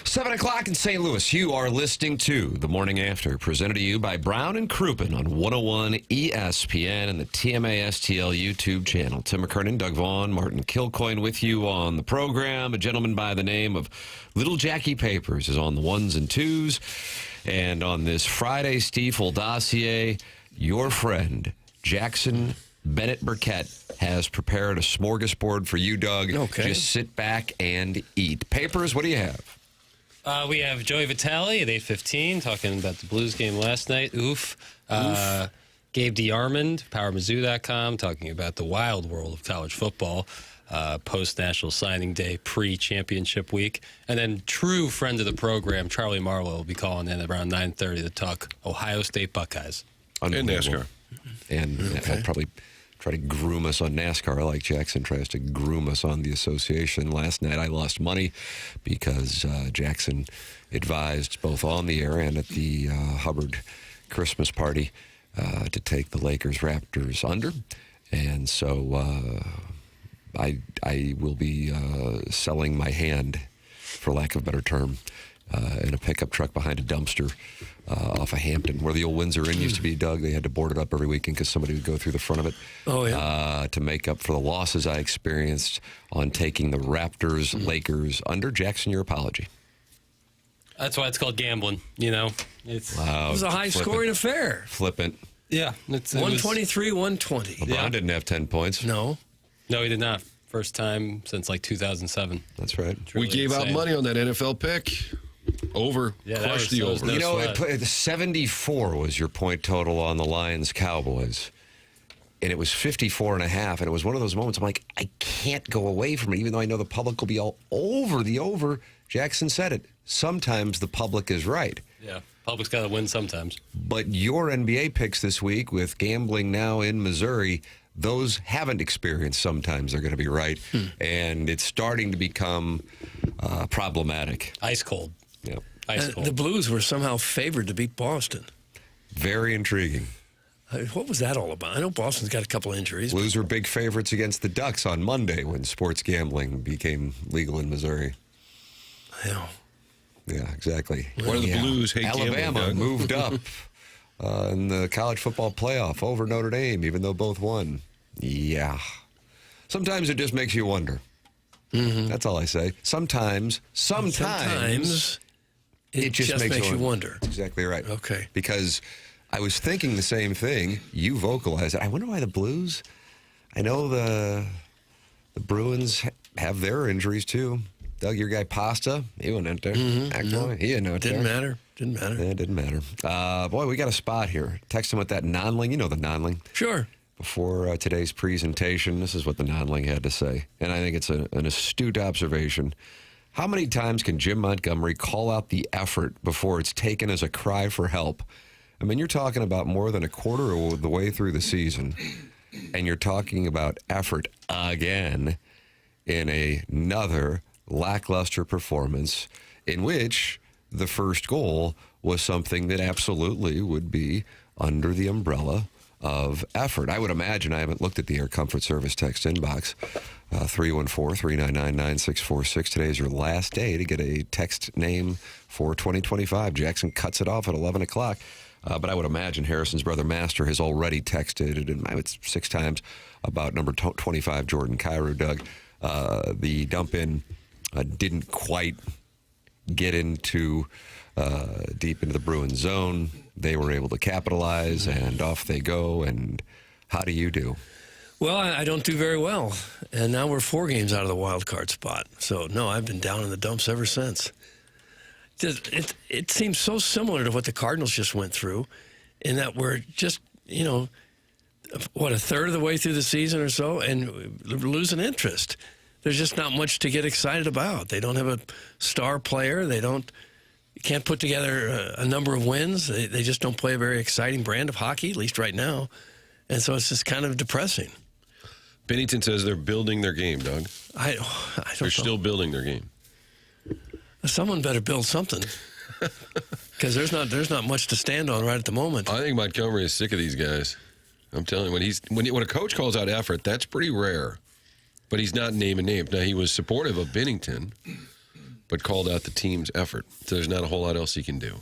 7 o'clock in St. Louis. You are listening to The Morning After, presented to you by Brown and Crouppen on 101 ESPN and the TMA STL YouTube channel. Tim McKernan, Doug Vaughn, Martin Kilcoyne with you on the program. A gentleman by the name of Little Jackie Papers is on the ones and twos. And on this Friday, Steve Dossier, your friend, Jackson Burkett, has prepared a smorgasbord for you, Doug. Okay. Just sit back and eat. Papers, what do you have? We have Joey Vitale at 8:15 talking about the Blues game last night. Oof. Gabe DeArmond, PowerMizzou.com, talking about the wild world of college football, post-National Signing Day, pre-championship week. And then true friend of the program, Charlie Marlow, will be calling in around 9:30 to talk Ohio State Buckeyes. And NASCAR. And I'll probably try to groom us on NASCAR like Jackson tries to groom us on the association. Last night I lost money because Jackson advised both on the air and at the Hubbard Christmas party to take the Lakers-Raptors under. And so I will be selling my hand, for lack of a better term, in a pickup truck behind a dumpster off of Hampton, where the old Windsor Inn used to be, Doug. They had to board it up every weekend because somebody would go through the front of it. Oh, yeah. To make up for the losses I experienced on taking the Raptors, Lakers under. Jackson, your apology. That's why it's called gambling, you know. It was a high-scoring affair. Flippant. Yeah. 123, 120. LeBron didn't have 10 points. No. No, he did not. First time since like 2007. That's right. We gave out money on that NFL pick. Over. Yeah, Crushed the over. You know, 74 was your point total on the Lions-Cowboys. And it was 54.5. And it was one of those moments I'm like, I can't go away from it, even though I know the public will be all over the over. Jackson said it. Sometimes the public is right. Yeah, public's got to win sometimes. But your NBA picks this week with gambling now in Missouri, those haven't experienced sometimes they're going to be right. And it's starting to become problematic. Ice cold. Yeah. Ice cold. The Blues were somehow favored to beat Boston. Very intriguing. What was that all about? I know Boston's got a couple injuries. Blues were big favorites against the Ducks on Monday when sports gambling became legal in Missouri. Yeah. Yeah, exactly. Why do the Blues hate Alabama gambling, Doug? moved up in the college football playoff over Notre Dame, even though both won. Yeah. Sometimes it just makes you wonder. That's all I say. Sometimes it just makes you wonder. That's exactly right. Okay. Because I was thinking the same thing. You vocalized it. I wonder why the Blues. I know the Bruins have their injuries too. Doug, your guy Pasta, he went out there. Actually, he didn't know it Didn't there. matter. Didn't matter. Yeah, it didn't matter. Boy, we got a spot here. Text him with that non-ling. You know the non-ling. Sure. Before today's presentation, this is what the non-ling had to say. And I think it's an astute observation. How many times can Jim Montgomery call out the effort before it's taken as a cry for help? I mean, you're talking about more than a quarter of the way through the season, and you're talking about effort again in another lackluster performance in which the first goal was something that absolutely would be under the umbrella of effort. I would imagine, I haven't looked at the Air Comfort Service text inbox, 314-399-9646. Today is your last day to get a text name for 2025. Jackson cuts it off at 11 o'clock. But I would imagine Harrison's brother Master has already texted, and it's 6 times, about number 25, Jordan Cairo, Doug. The dump-in didn't quite get into deep into the Bruins zone. They were able to capitalize, and off they go. And how do you do? Well, I don't do very well. And now we're 4 games out of the wild card spot. So, no, I've been down in the dumps ever since. It seems so similar to what the Cardinals just went through, in that we're just, a third of the way through the season or so, and we're losing interest. There's just not much to get excited about. They don't have a star player. You can't put together a number of wins. They just don't play a very exciting brand of hockey, at least right now. And so it's just kind of depressing. Bennington says they're building their game, Doug. I don't They're know. still building their game. Someone better build something, because there's not much to stand on right at the moment. I think Montgomery is sick of these guys. I'm telling you, when a coach calls out effort, that's pretty rare. But he's not naming names. Now, he was supportive of Bennington, but called out the team's effort. So there's not a whole lot else he can do.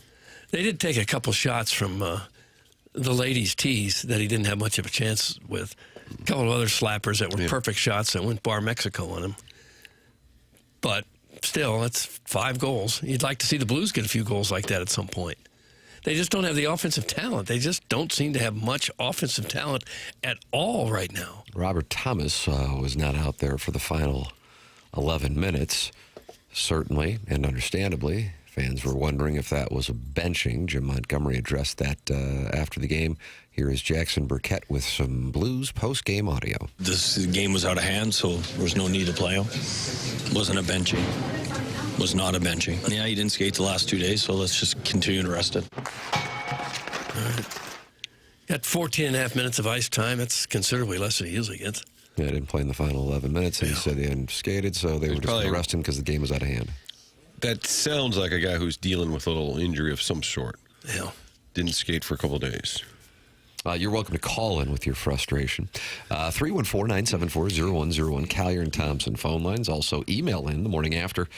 They did take a couple shots from the ladies' tees that he didn't have much of a chance with. A couple of other slappers that were perfect shots that went bar Mexico on him. But still, that's 5 goals. You'd like to see the Blues get a few goals like that at some point. They just don't have the offensive talent. They just don't seem to have much offensive talent at all right now. Robert Thomas was not out there for the final 11 minutes, certainly and understandably. Fans were wondering if that was a benching. Jim Montgomery addressed that after the game. Here is Jackson Burkett with some Blues post-game audio. This game was out of hand, so there was no need to play him. Wasn't a benching. Was not a benching. Yeah, he didn't skate the last 2 days, so let's just continue to rest it. All right. Got 14 and a half minutes of ice time. That's considerably less than he usually gets. Yeah, didn't play in the final 11 minutes, and he said they hadn't skated, so they were just going to rest him because the game was out of hand. That sounds like a guy who's dealing with a little injury of some sort. Yeah. Didn't skate for a couple of days. You're welcome to call in with your frustration. 314-974-0101, Collier and Thompson phone lines. Also, email in the morning after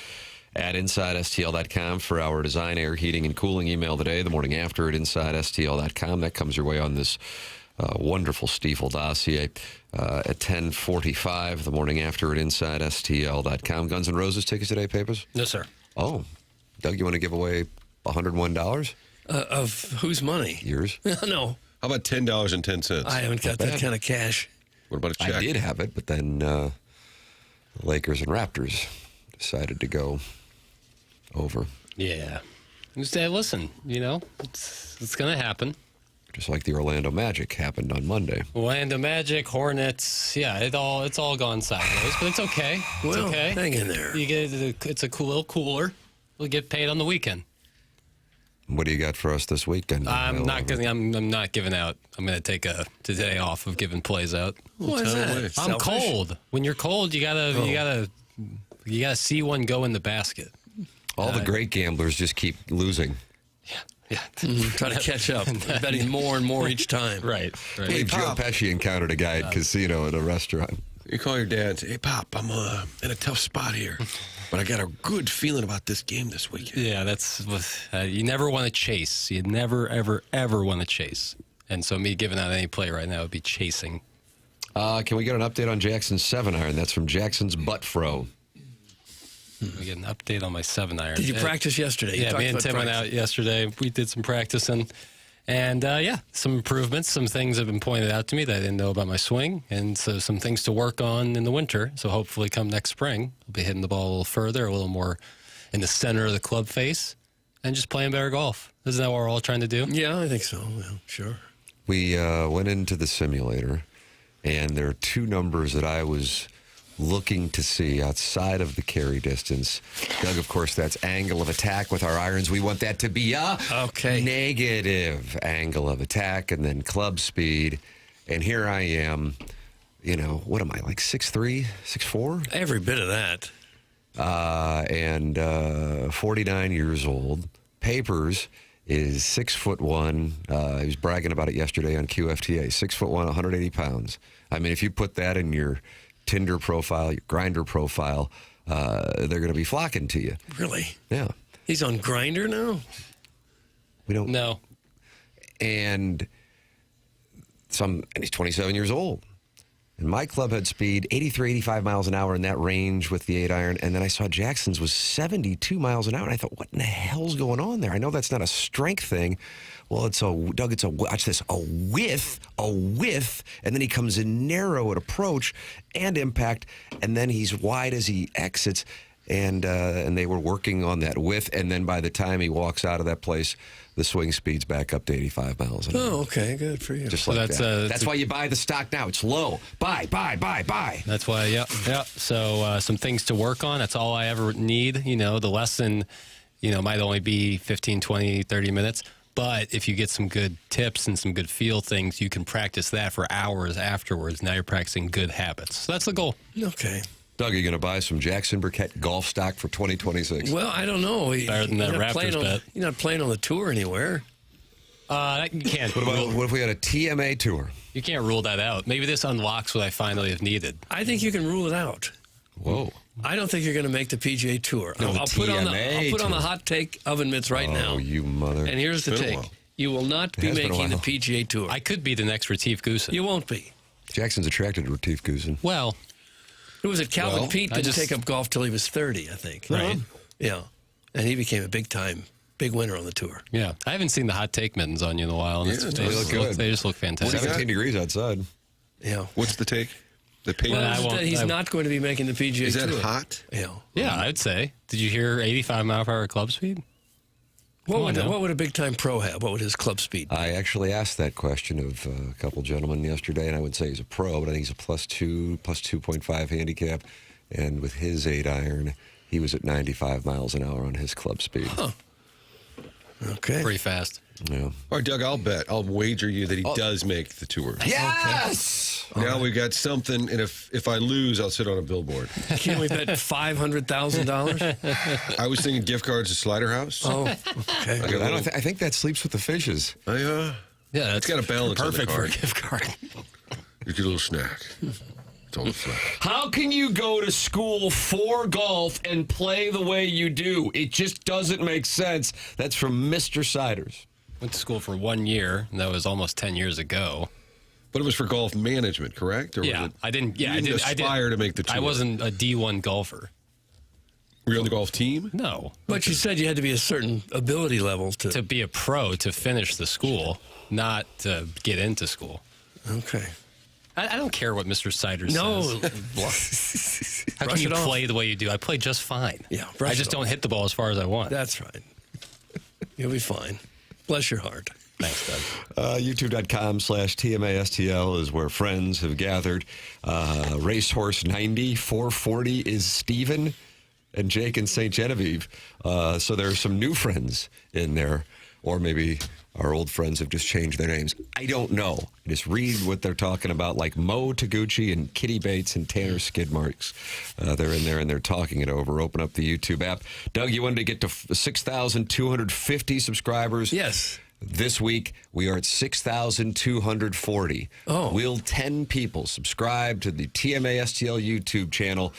at InsideSTL.com for our design, air, heating, and cooling email today. The morning after at InsideSTL.com. That comes your way on this wonderful Stiefel dossier at 10:45. The morning after at InsideSTL.com. Guns N' Roses tickets today, Papers? No, sir. Oh, Doug, you want to give away $101? Of whose money? Yours? No. How about $10.10? I haven't got that kind of cash. What about a check? I did have it, but then the Lakers and Raptors decided to go over. Yeah. Just, listen, it's going to happen. Just like the Orlando Magic happened on Monday. Orlando Magic, Hornets, it's all gone sideways, but it's okay. It's Well, okay. hang in there. You get it's a little cooler. We'll get paid on the weekend. What do you got for us this weekend? I'm not giving out. I'm going to take today off of giving plays out. What is that? I'm Selfish? cold. When you're cold, you gotta see one go in the basket. All the great gamblers just keep losing. Yeah. Trying to catch up. Betting more and more each time. Right. I believe Joe Pesci encountered a guy at a casino at a restaurant. You call your dad and say, "Hey, Pop, I'm in a tough spot here, but I got a good feeling about this game this weekend." Yeah, that's you never want to chase. You never, ever, ever want to chase. And so me giving out any play right now would be chasing. Can we get an update on Jackson's 7-iron? That's from Jackson's Butt Fro. We get an update on my 7-iron. Did you practice yesterday? You Yeah, talked me and about Tim went practice. out yesterday. We did some practicing. And, some improvements. Some things have been pointed out to me that I didn't know about my swing. And so some things to work on in the winter. So hopefully come next spring, I'll be hitting the ball a little further, a little more in the center of the club face, and just playing better golf. Isn't that what we're all trying to do? Yeah, I think so. Yeah, sure. We went into the simulator, and there are 2 numbers that I was looking to see outside of the carry distance. Doug, of course, that's angle of attack with our irons. We want that to be a negative angle of attack, and then club speed. And here I am, what am I, like 6'3", 6'4"? Every bit of that. And 49 years old. Papers is 6'1". He was bragging about it yesterday on QFTA. 6'1", 180 pounds. I mean, if you put that in your Tinder profile, your Grindr profile, they're going to be flocking to you. Really? Yeah. He's on Grindr now? We don't. No. And he's 27 years old. And my club had speed 83, 85 miles an hour in that range with the 8-iron. And then I saw Jackson's was 72 miles an hour. And I thought, what in the hell's going on there? I know that's not a strength thing. Well, watch this, a width, and then he comes in narrow at approach and impact, and then he's wide as he exits. And they were working on that width, and then by the time he walks out of that place, the swing speed's back up to 85 miles an hour. Oh, okay. Good for you. Just So like that's, that. That's why you buy the stock now. It's low. Buy. That's why, yeah. So some things to work on. That's all I ever need. The lesson, might only be 15, 20, 30 minutes. But if you get some good tips and some good feel things, you can practice that for hours afterwards. Now you're practicing good habits. So that's the goal. Okay. Doug, are you going to buy some Jackson Burkett golf stock for 2026? Well, I don't know. Better than that Raptors bet. You're not playing on the tour anywhere. You can't. What if we had a TMA tour? You can't rule that out. Maybe this unlocks what I finally have needed. I think you can rule it out. Whoa. I don't think you're going to make the PGA Tour. No, I'll put on the TMA hot take oven mitts right now. Oh, you mother. And here's the Been a take. while. You will not be has been a making the while. PGA Tour. I could be the next Retief Goosen. You won't be. Jackson's attracted to Retief Goosen. Well, Who was it? Calvin Well, Pete I didn't just- take up golf till he was 30, I think. Right. Yeah. And he became a big winner on the tour. yeah. I haven't seen the hot take mittens on you in a while. And Yeah, they, they look good. They just look fantastic. 17 degrees outside. Yeah. What's the take? The paper? Well, I it's won't- that he's I- not going to be making the PGA Is that Tour. hot? Yeah. Yeah, I'd say. Did you hear 85 mile per hour club speed? What now. would a big time pro have? What would his club speed be? I actually asked that question of a couple gentlemen yesterday, and I would say he's a pro, but I think he's a plus 2.5 handicap. And with his 8-iron, he was at 95 miles an hour on his club speed. Okay. Pretty fast. Yeah. All right, Doug, I'll wager you that he does make the tour. Yes! Now we got something, and if I lose, I'll sit on a billboard. Can we bet $500,000? I was thinking gift cards to Slider House. Oh, okay. I think that sleeps with the fishes. Yeah, It's got a balance on the perfect for a card. gift card. You get a little snack. It's all the snack. How can you go to school for golf and play the way you do? It just doesn't make sense. That's from Mr. Siders. Went to school for 1 year, and that was almost 10 years ago. But it was for golf management, correct? Or Yeah, was it, I didn't. Yeah, you didn't I didn't aspire to make the tour. I wasn't a D1 golfer. Were you on the golf team? No, But you said you had to be a certain ability level to. to be a pro to finish the school, not to get into school. Okay. I don't care what Mr. Siders No. says. How Brush can you it off. play the way you do? I play just fine. Yeah, brush I just it don't off. hit the ball as far as I want. That's right. You'll be fine. Bless your heart. Thanks, Doug. YouTube.com/TMASTL is where friends have gathered. Racehorse 90, 440 is Stephen and Jake in St. Genevieve. So there are some new friends in there, or maybe our old friends have just changed their names. I don't know. I just read what they're talking about, like Mo Taguchi and Kitty Bates and Tanner Skidmarks. They're in there and they're talking it over. Open up the YouTube app. Doug, you wanted to get to 6,250 subscribers. Yes. This week, we are at 6,240. Oh. Will 10 people subscribe to the TMASTL YouTube channel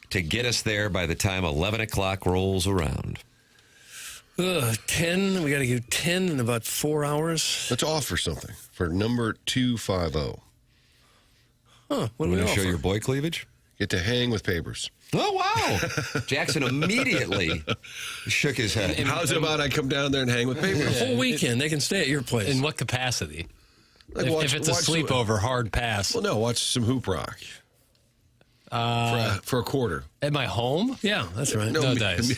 to get us there by the time 11 o'clock rolls around? 10. We got to do 10 in about 4 hours. Let's offer something for number 250. Huh. What do You we want to show offer? your boy cleavage? Get to hang with papers. Oh, wow. Jackson immediately shook his head. How's it about I come down there and hang with papers? The whole weekend. They can stay at your place. In what capacity? Like If it's a watch sleepover, hard pass. Well, no, watch some hoop rock. For a quarter. At my home? Yeah, that's right. No dice.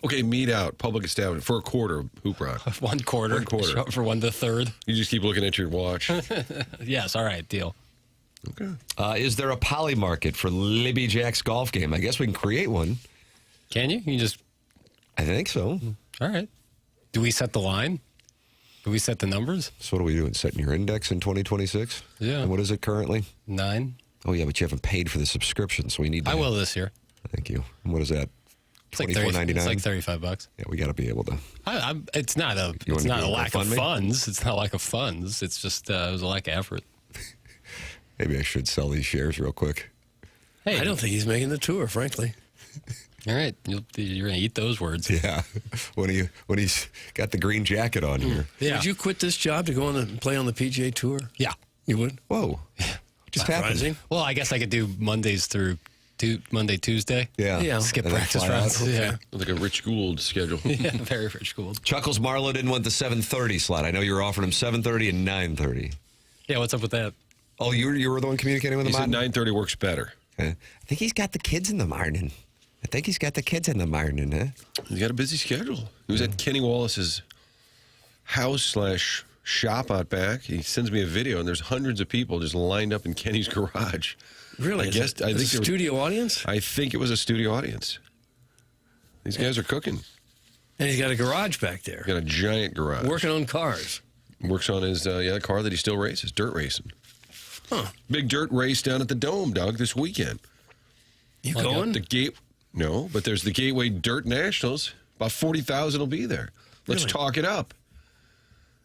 Okay, meet out, public establishment, for a quarter of hoop rock. 1 quarter. 1 quarter. Show up for 1 1/3. You just keep looking at your watch. Yes, all right, deal. Okay. Is there a poly market for Libby Jack's golf game? I guess we can create one. Can you? You just, I think so. all right. Do we set the line? Do we set the numbers? So what are we doing? Setting your index in 2026? Yeah. And what is it currently? 9. Oh, yeah, but you haven't paid for the subscription, so we need to. I will this year. Thank you. And what is that? It's like $34.99. It's like $35. Yeah, we got to be able to. It's not a. You It's wanna not do a a lack of GoFundMe? funds. It's not a lack of funds. It's just it was a lack of effort. Maybe I should sell these shares real quick. Hey, I don't think he's making the tour, frankly. All right, you're gonna eat those words. Yeah, when he's got the green jacket on here. Yeah. Would you quit this job to go on and play on the PGA Tour? Yeah. You would? Whoa, just happened. Surprising. Well, I guess I could do Mondays through Monday, Tuesday. Yeah, Yeah. Skip And then practice fly out. rounds. Yeah. Like a Rich Gould schedule. Yeah. Very rich Gould. Chuckles Marlow didn't want the 7:30 slot. I know you were offering him 7:30 and 9:30. Yeah. What's up with that? Oh, you were the one communicating with He him. said on? 9:30 works better. I think he's got the kids in the morning. Huh? He's got a busy schedule. He was at Kenny Wallace's house/shop out back. He sends me a video, and there's hundreds of people just lined up in Kenny's garage. Really? I guess I think a studio audience? I think it was a studio audience. These guys are cooking. And he's got a garage back there. Got a giant garage. Working on cars. Works on his car that he still races, dirt racing. Huh. Big dirt race down at the Dome, Doug, this weekend. You going? No, but there's the Gateway Dirt Nationals. About 40,000 will be there. Let's Really? talk it up.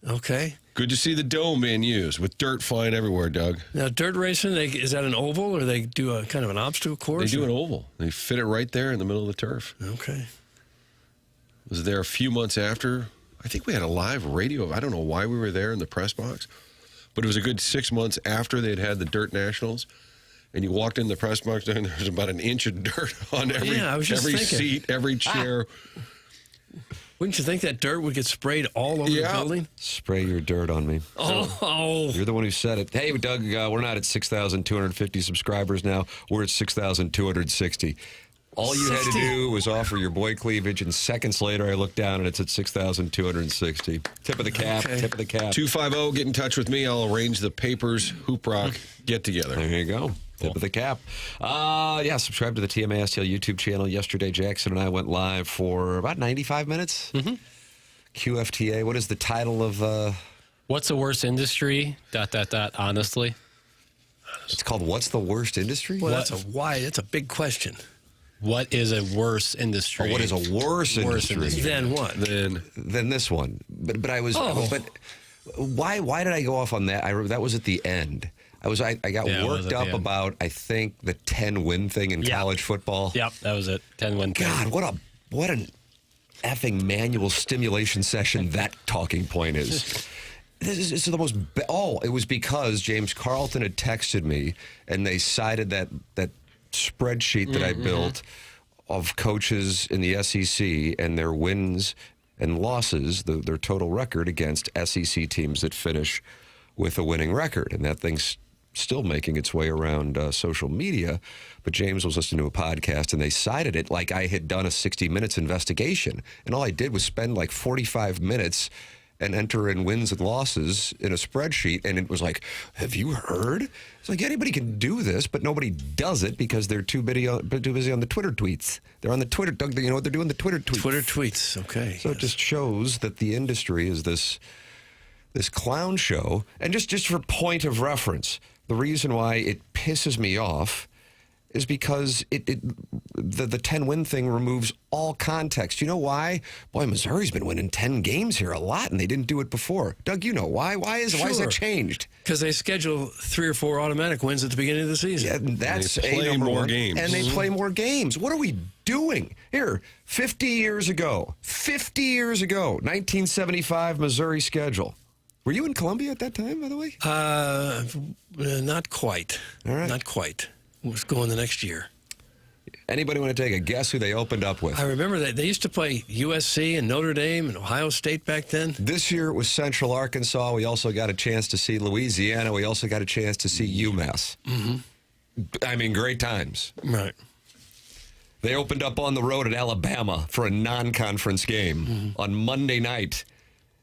Okay. Good to see the dome being used with dirt flying everywhere, Doug. Now, dirt racing, is that an oval or they do a kind of an obstacle course? They do an oval. They fit it right there in the middle of the turf. Okay. Was there a few months after. I think we had a live radio. I don't know why we were there in the press box, but it was a good 6 months after they'd had the Dirt Nationals. And you walked in the press box and there was about an inch of dirt on every seat, every chair. Wouldn't you think that dirt would get sprayed all over the building? Spray your dirt on me. Oh. You're the one who said it. Hey, Doug, we're not at 6,250 subscribers now. We're at 6,260. All you had to do was offer your boy cleavage, and seconds later I looked down and it's at 6,260. Tip of the cap, tip of the cap. 250, get in touch with me. I'll arrange the Papers Hoop Rock get-together. There you go. Tip of the cap. Subscribe to the TMA STL YouTube channel. Yesterday, Jackson and I went live for about 95 minutes. Mm-hmm. QFTA. What is the title of... What's the worst industry? ... Honestly. It's called What's the Worst Industry? Well, that's a big question. What is a worse industry? Oh, what is a worse industry? Than what? Than this one. But I was... But why did I go off on that? That was at the end. I got worked up about, I think, the 10-win thing in college football. Yep, that was it. 10-win thing. God, what an effing manual stimulation session that talking point is. This is the most... it was because James Carlton had texted me, and they cited that spreadsheet that I built of coaches in the SEC and their wins and losses, their total record against SEC teams that finish with a winning record. And that thing's still making its way around social media. But James was listening to a podcast, and they cited it like I had done a 60 Minutes investigation. And all I did was spend like 45 minutes and enter in wins and losses in a spreadsheet. And it was like, have you heard? It's like anybody can do this, but nobody does it because they're too busy on the Twitter tweets. They're on the Twitter. Doug, you know what they're doing? The Twitter tweets. Twitter tweets, okay. So it just shows that the industry is this clown show. And just for point of reference, the reason why it pisses me off is because the 10-win thing removes all context. You know why? Boy, Missouri's been winning 10 games here a lot, and they didn't do it before. Doug, you know why? Why is that changed? Because they schedule 3 or 4 automatic wins at the beginning of the season. Yeah, that's they play more games. And they play more games. What are we doing? Here, 50 years ago, 1975 Missouri schedule. Were you in Columbia at that time, by the way? Not quite. All right. Not quite. Was going the next year. Anybody want to take a guess who they opened up with? I remember that they used to play USC and Notre Dame and Ohio State back then. This year it was Central Arkansas. We also got a chance to see Louisiana. We also got a chance to see UMass. Mm-hmm. I mean, great times. Right. They opened up on the road at Alabama for a non-conference game on Monday night,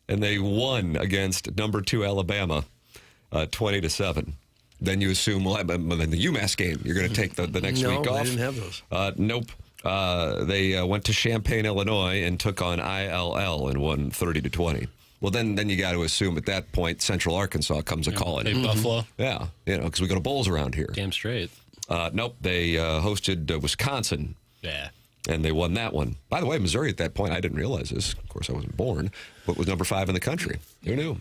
and they won against number 2 Alabama 20-7. Then you assume, well, in the UMass game, you're going to take the next week off. No, they didn't have those. Nope. They went to Champaign, Illinois, and took on ILL and won 30-20. Well, then you got to assume at that point Central Arkansas comes a calling. Hey, Buffalo. Yeah, because we go to bowls around here. Damn straight. Nope. They hosted Wisconsin. Yeah. And they won that one. By the way, Missouri at that point, I didn't realize this. Of course, I wasn't born, but was number 5 in the country. Who knew?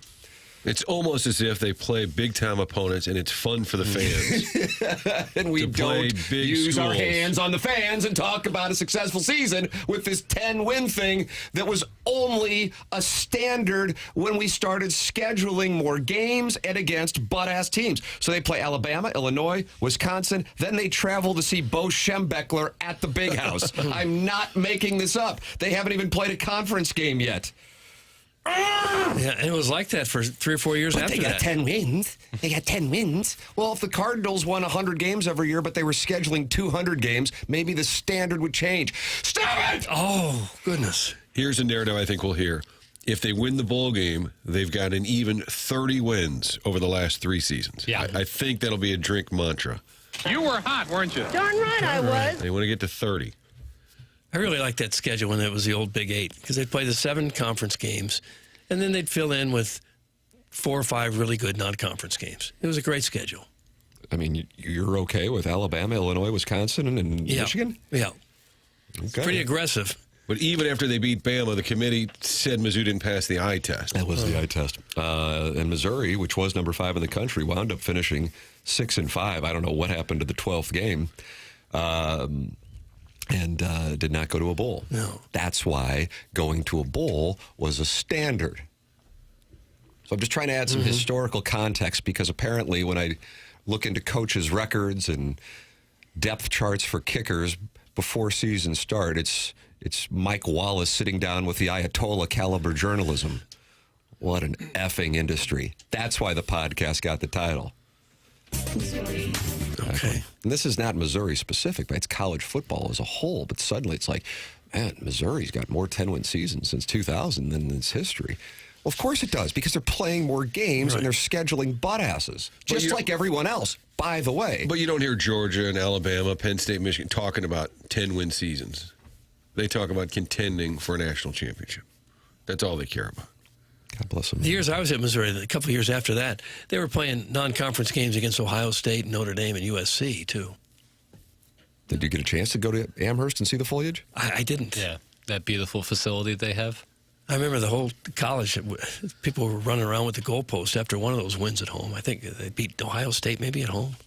It's almost as if they play big-time opponents, and it's fun for the fans. And we don't use our hands on the fans and talk about a successful season with this 10-win thing that was only a standard when we started scheduling more games and against butt-ass teams. So they play Alabama, Illinois, Wisconsin. Then they travel to see Bo Schembechler at the Big House. I'm not making this up. They haven't even played a conference game yet. Yeah, and it was like that for 3 or 4 years after that. They got 10 wins. They got 10 wins. Well, if the Cardinals won 100 games every year, but they were scheduling 200 games, maybe the standard would change. Stop it! Oh, goodness. Here's a narrative I think we'll hear. If they win the bowl game, they've got an even 30 wins over the last 3 seasons. Yeah. I think that'll be a drink mantra. You were hot, weren't you? Darn right I was. They want to get to 30. I really liked that schedule when it was the old Big 8 because they'd play the 7 conference games, and then they'd fill in with 4 or 5 really good non-conference games. It was a great schedule. I mean, you're okay with Alabama, Illinois, Wisconsin, and Michigan? Yeah. Okay. It's pretty aggressive. But even after they beat Bama, the committee said Mizzou didn't pass the eye test. That was the eye test. And Missouri, which was number 5 in the country, wound up finishing 6-5. I don't know what happened to the 12th game. And did not go to a bowl. No. That's why going to a bowl was a standard. So I'm just trying to add some historical context, because apparently when I look into coaches' records and depth charts for kickers before season start, it's Mike Wallace sitting down with the Ayatollah caliber journalism. What an effing industry. That's why the podcast got the title. Okay. And this is not Missouri specific, but it's college football as a whole. But suddenly it's like, man, Missouri's got more 10-win seasons since 2000 than in its history. Well, of course it does, because they're playing more games and they're scheduling butt asses, just like everyone else, by the way. But you don't hear Georgia and Alabama, Penn State, Michigan talking about 10-win seasons. They talk about contending for a national championship. That's all they care about. God bless them. The years I was at Missouri, a couple of years after that, they were playing non-conference games against Ohio State, Notre Dame, and USC, too. Did you get a chance to go to Amherst and see the foliage? I didn't. Yeah, that beautiful facility they have. I remember the whole college, people were running around with the goalpost after one of those wins at home. I think they beat Ohio State maybe at home.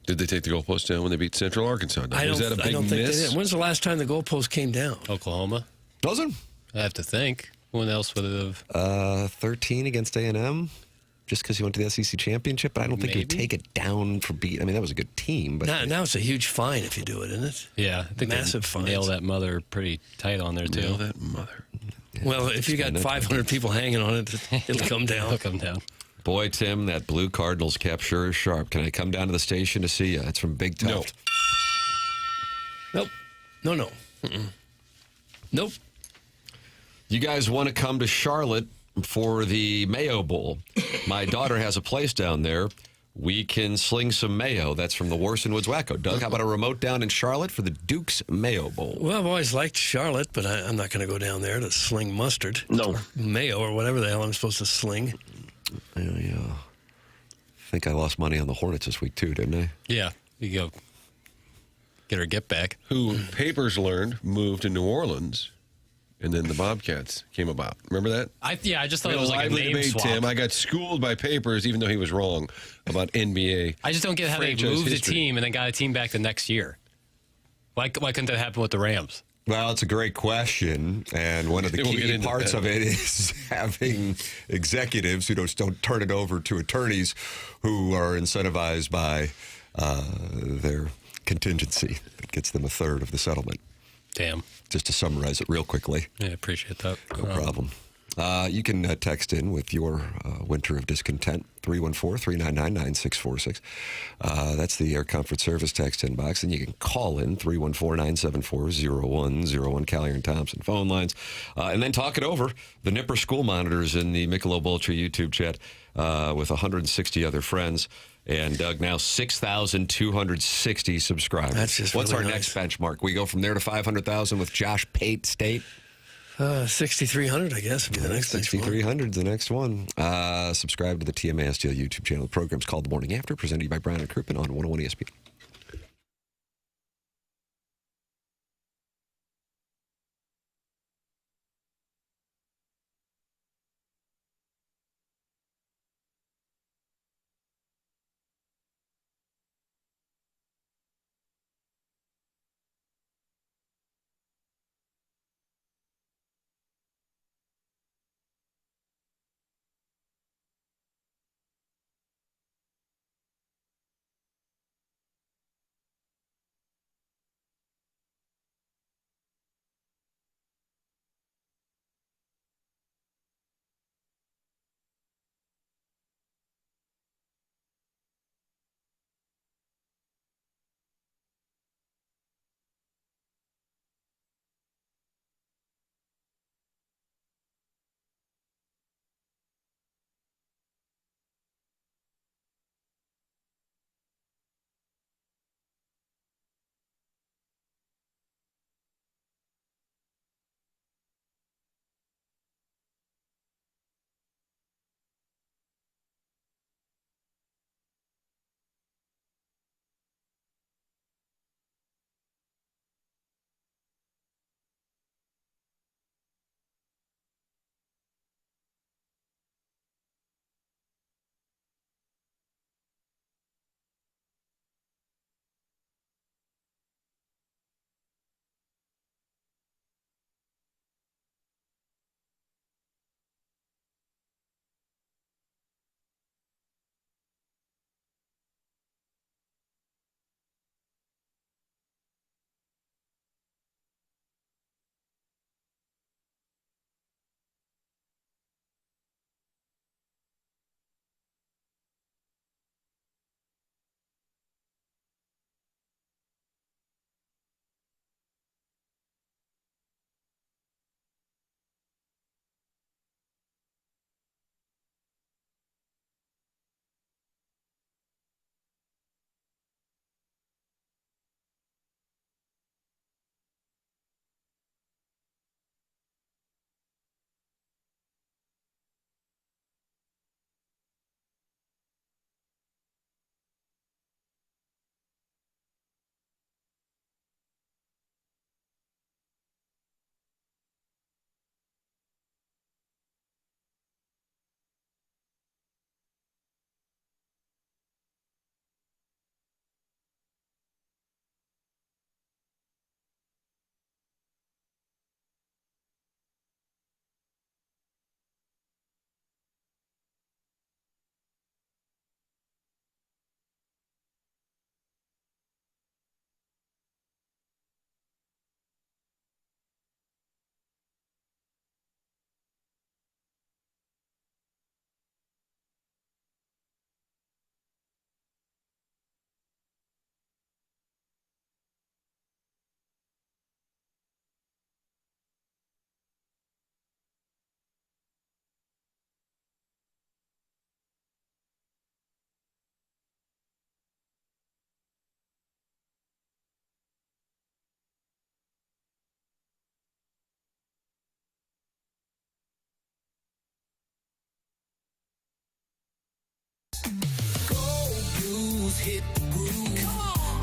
Did they take the goalpost down when they beat Central Arkansas? Was that a big I don't think miss? they did. When's the last time the goalpost came down? Oklahoma. Doesn't? I have to think. When else would it have? 13 against A&M, just because he went to the SEC championship. But I don't think you would take it down for beat. I mean, that was a good team. But Now it's a huge fine if you do it, isn't it? Yeah, I think Massive they fines. nail that mother pretty tight on there, too. Nail that mother. Well, if you got 500 people hanging on it, it'll come down. It'll come down. boy, Tim, that blue Cardinals cap sure is sharp. Can I come down to the station to see you? It's from Big Tuft. Nope. No. Mm-mm. Nope. You guys want to come to Charlotte for the Mayo Bowl? My daughter has a place down there. We can sling some mayo. That's from the Warson Woods Wacko. Doug, how about a remote down in Charlotte for the Duke's Mayo Bowl? Well, I've always liked Charlotte, but I'm not going to go down there to sling mustard. No. Or mayo or whatever the hell I'm supposed to sling. I think I lost money on the Hornets this week, too, didn't I? Yeah, you go get her get back. Who Papers learned moved to New Orleans, and then the Bobcats came about. Remember that? I just thought We it had was like a lively name debate, swap. Tim. I got schooled by Papers, even though he was wrong about NBA. I just don't get how they franchise moved history. a team and then got a team back the next year. Why couldn't that happen with the Rams? Well, it's a great question, and one of the We'll get key into parts that. of it is having executives who don't turn it over to attorneys who are incentivized by their contingency that gets them a third of the settlement. Damn. Just to summarize it real quickly. Yeah, appreciate that. No problem. You can text in with your winter of discontent, 314-399-9646. That's the Air Comfort Service text inbox. And you can call in, 314-974-0101, Callier and Thompson phone lines. And then talk it over. The Nipper School Monitors in the Michelob Ultra YouTube chat with 160 other friends. And Doug, now 6,260 subscribers. That's just What's really our nice. next benchmark? We go from there to 500,000 with Josh Pate State. 6,300, I guess, would be the next benchmark. 6,300 is the next one. Subscribe to the TMA STL YouTube channel. The program's called The Morning After, presented to you by Brian and Crouppen on 101 ESPN.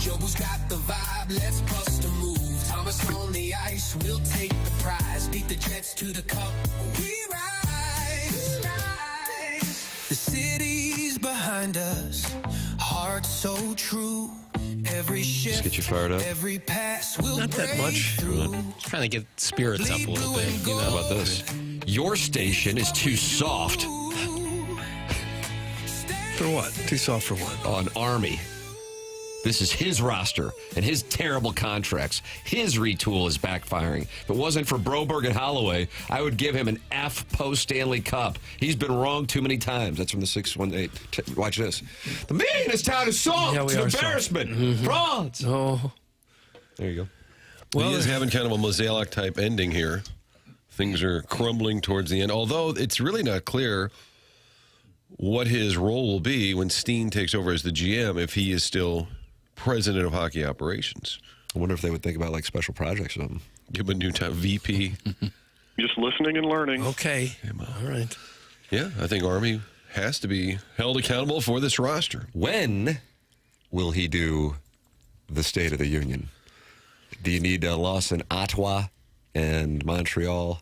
Joe's got the vibe, let's bust a move. Thomas on the ice, we'll take the prize. Beat the Jets to the cup, we rise. The city's behind us, heart so true. Every shift, get you fired up. every pass will Not that break much. through. Just trying to get spirits up a little bit. You know? How about this? Your station is too soft For what? Too soft for what? on Army. This is his roster and his terrible contracts. His retool is backfiring. If it wasn't for Broberg and Holloway, I would give him an F post-Stanley Cup. He's been wrong too many times. That's from the 618. Watch this. The man in this town is soft. Yeah, we it's an are soft. embarrassment. Frauds. Oh, There you go. Well, he is having kind of a Mozeliak-type ending here. Things are crumbling towards the end, although it's really not clear what his role will be when Steen takes over as the GM if he is still president of hockey operations. I wonder if they would think about like special projects or something. Give him a new time, VP. Just listening and learning. okay. All right. Yeah, I think Army has to be held accountable for this roster. When will he do the State of the Union? Do you need a loss in Ottawa and Montreal,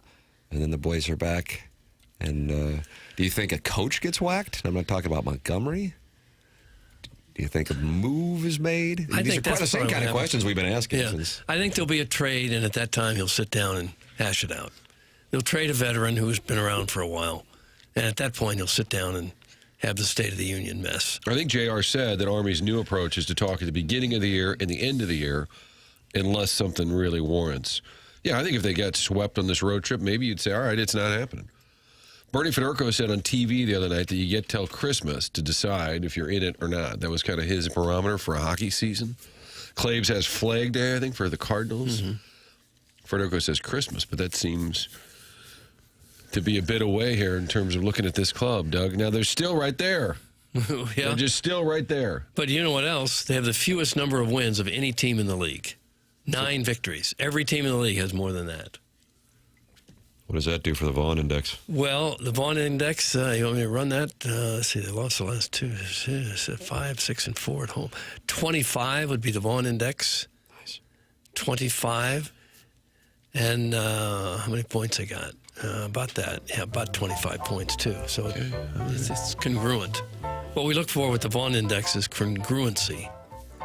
and then the boys are back? And do you think a coach gets whacked? I'm not talking about Montgomery. Do you think a move is made? I These think are that's the same probably kind of what questions we've been asking Yeah, since. I think there'll be a trade, and at that time he'll sit down and hash it out. They'll trade a veteran who's been around for a while, and at that point he'll sit down and have the State of the Union mess. I think JR said that Army's new approach is to talk at the beginning of the year and the end of the year unless something really warrants. Yeah, I think if they got swept on this road trip, maybe you'd say, all right, it's not happening. Bernie Federko said on TV the other night that you get till Christmas to decide if you're in it or not. That was kind of his barometer for a hockey season. Claves has Flag Day, I think, for the Cardinals. Federko says Christmas, but that seems to be a bit away here in terms of looking at this club, Doug. Now, they're still right there. Yeah. They're just still right there. But you know what else? They have the fewest number of wins of any team in the league. 9 victories. Every team in the league has more than that. What does that do for the Vaughn Index? Well, the Vaughn Index, you want me to run that? Let's see, they lost the last 2. 5, 6, and 4 at home. 25 would be the Vaughn Index. Nice. 25. And how many points they got? About that. Yeah, about 25 points, too. So it's congruent. What we look for with the Vaughn Index is congruency.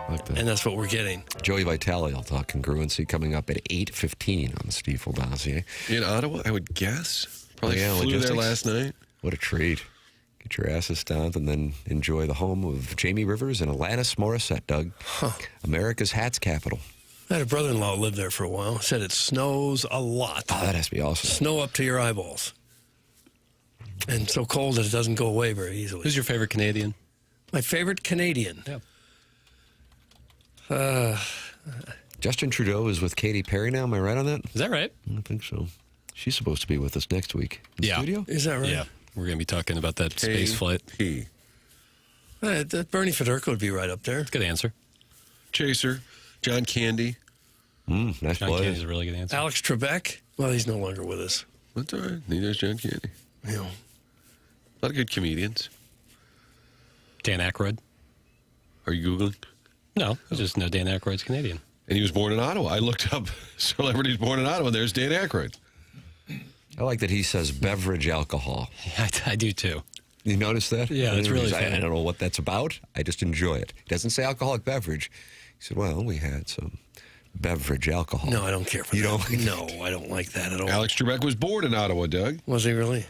Like that. And that's what we're getting. Joey Vitale will talk congruency coming up at 8:15 on the Stiefel dossier. In Ottawa, I would guess. Probably Yeah, flew logistics. there last night. What a treat. Get your asses stomped and then enjoy the home of Jamie Rivers and Alanis Morissette, Doug. America's hats capital. I had a brother-in-law who lived there for a while. Said it snows a lot. Oh, that has to be awesome. Snow up to your eyeballs. And so cold that it doesn't go away very easily. Who's your favorite Canadian? My favorite Canadian? Justin Trudeau is with Katy Perry now. Am I right on that? Is that right? I don't think so. She's supposed to be with us next week in the studio. Is that right? Yeah. We're going to be talking about that space flight. He. Bernie Federko would be right up there. Good answer. Chaser, John Candy. Nice John play. Candy's a really good answer. Alex Trebek? Well, he's no longer with us. That's all right. Neither's John Candy. You know. A lot of good comedians. Dan Aykroyd. Are you Googling? No, I just know Dan Aykroyd's Canadian. And he was born in Ottawa. I looked up celebrities born in Ottawa. There's Dan Aykroyd. I like that he says beverage alcohol. Yeah, I do too. You notice that? Yeah, it's really I funny. don't know what that's about. I just enjoy it. He doesn't say alcoholic beverage. He said, well, we had some beverage alcohol. No, I don't care for You that. don't like No, I don't like that at all. Alex Trebek was born in Ottawa, Doug. Was he really?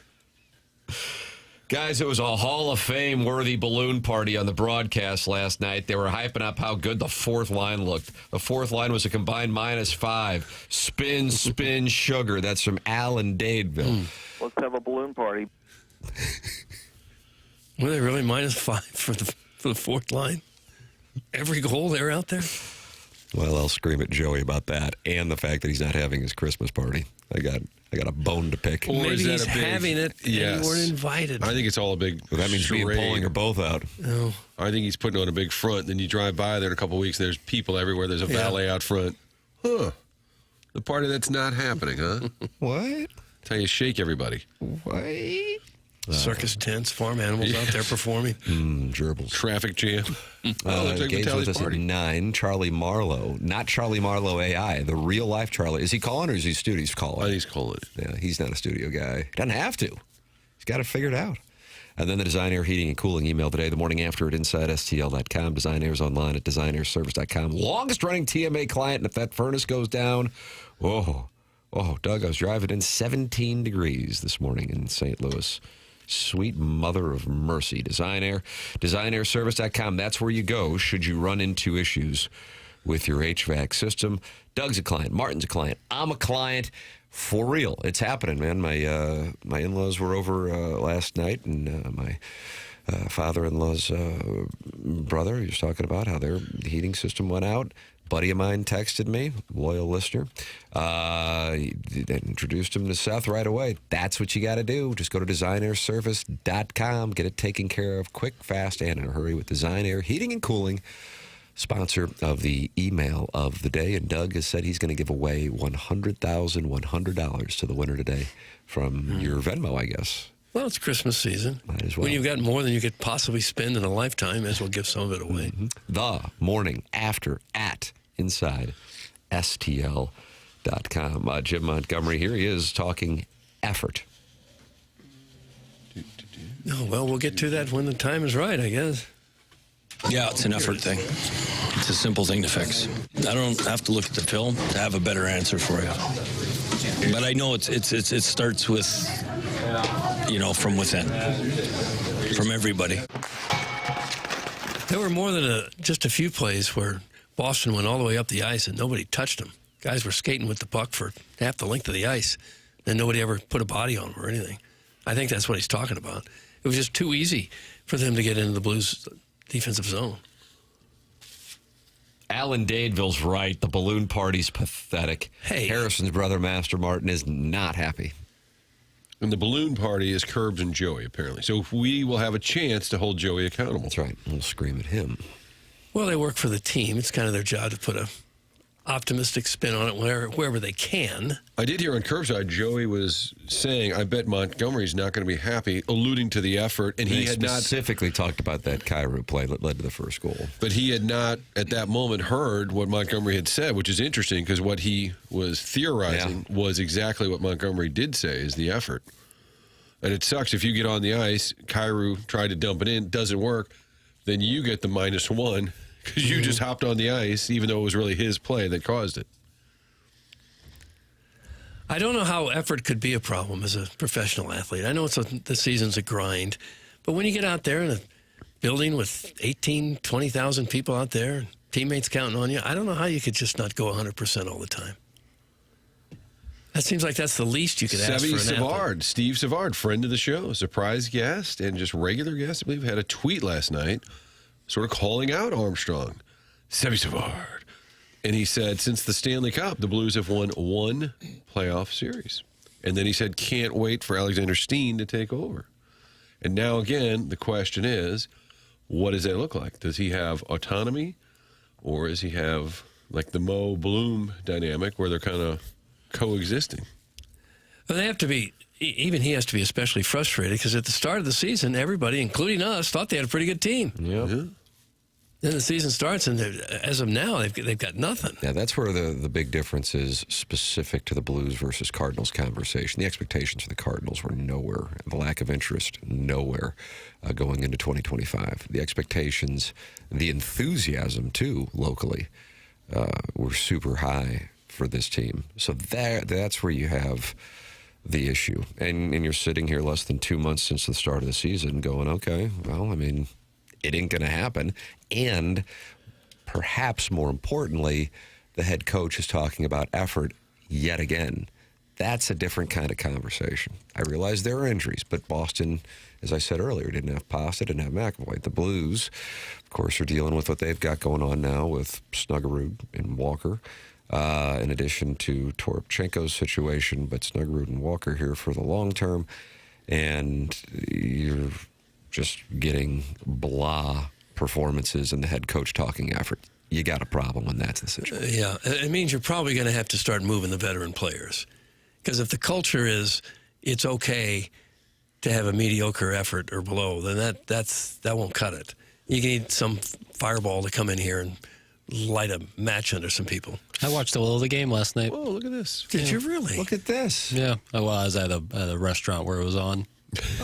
Guys, it was a Hall of Fame worthy balloon party on the broadcast last night. They were hyping up how good the fourth line looked. The fourth line was a combined -5. Spin, spin, sugar. That's from Alan Dadeville. Let's have a balloon party. Were they really -5 for the fourth line? Every goal they're out there? Well, I'll scream at Joey about that and the fact that he's not having his Christmas party. I got a bone to pick. Or Maybe is that he's a big- having it and Yes. you weren't invited. I think it's all a big Well, that means me and charade. Pauling are both out. No. I think he's putting on a big front. Then you drive by there in a couple of weeks, there's people everywhere. There's a valet out front. Huh. The party that's not happening, huh? What? That's how you shake everybody. What? Circus tents, farm animals out there performing. Gerbils. Traffic jam. Looks like Gabe's Vitale's with us party. at 9. Charlie Marlow. Not Charlie Marlow AI, the real life Charlie. Is he calling or is he studio? He's calling. I think he's calling it. Yeah, he's not a studio guy. Doesn't have to. He's got it figured out. And then the Design Air Heating and Cooling email today, the morning after at InsideSTL.com. Design Air's online at DesignAirService.com. Longest running TMA client, and if that furnace goes down, oh, Doug, I was driving in 17 degrees this morning in St. Louis. Sweet mother of mercy. Design Air, DesignAirService.com. That's where you go should you run into issues with your HVAC system. Doug's a client. Martin's a client. I'm a client. For real. It's happening, man. My in-laws were over last night, and my father-in-law's brother, he was talking about how their heating system went out. Buddy of mine texted me, loyal listener. They introduced him to Seth right away. That's what you got to do. Just go to DesignAirService.com. Get it taken care of quick, fast, and in a hurry with Design Air Heating and Cooling, sponsor of the email of the day. And Doug has said he's going to give away $100,100 to the winner today from your Venmo, I guess. Well, it's Christmas season. Might as well. When you've got more than you could possibly spend in a lifetime, may as well give some of it away. The morning after at InsideSTL.com. Jim Montgomery, here he is talking effort. Oh, well, we'll get to that when the time is right, I guess. Yeah, it's an effort thing. It's a simple thing to fix. I don't have to look at the film to have a better answer for you. But I know it starts with, from within, from everybody. There were more than just a few plays where Boston went all the way up the ice and nobody touched them. Guys were skating with the puck for half the length of the ice, and nobody ever put a body on them or anything. I think that's what he's talking about. It was just too easy for them to get into the Blues' defensive zone. Alan Dadeville's right. The balloon party's pathetic. Hey. Harrison's brother, Master Martin, is not happy. And the balloon party is Curbs and Joey, apparently. So we will have a chance to hold Joey accountable. That's right. We'll scream at him. Well, they work for the team. It's kind of their job to put a optimistic spin on it wherever they can. I did hear on Curbside, Joey was saying, I bet Montgomery's not going to be happy, alluding to the effort. And he had not specifically talked about that Cairo play that led to the first goal. But he had not, at that moment, heard what Montgomery had said, which is interesting because what he was theorizing was exactly what Montgomery did say, is the effort. And it sucks if you get on the ice, Cairo tried to dump it in, doesn't work, then you get the -1 because you just hopped on the ice, even though it was really his play that caused it. I don't know how effort could be a problem as a professional athlete. I know the season's a grind, but when you get out there in a building with 18, 20,000 people out there, teammates counting on you, I don't know how you could just not go 100% all the time. That seems like that's the least you could ask for an athlete. Steve Savard, friend of the show, surprise guest and just regular guest, I believe, had a tweet last night sort of calling out Armstrong. Steve Savard. And he said, since the Stanley Cup, the Blues have won one playoff series. And then he said, can't wait for Alexander Steen to take over. And now, again, the question is, what does that look like? Does he have autonomy? Or does he have, like, the Mo Bloom dynamic where they're kind of coexisting? Well, they have to be, even he has to be especially frustrated because at the start of the season, everybody, including us, thought they had a pretty good team. Yeah. Then the season starts, and as of now, they've got nothing. Yeah, that's where the big difference is specific to the Blues versus Cardinals conversation. The expectations for the Cardinals were nowhere. The lack of interest, nowhere going into 2025. The expectations, the enthusiasm, too, locally, were super high for this team. So that's where you have the issue. And you're sitting here less than 2 months since the start of the season going, okay, well, I mean, it ain't going to happen. And perhaps more importantly, the head coach is talking about effort yet again. That's a different kind of conversation. I realize there are injuries, but Boston, as I said earlier, didn't have Pasta, didn't have McAvoy. The Blues, of course, are dealing with what they've got going on now with Snuggerud and Walker, in addition to Toropchenko's situation, but Snuggerud and Walker here for the long term. And you're just getting blah performances and the head coach talking effort. You got a problem when that's the situation. Yeah, it means you're probably going to have to start moving the veteran players. Because if the culture is it's okay to have a mediocre effort or below, then that won't cut it. You need some fireball to come in here and light a match under some people. I watched a little of the game last night. Oh, look at this. Did you really? Look at this. Yeah. Well, I was at a restaurant where it was on.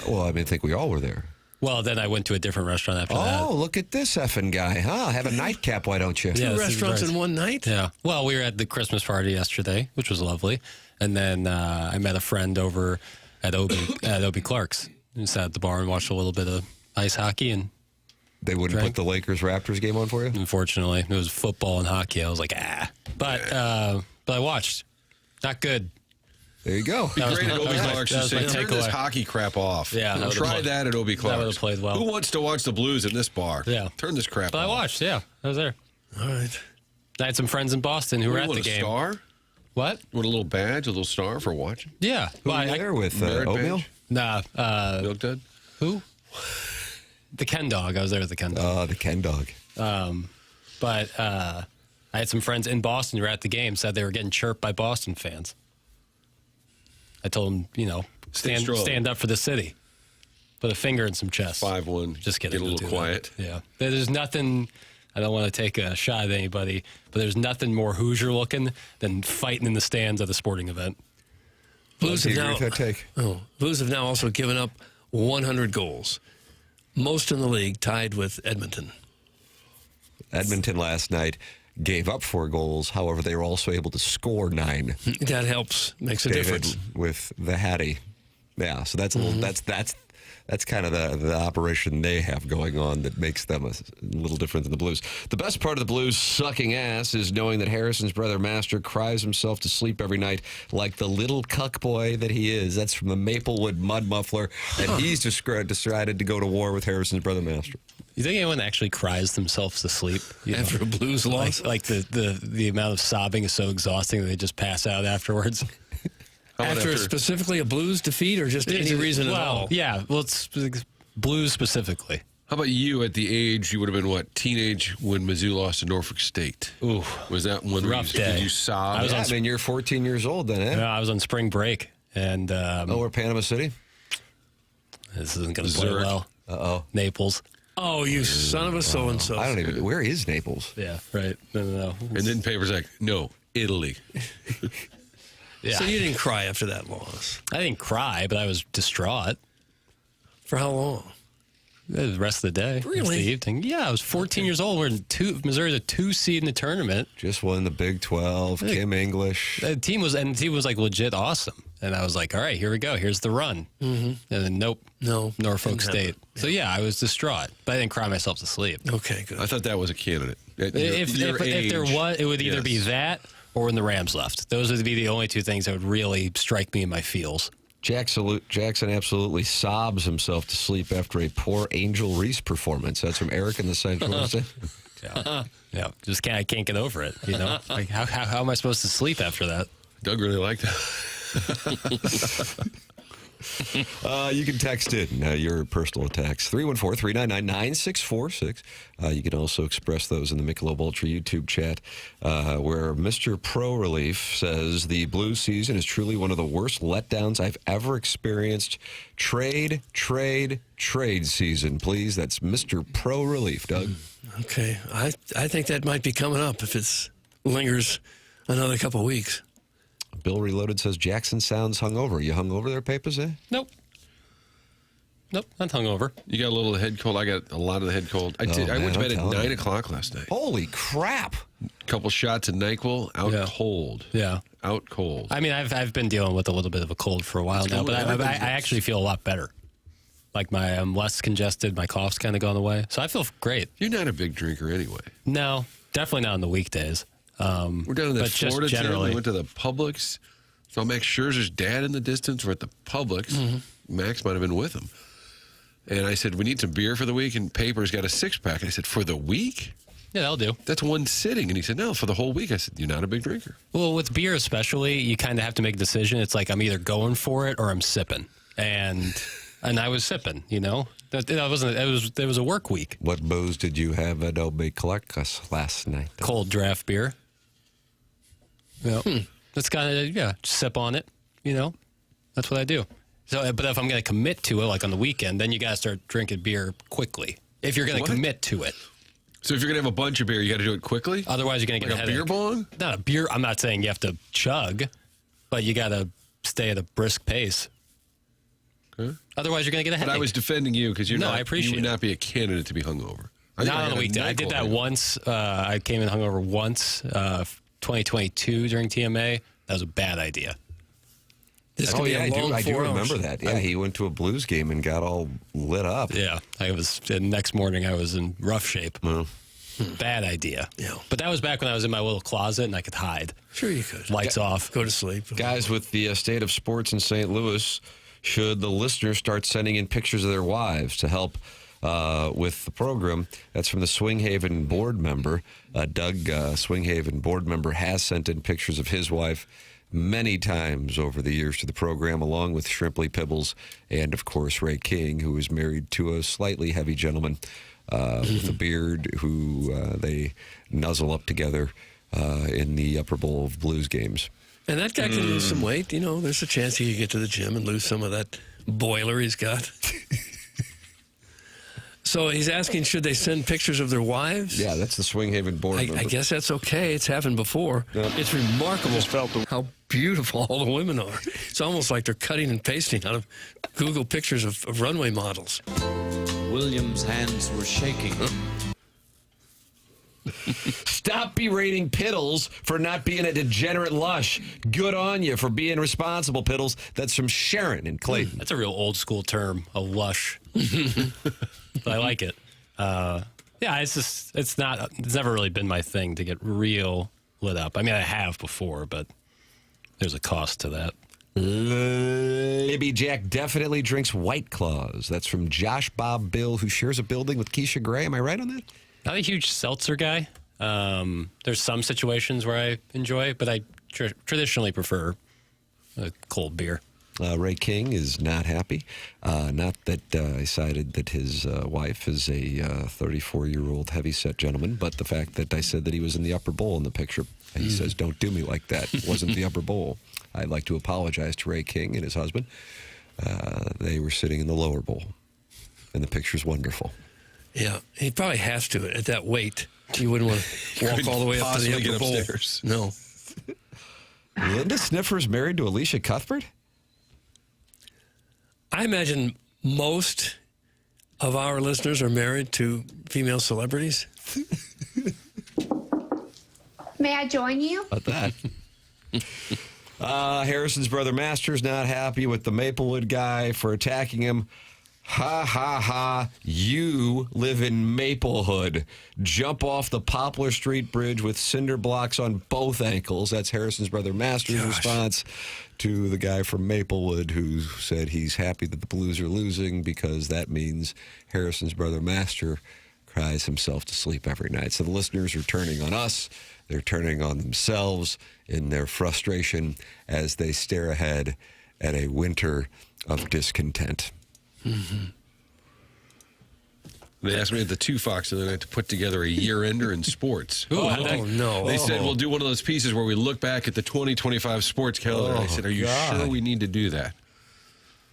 Well, I mean, I think we all were there. Well, then I went to a different restaurant after that. Oh, look at this effing guy, huh? Have a nightcap, why don't you? Yeah, Two it's restaurants right. in one night? Yeah. Well, we were at the Christmas party yesterday, which was lovely. And then I met a friend over at Obie Clark's. We sat at the bar and watched a little bit of ice hockey. And They wouldn't Drank. put the Lakers-Raptors game on for you? unfortunately, it was football and hockey. I was like, But I watched. Not good. There you go. Be That was great my- at Obie that was my- Clark's that to was say, my turn this takeaway. hockey crap off. Yeah, that would've Try played- that at Obie Clark's. would've played well. Who wants to watch the Blues in this bar? Yeah. Turn this crap But I off. watched, yeah. I was there. All right. I had some friends in Boston who were You at want the a game. star? What? Want a little badge, a little star for watching? Yeah. Who Well, were you there with? Merit Oatmeal? badge? Nah. Milk Dud? Who? The Ken Dog. I was there with the Ken Dog. The Ken Dog. But I had some friends in Boston who were at the game, said they were getting chirped by Boston fans. I told them, Stay strong. stand up for the city. Put a finger in some chest. 5-1. Just kidding. Get a Don't little do that. quiet. Yeah. There's nothing, I don't want to take a shot at anybody, but there's nothing more Hoosier looking than fighting in the stands at a sporting event. Blues Do have you agree now, with that take? Blues have now also given up 100 goals. Most in the league, tied with Edmonton. Edmonton last night gave up 4 goals. However, they were also able to score 9. That helps. Makes a David difference. with the Hattie. Yeah, so that's a little that's kind of the operation they have going on that makes them a little different than the Blues. The best part of the Blues sucking ass is knowing that Harrison's brother Master cries himself to sleep every night like the little cuck boy that he is. That's from the Maplewood Mud Muffler, and he's decided to go to war with Harrison's brother Master. You think anyone actually cries themselves to sleep? After a Blues loss? Like the amount of sobbing is so exhausting that they just pass out afterwards? How about After specifically a Blues defeat or just any reason at all? Yeah, well, it's Blues specifically. How about you at the age, you would have been what, teenage when Mizzou lost to Norfolk State? Ooh. Was that one Rough where day. did you sob? I was Yeah, on I mean, you're 14 years old then, eh? I was on spring break, and We're Panama City? this isn't going to play Zurich. well. Uh-oh. Naples. Oh, you son of a so-and-so. I don't even... Where is Naples? Yeah, right. No. And then papers like, no, Italy. Yeah. So you didn't cry after that loss. I didn't cry, but I was distraught. For how long? The rest of the day. Really? Rest of the evening. Yeah, I was 14 years old. We're in Missouri's a 2 seed in the tournament. Just won the Big 12, Kim English. The team was like legit awesome. And I was like, all right, here we go. Here's the run. Mm-hmm. And then nope. No. Norfolk didn't State. happen. So yeah, I was distraught, but I didn't cry myself to sleep. Okay, good. I thought that was a candidate. At your If there age, was, it would either be yes. that or when the Rams left. Those would be the only 2 things that would really strike me in my feels. Jackson absolutely sobs himself to sleep after a poor Angel Reese performance. That's from Eric in the Central. Yeah, I can't get over it. Like how am I supposed to sleep after that? Doug really liked that. You can text in your personal attacks, 314-399-9646. You can also express those in the Michelob Ultra YouTube chat, where Mr. Pro Relief says the Blues season is truly one of the worst letdowns I've ever experienced. Trade season, please. That's Mr. Pro Relief, Doug. Okay. I think that might be coming up if it lingers another couple of weeks. Bill Reloaded says Jackson sounds hungover. You hungover there, Papers, eh? Nope, not hungover. You got a little head cold. I got a lot of the head cold. I man, went to bed I'm at telling 9 you. o'clock last night. Holy crap. Couple shots of NyQuil, out Yeah. cold. Yeah. Out cold. I mean, I've been dealing with a little bit of a cold for a while now, but I actually feel a lot better. Like I'm less congested. My cough's kind of gone away, so I feel great. You're not a big drinker anyway. No, definitely not on the weekdays. We're down in that but just Florida town. generally. We went to the Publix. So Max Scherzer's dad in the distance. We're at the Publix. Mm-hmm. Max might have been with him. And I said, we need some beer for the week. And Paper's got a 6-pack. And I said, for the week? Yeah, that'll do. That's one sitting. And he said, no, for the whole week. I said, you're not a big drinker. Well, with beer especially, you kind of have to make a decision. It's like I'm either going for it or I'm sipping, and I was sipping. That wasn't. It was a work week. What booze did you have at Obey Clark's last night? Cold draft beer. Yeah, that's kind of just sip on it. That's what I do. So, but if I'm going to commit to it, like on the weekend, then you got to start drinking beer quickly. If you're going to commit to it. So if you're going to have a bunch of beer, you got to do it quickly? Otherwise, you're going to get Like a a headache. beer bong? Not a beer. I'm not saying you have to chug, but you got to stay at a brisk pace. Okay. Otherwise, you're going to get a But headache. I was defending you because I you appreciate would it. not be a candidate to be hungover. I think Not I on had the a weekday. I NyQuil did that hangover. once. I came in hungover once, 2022 during TMA. That was a bad idea. This could Oh, be yeah, a long I do 4 remember hours. that. Yeah, he went to a Blues game and got all lit up. Yeah, the next morning I was in rough shape. Well, Bad idea. Yeah. But that was back when I was in my little closet and I could hide. Sure you could. Lights off. Go to sleep. guys, with the state of sports in St. Louis, should the listeners start sending in pictures of their wives to help with the program? That's from the Swinghaven board member. Doug Swinghaven, board member, has sent in pictures of his wife many times over the years to the program, along with Shrimply Pibbles and, of course, Ray King, who is married to a slightly heavy gentleman with a beard who they nuzzle up together in the upper bowl of Blues games. And that guy can lose some weight. You know, there's a chance he could get to the gym and lose some of that boiler he's got. So he's asking, should they send pictures of their wives? Yeah, that's the Swinghaven board member. I guess that's okay. It's happened before. Yeah. It's remarkable how beautiful all the women are. It's almost like they're cutting and pasting out of Google pictures of runway models. William's hands were shaking. Stop berating Piddles for not being a degenerate lush. Good on you for being responsible, Piddles. That's from Sharon in Clayton. That's a real old school term, a lush. But I like it. Yeah, it's never really been my thing to get real lit up. I mean, I have before, but there's a cost to that. Libby Jack definitely drinks White Claws. That's from Josh Bob Bill, who shares a building with Keisha Gray. Am I right on that? Not a huge seltzer guy. There's some situations where I enjoy, but I traditionally prefer a cold beer. Ray King is not happy. Not that he decided that his wife is a 34-year-old heavyset gentleman, but the fact that I said that he was in the upper bowl in the picture. And he says, don't do me like that. It wasn't the upper bowl. I'd like to apologize to Ray King and his husband. They were sitting in the lower bowl, and the picture's wonderful. Yeah, he probably has to at that weight. You wouldn't want to walk all the way up to the Possibly upper get bowl. upstairs. No. Linda Sniffer's married to Alicia Cuthbert? I imagine most of our listeners are married to female celebrities. May I join you? About that. Harrison's brother Master's not happy with the Maplewood guy for attacking him. Ha, ha, ha. You live in Maplewood. Jump off the Poplar Street Bridge with cinder blocks on both ankles. That's Harrison's brother Master's response to the guy from Maplewood who said he's happy that the Blues are losing because that means Harrison's brother Master cries himself to sleep every night. So the listeners are turning on us. They're turning on themselves in their frustration as they stare ahead at a winter of discontent. Mm-hmm. They asked me at the Two Fox the other night to put together a year-ender in sports. No. They said, we'll do one of those pieces where we look back at the 2025 sports calendar. I said, are you sure we need to do that?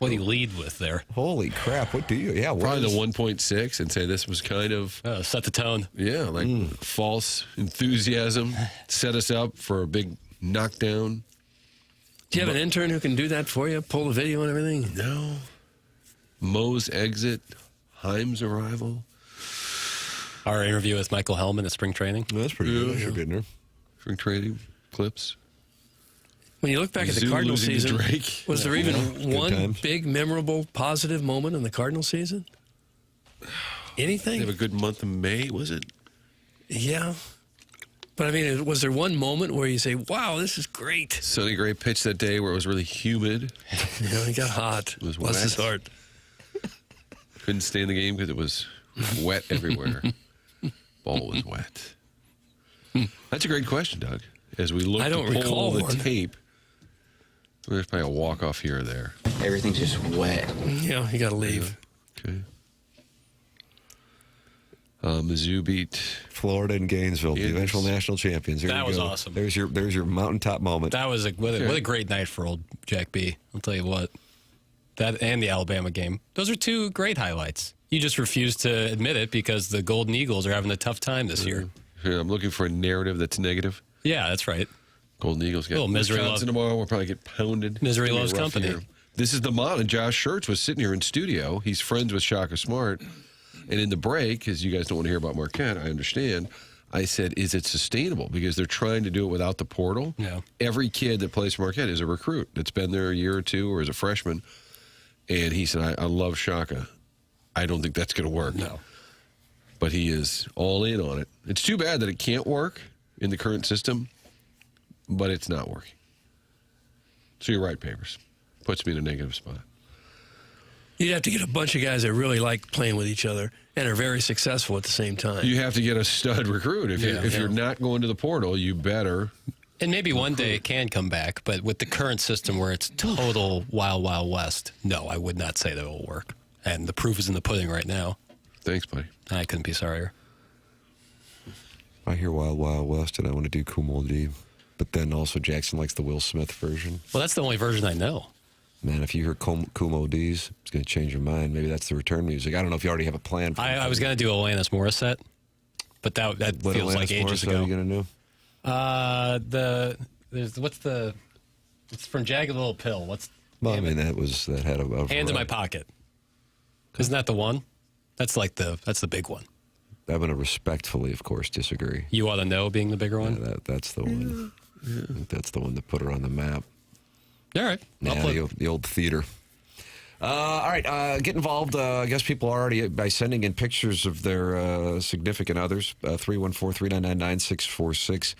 What do you lead with there? Holy crap, what do you? Yeah, Probably the 1.6 and say this was kind of, Set the tone. yeah, like false enthusiasm. Set us up for a big knockdown. Do you have an intern who can do that for you? Pull the video and everything? No. Moe's exit, Heim's arrival. Our interview with Michael Hellman at spring training. That's pretty good. That should be in there. Spring training clips. When you look back at the Zoo Cardinal losing to season, Drake. was there even Good one times. big, memorable, positive moment in the Cardinal season? They Anything? have a good month of May, was it? Yeah. But I mean, was there one moment where you say, wow, this is great? Sonny Gray pitched that day where it was really humid. You know, he got hot. It was Bless his wet. heart. Couldn't stay in the game because it was wet everywhere. Ball was wet. That's a great question, Doug. As we look I don't to pull recall the one. tape, there's probably a walk-off here or there. Everything's just wet. Yeah, you got to leave. Okay. Mizzou beat. Florida and Gainesville, the Yes. eventual national champions. Here That you was go. awesome. There's your mountaintop moment. That was what a great night for old Jack B. I'll tell you what. That and the Alabama game. Those are two great highlights. You just refuse to admit it because the Golden Eagles are having a tough time this year. Yeah, I'm looking for a narrative that's negative. Yeah, that's right. Golden Eagles get Little misery Wisconsin tomorrow. We'll probably get pounded. Misery It's gonna loves be a rough company. year. This is the mod. Josh Schertz was sitting here in studio. He's friends with Shaka Smart. And in the break, because you guys don't want to hear about Marquette, I understand, I said, is it sustainable? Because they're trying to do it without the portal. Yeah. Every kid that plays for Marquette is a recruit that's been there a year or two or is a freshman. And he said, I love Shaka. I don't think that's going to work. No. But he is all in on it. It's too bad that it can't work in the current system, but it's not working. So you're right, Papers. Puts me in a negative spot. You'd have to get a bunch of guys that really like playing with each other and are very successful at the same time. You have to get a stud recruit. If you're not going to the portal, you better. And maybe one day it can come back, but with the current system where it's total wild, wild west, no, I would not say that it will work. And the proof is in the pudding right now. Thanks, buddy. I couldn't be sorrier. I hear Wild Wild West, and I want to do Kumo D. But then also Jackson likes the Will Smith version. Well, that's the only version I know. Man, if you hear Kumo D's, it's going to change your mind. Maybe that's the return music. I don't know if you already have a plan for I was going to do Alanis Morissette, but that what feels Alanis like ages Morissette ago. are you going to do? It's from Jagged Little Pill. Well, I mean, that had a Hands in My Pocket. Isn't that the one? That's the big one. I'm going to respectfully, of course, disagree. You Ought to Know being the bigger one? Yeah, that's the one. I think that's the one that put her on the map. All right. Yeah, the old theater. All right, get involved. I guess people are already by sending in pictures of their significant others. 314-399-9646.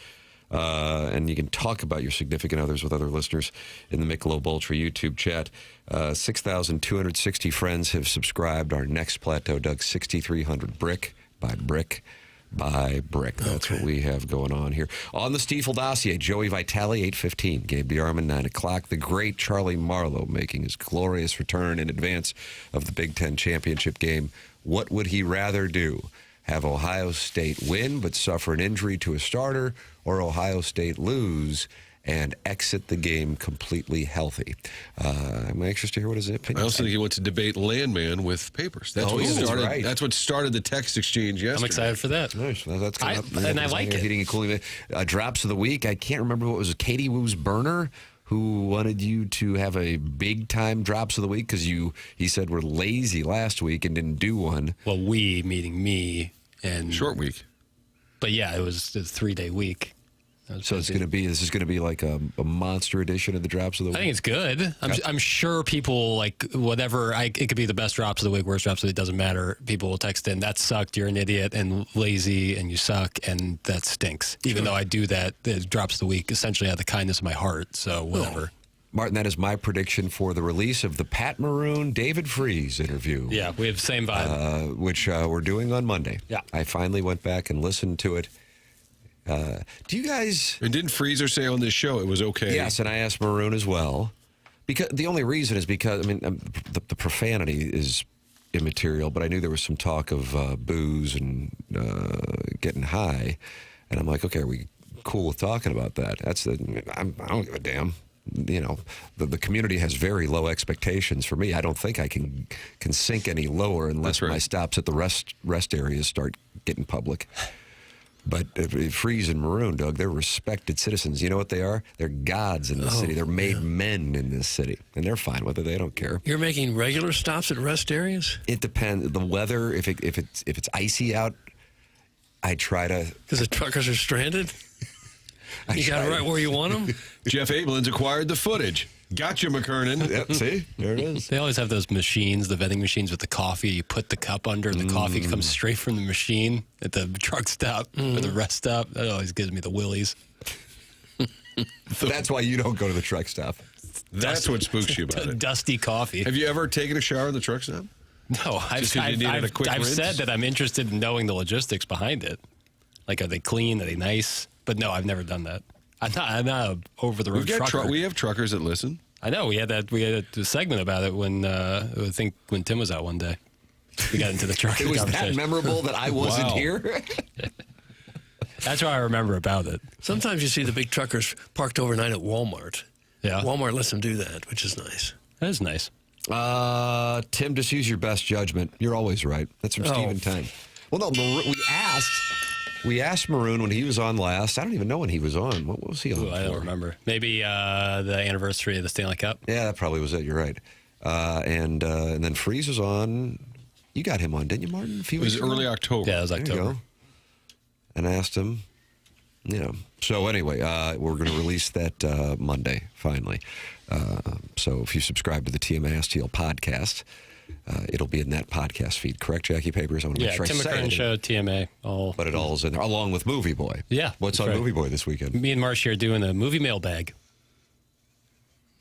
And you can talk about your significant others with other listeners in the Michelob Ultra YouTube chat. 6,260 friends have subscribed. Our next plateau, Doug, 6,300 brick by brick by brick. That's what we have going on here. On the Stiefel dossier, Joey Vitale, 8:15. Gabe DeArmond, 9 o'clock. The great Charlie Marlow making his glorious return in advance of the Big Ten championship game. What would he rather do? Have Ohio State win but suffer an injury to a starter, or Ohio State lose and exit the game completely healthy? I'm anxious to hear what his opinion is. I also think he wants to debate Landman with Papers. That's what started. Right. That's what started the text exchange yesterday. I'm excited for that. Nice. Well, that's coming up. And I like it. Heating and cooling. Drops of the week. I can't remember what was Katie Woo's burner who wanted you to have a big time drops of the week because he said we're lazy last week and didn't do one. Well, we meaning me and Short week. But yeah, it was a 3-day week. So this is going to be like a monster edition of the drops of the week. I think it's good. I'm sure people like whatever. It could be the best drops of the week, worst drops of the week. It doesn't matter. People will text in, that sucked. You're an idiot and lazy and you suck and that stinks. Even though I do that, the drops of the week essentially out of the kindness of my heart. So whatever. Martin, that is my prediction for the release of the Pat Maroon David Freese interview. Yeah, we have the same vibe. Which we're doing on Monday. Yeah. I finally went back and listened to it. Do you guys... And didn't Freezer say on this show it was okay? Yes, and I asked Maroon as well. Because the only reason is because, the profanity is immaterial, but I knew there was some talk of booze and getting high. And I'm like, okay, are we cool with talking about that? I don't give a damn. You know, the community has very low expectations for me. I don't think I can sink any lower unless my stops at the rest areas start getting public. But Freeze and Maroon, Doug, they're respected citizens. You know what they are? They're gods in the city. They're made men in this city. And they're fine with it. They don't care. You're making regular stops at rest areas? It depends. The weather, if it's icy out, I try to... Because the truckers are stranded? You got it right where you want them? Jeff Abelins acquired the footage. Gotcha, McKernan. Yep, see? There it is. They always have those machines, the vending machines with the coffee. You put the cup under, and the coffee comes straight from the machine at the truck stop or the rest stop. That always gives me the willies. That's why you don't go to the truck stop. That's what spooks you about it. Dusty coffee. Have you ever taken a shower in the truck stop? No, I've you needed a quick rinse? said that I'm interested in knowing the logistics behind it. Like, are they clean? Are they nice? But no, I've never done that. I'm not an over-the-road trucker. We have truckers that listen. I know. We had a segment about it when when Tim was out one day. We got into the trucking It was conversation. that memorable that I wasn't Wow. here? That's what I remember about it. Sometimes you see the big truckers parked overnight at Walmart. Yeah. Walmart lets them do that, which is nice. That is nice. Tim, just use your best judgment. You're always right. That's from Stephen Time. Well, no, we asked Maroon when he was on last. I don't even know when he was on. What was he on? Ooh, I don't remember. Maybe the anniversary of the Stanley Cup. Yeah, that probably was it. You're right. And then Freeze was on. You got him on, didn't you, Martin? It was early October. Yeah, it was October. And I asked him. So anyway, we're going to release that Monday, finally. So if you subscribe to the TMA STL podcast, it'll be in that podcast feed. Correct, Jackie Papers? I want to make sure Tim I say McKernan it. Show, TMA. But it all is in there, along with Movie Boy. Yeah. What's on Movie Boy this weekend? Me and Marcia are doing a movie mailbag.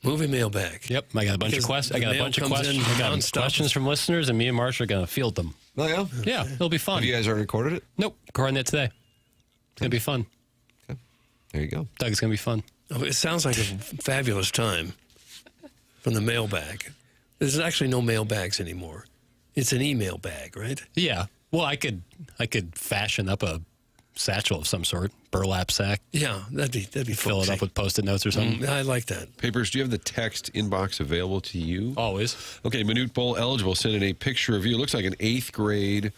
Movie mailbag. Yep, I got a bunch of questions. I got a bunch of questions. I got questions from listeners, and me and Marcia are going to field them. Oh, yeah? Yeah, it'll be fun. Have you guys already recorded it? Nope, recording it today. It's going to be fun. Okay. There you go. Doug, it's going to be fun. Oh, it sounds like a fabulous time from the mailbag. There's actually no mailbags anymore. It's an email bag, right? Yeah. Well, I could fashion up a satchel of some sort, burlap sack. Yeah, that'd be Fill it folksy. up with Post-it notes or something. I like that. Papers, do you have the text inbox available to you? Always. Okay, Minute Bowl eligible. Send in a picture of you. It looks like an 8th grade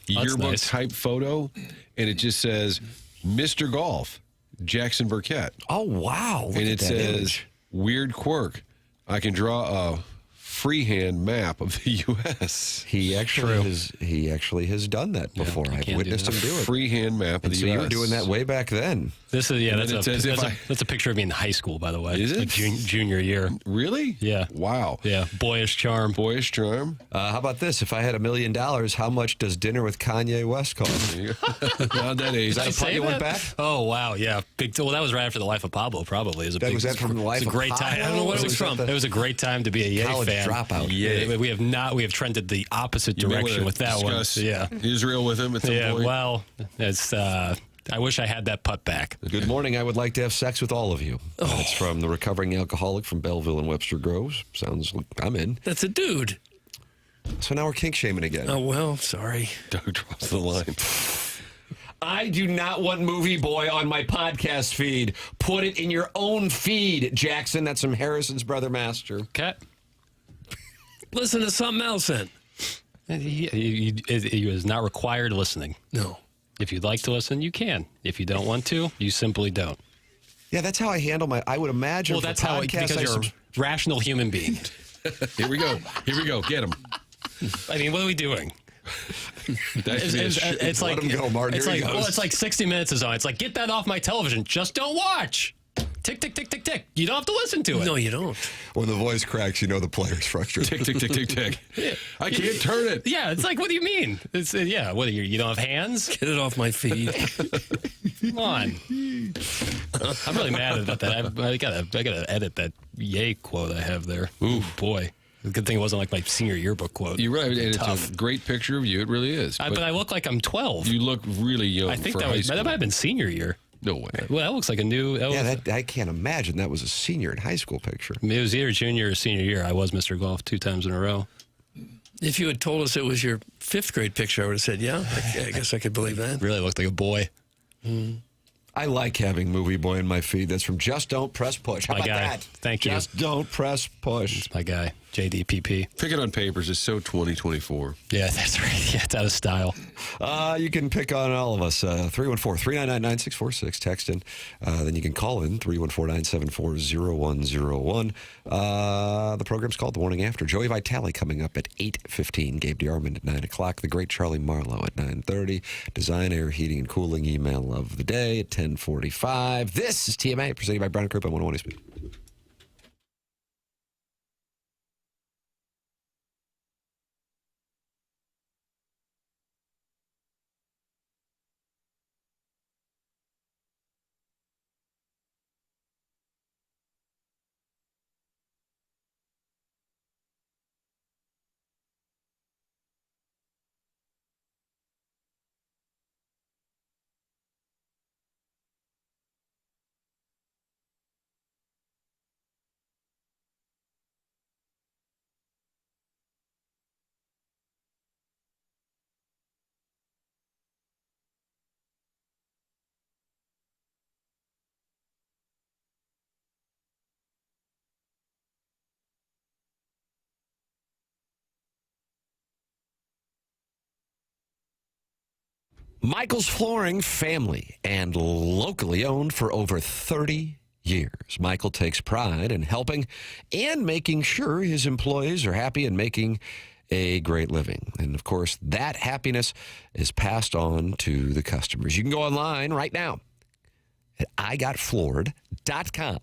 yearbook nice. type photo, and it just says, Mr. Golf, Jackson Burkett. Oh, wow. Look And at it that says, image. weird quirk. I can draw a freehand map of the U.S. He actually has done that before. I've can witnessed do him do it. Freehand map of And the so U.S. you were doing that way back then. This is And then it says that's a picture of me in high school, by the way. Is it? Like junior year. Really? Yeah. Wow. Yeah, boyish charm. Boyish charm. How about this? If I had $1 million, how much does dinner with Kanye West cost? Not that age. Did I say you went that? back? Oh wow, yeah. Well, that was right after the Life of Pablo. Probably Was that from the Life It was a of great time. Pablo? I don't know what Or it was was that from. the It was a great time to be a Ye college fan. dropout? Yeah. We have trended the opposite You may direction wanna with that one. discuss Yeah. Israel with him at some Yeah. point. Well, it's. I wish I had that putt back. Good morning. I would like to have sex with all of you. That's from the recovering alcoholic from Belleville and Webster Groves. Sounds like I'm in. That's a dude. So now we're kink shaming again. Oh, well, sorry. Doug drops the line. I do not want Movie Boy on my podcast feed. Put it in your own feed, Jackson. That's from Harrison's Brother Master. Okay. Listen to something else then. He is not required listening. No. If you'd like to listen, you can. If you don't want to, you simply don't. Yeah, that's how I handle my. I would imagine. Well, for that's how. podcasts, Because you're a rational human being. Here we go. Here we go. Get him. I mean, what are we doing? It's like Let him go, Martin. It's Here he like goes. well, it's like 60 Minutes is on. It's like, get that off my television. Just don't watch. Tick tick tick tick tick. You don't have to listen to it. No, you don't. When the voice cracks, you know the player's frustrated. tick, tick, tick, tick, tick. I can't turn it. Yeah, it's like, what do you mean? It's yeah. What you don't have hands? Get it off my feed. Come on. I'm really mad about that. I gotta edit that yay quote I have there. Ooh boy. Good thing it wasn't like my senior yearbook quote. You're right, and it's Tough. a great picture of you. It really is. But I look like I'm 12. You look really young. I think for that high was school. that might have been senior year. No way. Well, that looks like a new. I can't imagine that was a senior in high school picture. It was either junior or senior year. I was Mr. Golf 2 times in a row. If you had told us it was your 5th grade picture, I would have said, yeah, I guess I could believe that. Really looked like a boy. I like having Movie Boy in my feed. That's from Just Don't Press Push. How My about guy. that? Thank you. Just Don't Press Push. My guy, JDPP. Picking on papers is so 2024. Yeah, that's right. Yeah, it's out of style. You can pick on all of us. 314-399-9646. Text in. Then you can call in 314-974-0101. The program's called The Morning After. Joey Vitale coming up at 8:15. Gabe DeArmond at 9 o'clock. The great Charlie Marlow at 9:30. Design, Air, Heating, and Cooling email of the day at 10:45. This is TMA presented by Brown & Croup on 101 Speed. Michael's Flooring, family and locally owned for over 30 years. Michael takes pride in helping and making sure his employees are happy and making a great living. And of course, that happiness is passed on to the customers. You can go online right now at igotfloored.com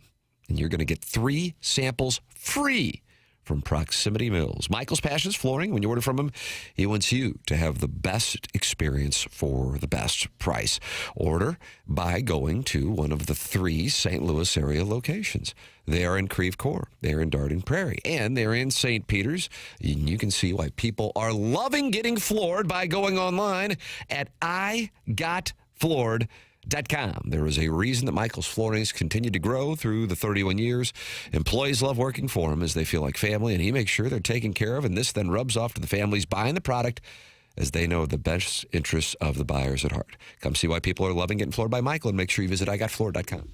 and you're going to get 3 samples free from Proximity Mills. Michael's passion is flooring. When you order from him, he wants you to have the best experience for the best price. Order by going to one of the 3 St. Louis area locations. They are in Creve Coeur, they're in Darden Prairie, and they're in St. Peters. And you can see why people are loving getting floored by going online at igotfloored.com. There is a reason that Michael's Flooring has continued to grow through the 31 years. Employees love working for him as they feel like family, and he makes sure they're taken care of, and this then rubs off to the families buying the product as they know the best interests of the buyers at heart. Come see why people are loving getting floored by Michael, and make sure you visit igotfloored.com.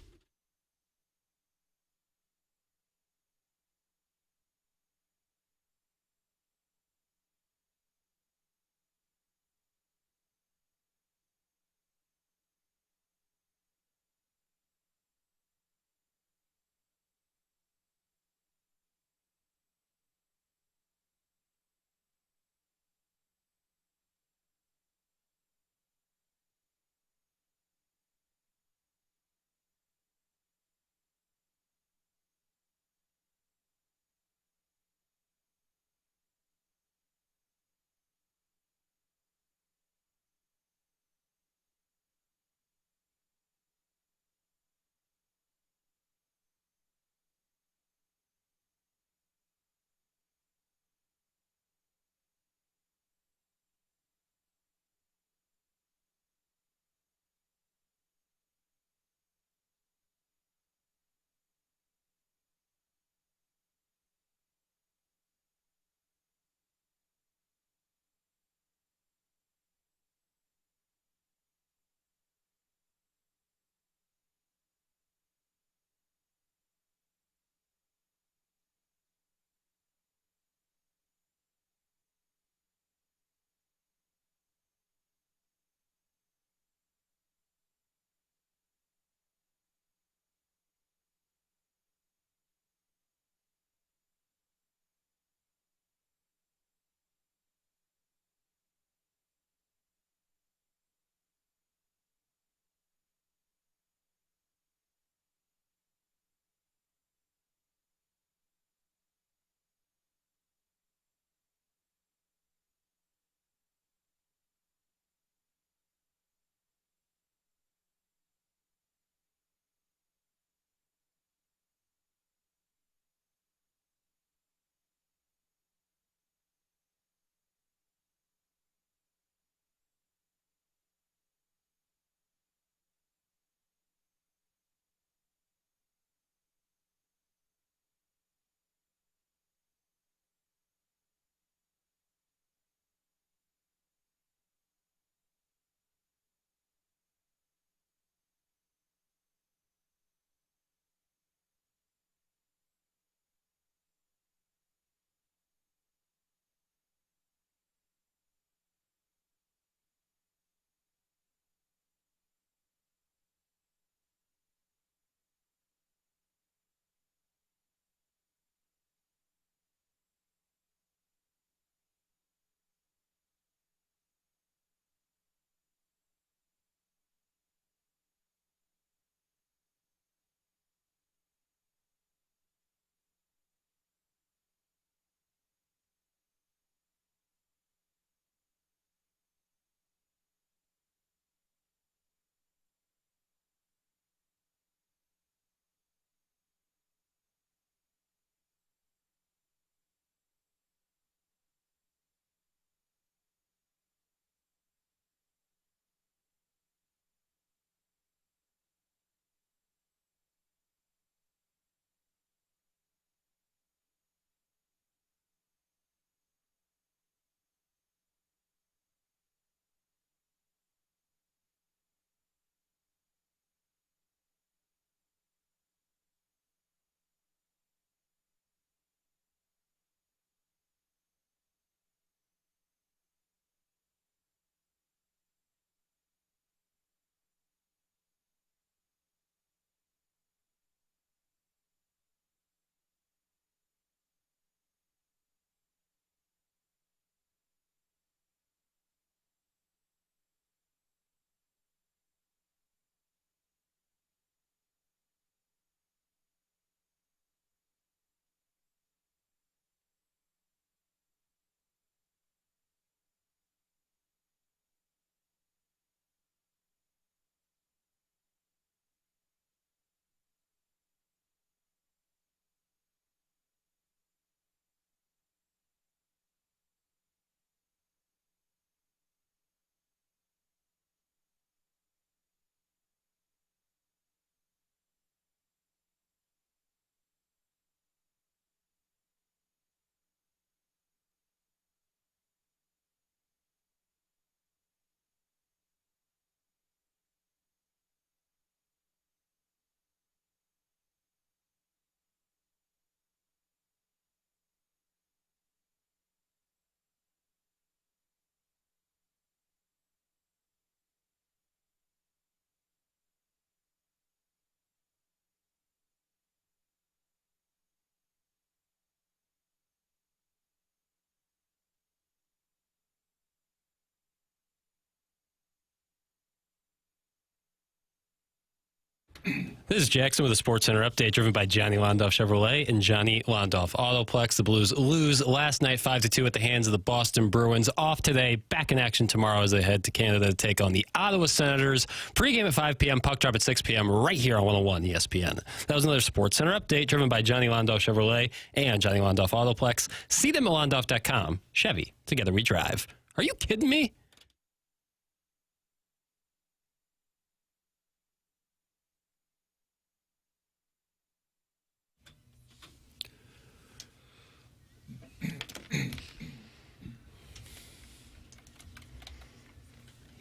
This is Jackson with a Sports Center update driven by Johnny Londoff Chevrolet and Johnny Londoff Autoplex. The Blues lose last night 5-2 at the hands of the Boston Bruins. Off today, back in action tomorrow as they head to Canada to take on the Ottawa Senators. Pre-game at 5 p.m., puck drop at 6 p.m. right here on 101 ESPN. That was another Sports Center update driven by Johnny Londoff Chevrolet and Johnny Londoff Autoplex. See them at londoff.com. Chevy, together we drive. Are you kidding me?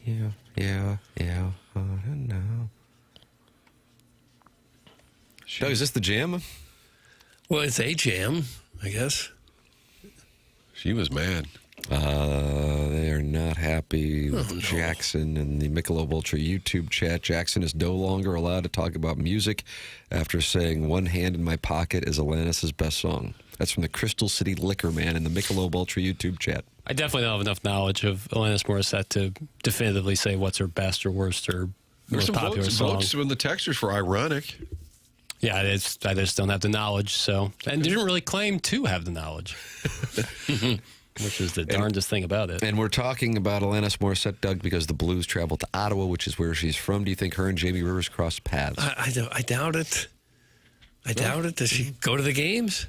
Yeah. No. Doug, is this the jam? Well, it's a jam, I guess. She was mad. They are not happy with Jackson and the Michelob Ultra YouTube chat. Jackson is no longer allowed to talk about music after saying "One Hand in My Pocket" is Alanis' best song. That's from the Crystal City Liquor Man in the Michelob Ultra YouTube chat. I definitely don't have enough knowledge of Alanis Morissette to definitively say what's her best or worst or There's most some popular song. votes from the texters for ironic. Yeah, I just don't have the knowledge. So, and didn't really claim to have the knowledge, which is the darndest thing about it. And we're talking about Alanis Morissette, Doug, because the Blues traveled to Ottawa, which is where she's from. Do you think her and Jamie Rivers crossed paths? I doubt it. I doubt it. Does she go to the games?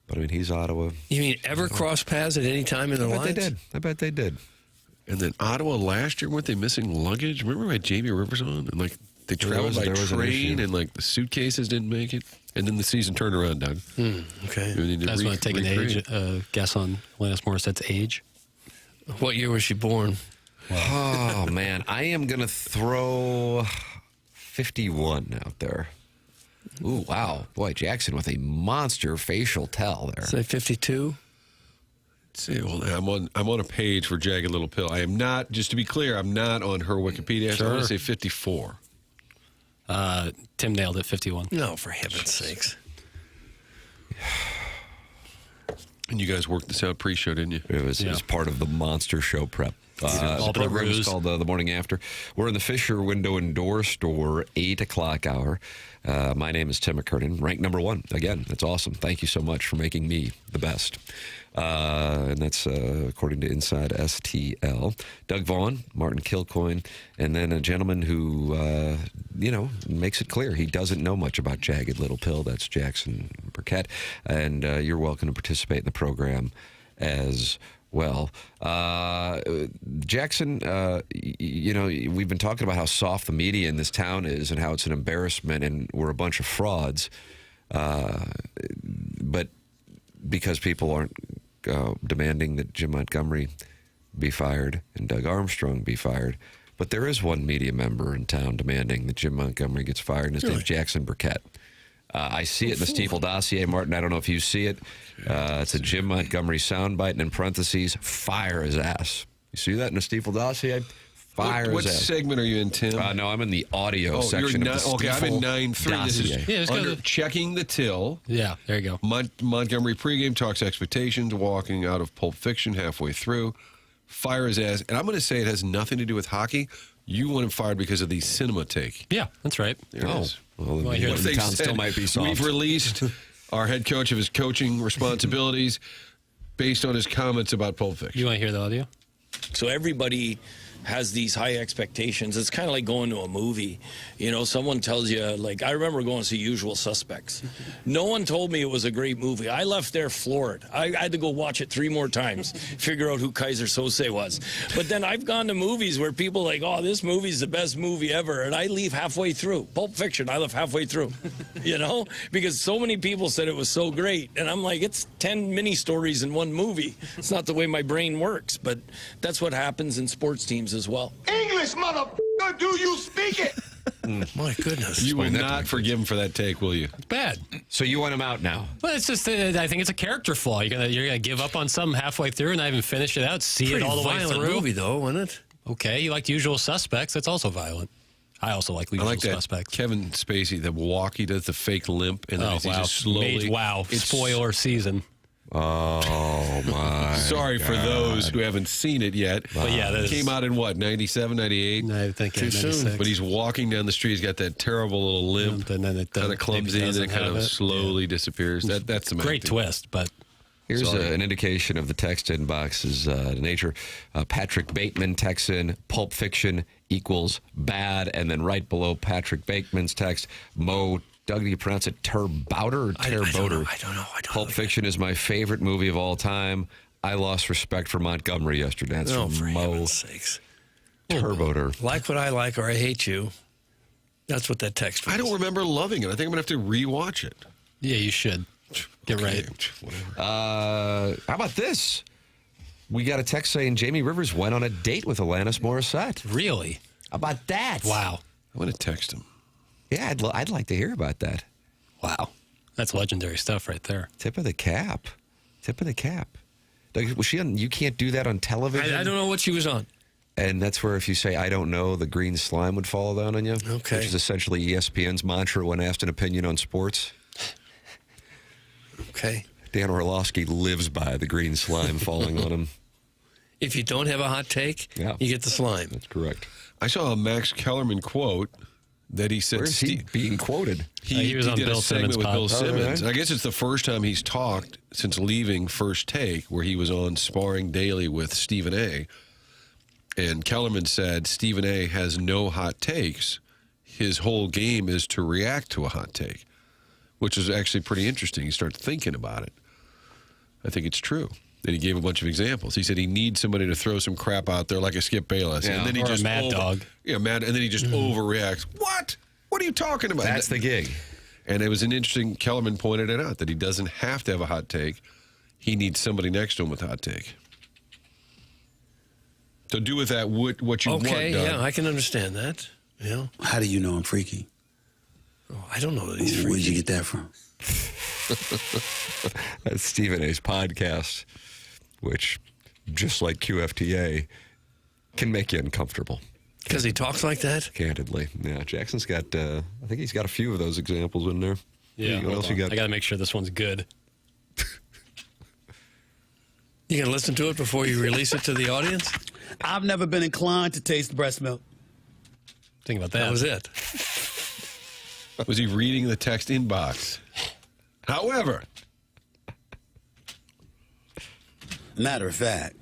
But I mean, he's Ottawa. You mean ever cross paths at any time in their lives? I bet they did. And then Ottawa last year, weren't they missing luggage? Remember we had Jamie Rivers on? And like they traveled by train and like the suitcases didn't make it. And then the season turned around, Doug. Okay. I just want to take an guess on Alanis Morissette's age. What year was she born? Oh, man. I am going to throw 51 out there. Ooh, wow. Boy, Jackson with a monster facial tell there. Say 52? See, well, I'm on a page for Jagged Little Pill. I am not, just to be clear, I'm not on her Wikipedia. So I'm going to say 54. Tim nailed it, 51. No, for heaven's sakes. And you guys worked this out pre-show, didn't you? It was part of the monster show prep. The program is called The Morning After. We're in the Fisher Window and Door Store, 8 o'clock hour. My name is Tim McKernan, ranked number 1. Again, that's awesome. Thank you so much for making me the best. And that's according to Inside STL. Doug Vaughn, Martin Kilcoyne, and then a gentleman who, makes it clear he doesn't know much about Jagged Little Pill. That's Jackson Burkett. And you're welcome to participate in the program as well. Jackson, we've been talking about how soft the media in this town is and how it's an embarrassment and we're a bunch of frauds. But because people aren't demanding that Jim Montgomery be fired and Doug Armstrong be fired, but there is one media member in town demanding that Jim Montgomery gets fired, and his name's Jackson Burkett. I see it in the Stiefel dossier, Martin. I don't know if you see it. It's a Jim Montgomery soundbite, and in parentheses, fire his ass. You see that in the Stiefel dossier? Fire his ass. What segment are you in, Tim? No, I'm in the audio section of the Stiefel I'm in 9-3. dossier. This is under checking the till. Yeah, there you go. Montgomery pregame talks expectations, walking out of Pulp Fiction halfway through. Fire his ass. And I'm going to say it has nothing to do with hockey. You want him fired because of the cinema take. Yeah, that's right. There it is. Well, the town still might be soft. We've released our head coach of his coaching responsibilities based on his comments about Pulp Fiction. You want to hear the audio? So everybody has these high expectations. It's kind of like going to a movie. You know, someone tells you, like, I remember going to see Usual Suspects. No one told me it was a great movie. I left there floored. I had to go watch it 3 more times, figure out who Kaiser Sose was. But then I've gone to movies where people are like, oh, this movie's the best movie ever, and I leave halfway through. Pulp Fiction, I left halfway through, you know, because so many people said it was so great. And I'm like, it's 10 mini stories in one movie. It's not the way my brain works, but that's what happens in sports teams as well. English, motherfucker, do you speak it? My goodness. You will not forgive him for that take, will you? It's bad. So you want him out now? Well, it's just, I think it's a character flaw. You're gonna give up on something halfway through and not even finish it out, see it all the way violent through. Movie, though, wasn't it? Okay, you liked Usual Suspects. That's also violent. I also like Usual I like that Suspects. Kevin Spacey, the walk, he does the fake limp, and then he just slowly. Spoiler season. Oh, my Sorry for those who haven't seen it yet. But yeah, that came out in what, 97, 98? I think Too soon. But he's walking down the street. He's got that terrible little limp, and then it kind of clumsy, and then it kind of slowly disappears. That's the great twist, but Here's an indication of the text inbox's nature. Patrick Bateman texts in, Pulp Fiction equals bad. And then right below Patrick Bateman's text, Mo, Doug, do you pronounce it Terbouter or Terboder? I don't know. Pulp Fiction is my favorite movie of all time. I lost respect for Montgomery yesterday. That's Oh, from for Mo heaven's sakes. Terboder. Like what I like or I hate you. That's what that text was. I don't remember loving it. I think I'm going to have to rewatch it. yeah, you should. Get right. Whatever. How about this? We got a text saying Jamie Rivers went on a date with Alanis Morissette. Really? How about that? Wow. I'm going to text him. Yeah, I'd like to hear about that. Wow. That's legendary stuff right there. Tip of the cap. Tip of the cap. Like, was she on? You can't do that on television. I don't know what she was on. And that's where if you say, I don't know, the green slime would fall down on you. Okay. Which is essentially ESPN's mantra when asked an opinion on sports. Okay. Dan Orlovsky lives by the green slime falling on him. If you don't have a hot take, Yeah. you get the slime. That's correct. I saw a Max Kellerman quote that he said. Where is he being quoted? He was on did Bill a segment Simmons' with pod. Bill Simmons. right. I guess it's the first time he's talked since leaving First Take, where he was on Sparring Daily with Stephen A. And Kellerman said Stephen A. has no hot takes. His whole game is to react to a hot take, which is actually pretty interesting. You start thinking about it. I think it's true. And he gave a bunch of examples. He said he needs somebody to throw some crap out there like a Skip Bayless. Yeah. And then he Or a just Mad Dog. Yeah, Mad. And then he just overreacts. What? What are you talking about? That's the gig. And it was an interesting, Kellerman pointed it out, that he doesn't have to have a hot take. He needs somebody next to him with a hot take. So do with that what you want, Okay, Doug. yeah, I can understand that. Yeah. How do you know I'm freaky? Oh, I don't know that he's Where did freaky. you get that from? That's Stephen A.'s podcast, which, just like QFTA, can make you uncomfortable. Because he talks like that? Candidly. Yeah, Jackson's got, I think he's got a few of those examples in there. Yeah. What else you got? I got to make sure this one's good. You going to listen to it before you release it to the audience? I've never been inclined to taste breast milk. Think about that. That was it. Was he reading the text inbox? However, Matter of fact,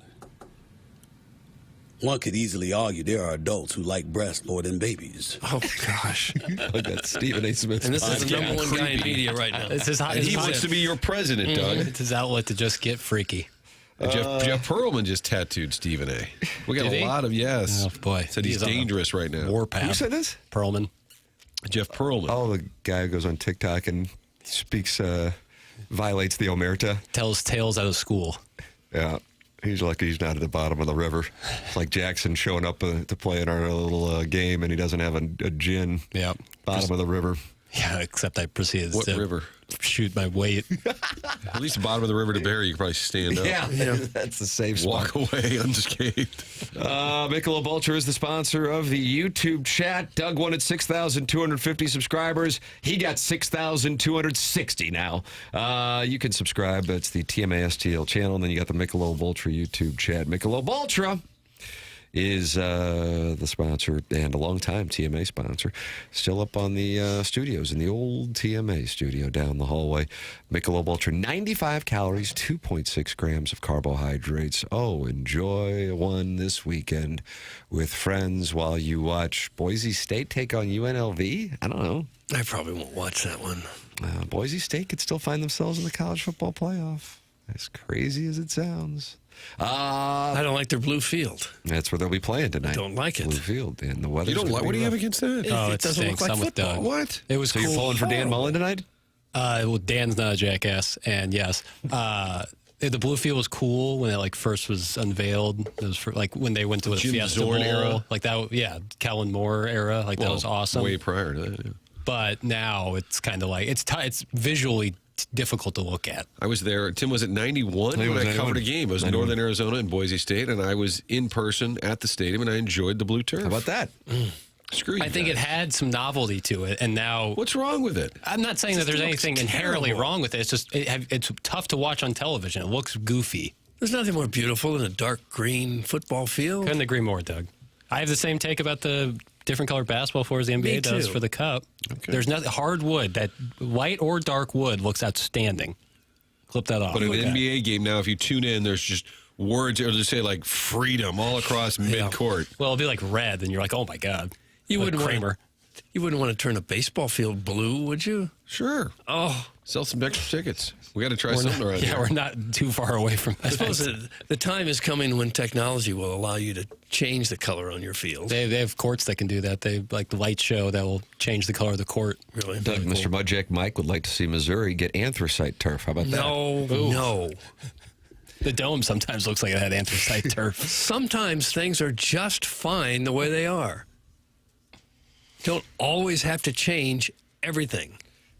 one could easily argue there are adults who like breasts more than babies. Oh, gosh. Like that Stephen A. Smith. And this is the podcast. number one guy in media right now. It's his, and he wants to be your president, Doug. It's his outlet to just get freaky. Jeff Pearlman just tattooed Stephen A. We got Did a he? lot of yes. Oh, boy. Said he's He's on a dangerous right now. Warpath. Who said this? Perlman. Jeff Pearlman. Oh, the guy who goes on TikTok and speaks, violates the omerta. Tells tales out of school. Yeah. He's lucky he's not at the bottom of the river. It's like Jackson showing up to play in our little game, and he doesn't have a gin. Yeah. Bottom of the river. Yeah, except I proceeded What to river? shoot my weight. At least the bottom of the river to Barry, you can probably stand up. Yeah, that's the safe spot. Walk away unscathed. Michelob Ultra is the sponsor of the YouTube chat. Doug wanted 6,250 subscribers. He got 6,260 now. You can subscribe. It's the TMA STL channel, and then you got the Michelob Ultra YouTube chat. Michelob Ultra is the sponsor and a longtime TMA sponsor. Still up on the studios in the old TMA studio down the hallway. Michelob Ultra, 95 calories, 2.6 grams of carbohydrates. Oh, enjoy one this weekend with friends while you watch Boise State take on UNLV. I don't know. I probably won't watch that one. Boise State could still find themselves in the college football playoff. As crazy as it sounds. I don't like their blue field. That's where they'll be playing tonight. Don't like it. Blue Field, and the weather. You don't like? What do you have against that? Oh, It it doesn't stinks. look like I'm with football. Doug. What? It was So cool. you're falling for Dan Mullen tonight? Well, Dan's not a jackass, and yes, the blue field was cool when it first was unveiled. It was like when they went to the Jim Fiesta Zorn Bowl, era? like that. Yeah, Kellen Moore era, that was awesome. Way prior to that. Yeah. But now it's kind of like it's visually difficult to look at. I was there. Tim was at 91 He when was I covered 91. a game. I was in 91. Northern Arizona in Boise State, and I was in person at the stadium, and I enjoyed the blue turf. How about that? Screw you I think guys. it had some novelty to it, and now What's wrong with it? I'm not saying that there's anything inherently wrong with it. It's just it's tough to watch on television. It looks goofy. There's nothing more beautiful than a dark green football field. Couldn't agree more, Doug. I have the same take about the different colored basketball floors the NBA does for the Cup. Okay. There's nothing hard wood. That white or dark wood looks outstanding. Clip that off. But an NBA game now, if you tune in, there's just words. It'll just say like freedom all across mid-court. Well, it'll be like red, and you're like, oh my god. You like wouldn't Kramer. want. You wouldn't want to turn a baseball field blue, would you? Sure. Oh, Sell some extra tickets. We got to try something around here. Yeah, we're not too far away from I that. suppose the time is coming when technology will allow you to change the color on your field. They have courts that can do that. They like the light show that will change the color of the court. Really, Doug, Mr. Mudjack Mike would like to see Missouri get anthracite turf. How about that? No. The dome sometimes looks like it had anthracite turf. Sometimes things are just fine the way they are. Don't always have to change everything.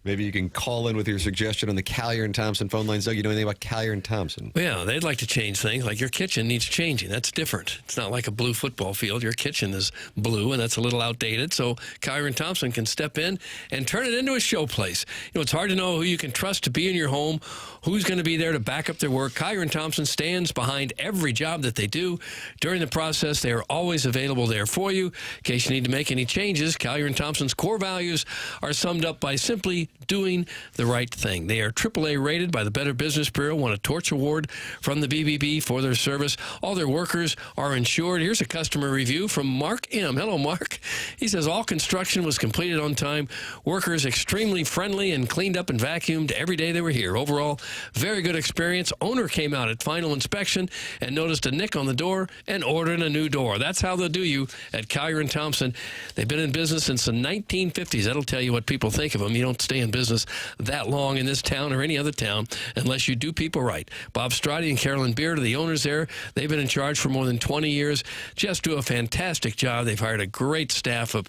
Maybe you can call in with your suggestion on the Collier and Thompson phone lines. Doug, you know anything about Collier and Thompson? Yeah, they'd like to change things. Like your kitchen needs changing. That's different. It's not like a blue football field. Your kitchen is blue, and that's a little outdated. So Collier and Thompson can step in and turn it into a showplace. You know, it's hard to know who you can trust to be in your home, who's going to be there to back up their work. Collier and Thompson stands behind every job that they do. During the process, they are always available there for you. In case you need to make any changes, Collier and Thompson's core values are summed up by simply doing the right thing. They are AAA rated by the Better Business Bureau, won a Torch Award from the BBB for their service. All their workers are insured. Here's a customer review from Mark M. Hello, Mark. He says, all construction was completed on time. Workers extremely friendly and cleaned up and vacuumed every day they were here. Overall, very good experience. Owner came out at final inspection and noticed a nick on the door and ordered a new door. That's how they'll do you at Collier and Thompson. They've been in business since the 1950s. That'll tell you what people think of them. You don't stay in business that long in this town or any other town unless you do people right. Bob Strati and Carolyn Beard are the owners there. They've been in charge for more than 20 years. Just do a fantastic job. They've hired a great staff of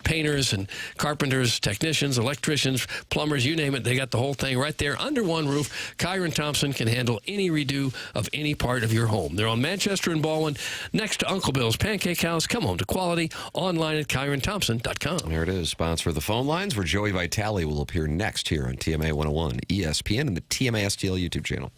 painters and carpenters, technicians, electricians, plumbers, you name it. They got the whole thing right there under one roof. Collier and Thompson can handle any redo of any part of your home. They're on Manchester and Baldwin next to Uncle Bill's Pancake House. Come home to quality online at collierandthompson.com. There it is. Sponsor of the phone lines, where Joey Vitale will appear next here on TMA 101, ESPN, and the TMA STL YouTube channel.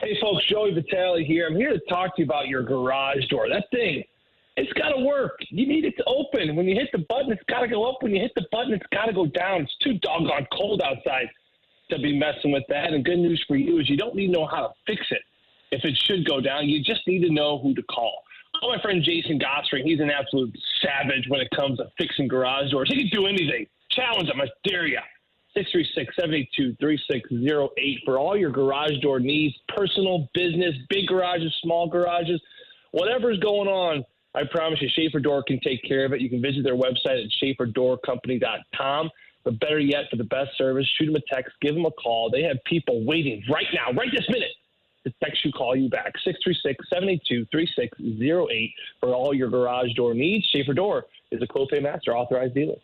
Hey, folks, Joey Vitale here. I'm here to talk to you about your garage door. That thing, it's got to work. You need it to open. When you hit the button, it's got to go up. When you hit the button, it's got to go down. It's too doggone cold outside to be messing with that. And good news for you is you don't need to know how to fix it. If it should go down, you just need to know who to call. Call my friend Jason Gosring. He's an absolute savage when it comes to fixing garage doors. He can do anything. Challenge him. I dare you. 636-782-3608 for all your garage door needs, personal, business, big garages, small garages, whatever's going on. I promise you, Schaefer Door can take care of it. You can visit their website at schaeferdoorcompany.com. But better yet, for the best service, shoot them a text, give them a call. They have people waiting right now, right this minute, to text you, call you back. 636-782-3608 for all your garage door needs. Schaefer Door is a Clopay Master authorized dealer.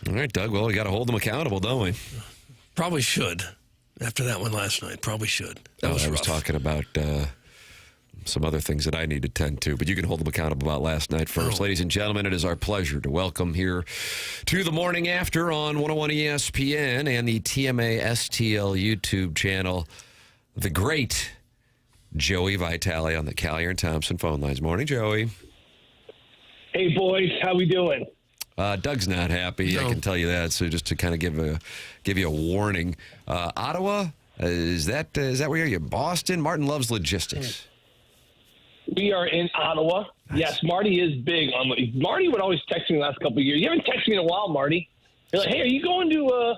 All right, Doug. Well, we got to hold them accountable, don't we? Probably should. After that one last night, probably should. That was I was rough. talking about some other things that I need to tend to, but you can hold them accountable about last night first. Ladies and gentlemen, it is our pleasure to welcome here to the Morning After on 101 ESPN and the TMA STL YouTube channel, the great Joey Vitale on the Callier and Thompson phone lines. Morning, Joey. Hey, boys. How we doing? Doug's not happy. No. I can tell you that. So just to kind of give you a warning, Ottawa, is that where you're? Boston? Martin loves logistics. We are in Ottawa. Nice. Yes, Marty is big on. Marty would always text me the last couple of years. You haven't texted me in a while, Marty. You're like, hey, are you going to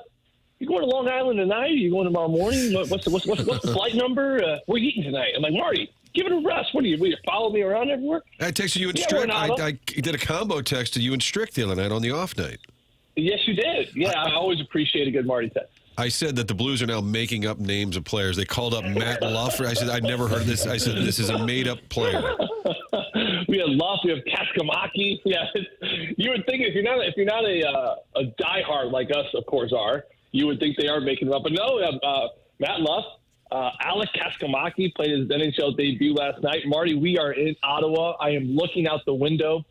Long Island tonight? Are you going tomorrow morning? What's the flight number? We're eating tonight. I'm like, Marty, give it a rest. What are you follow me around everywhere? I texted you and Strick. I did a combo text to you and Strick the other night on the off night. Yes, you did. Yeah, I always appreciate a good Marty text. I said that the Blues are now making up names of players. They called up Matt Luff. I said, I'd never heard of this. I said, this is a made-up player. We have Luff. We have Kaskamaki. Yeah, you would think if you're not a diehard like us, of course, are, you would think they are making them up. But no, Matt Luff, Alec Kaskamaki played his NHL debut last night. Marty, we are in Ottawa. I am looking out the window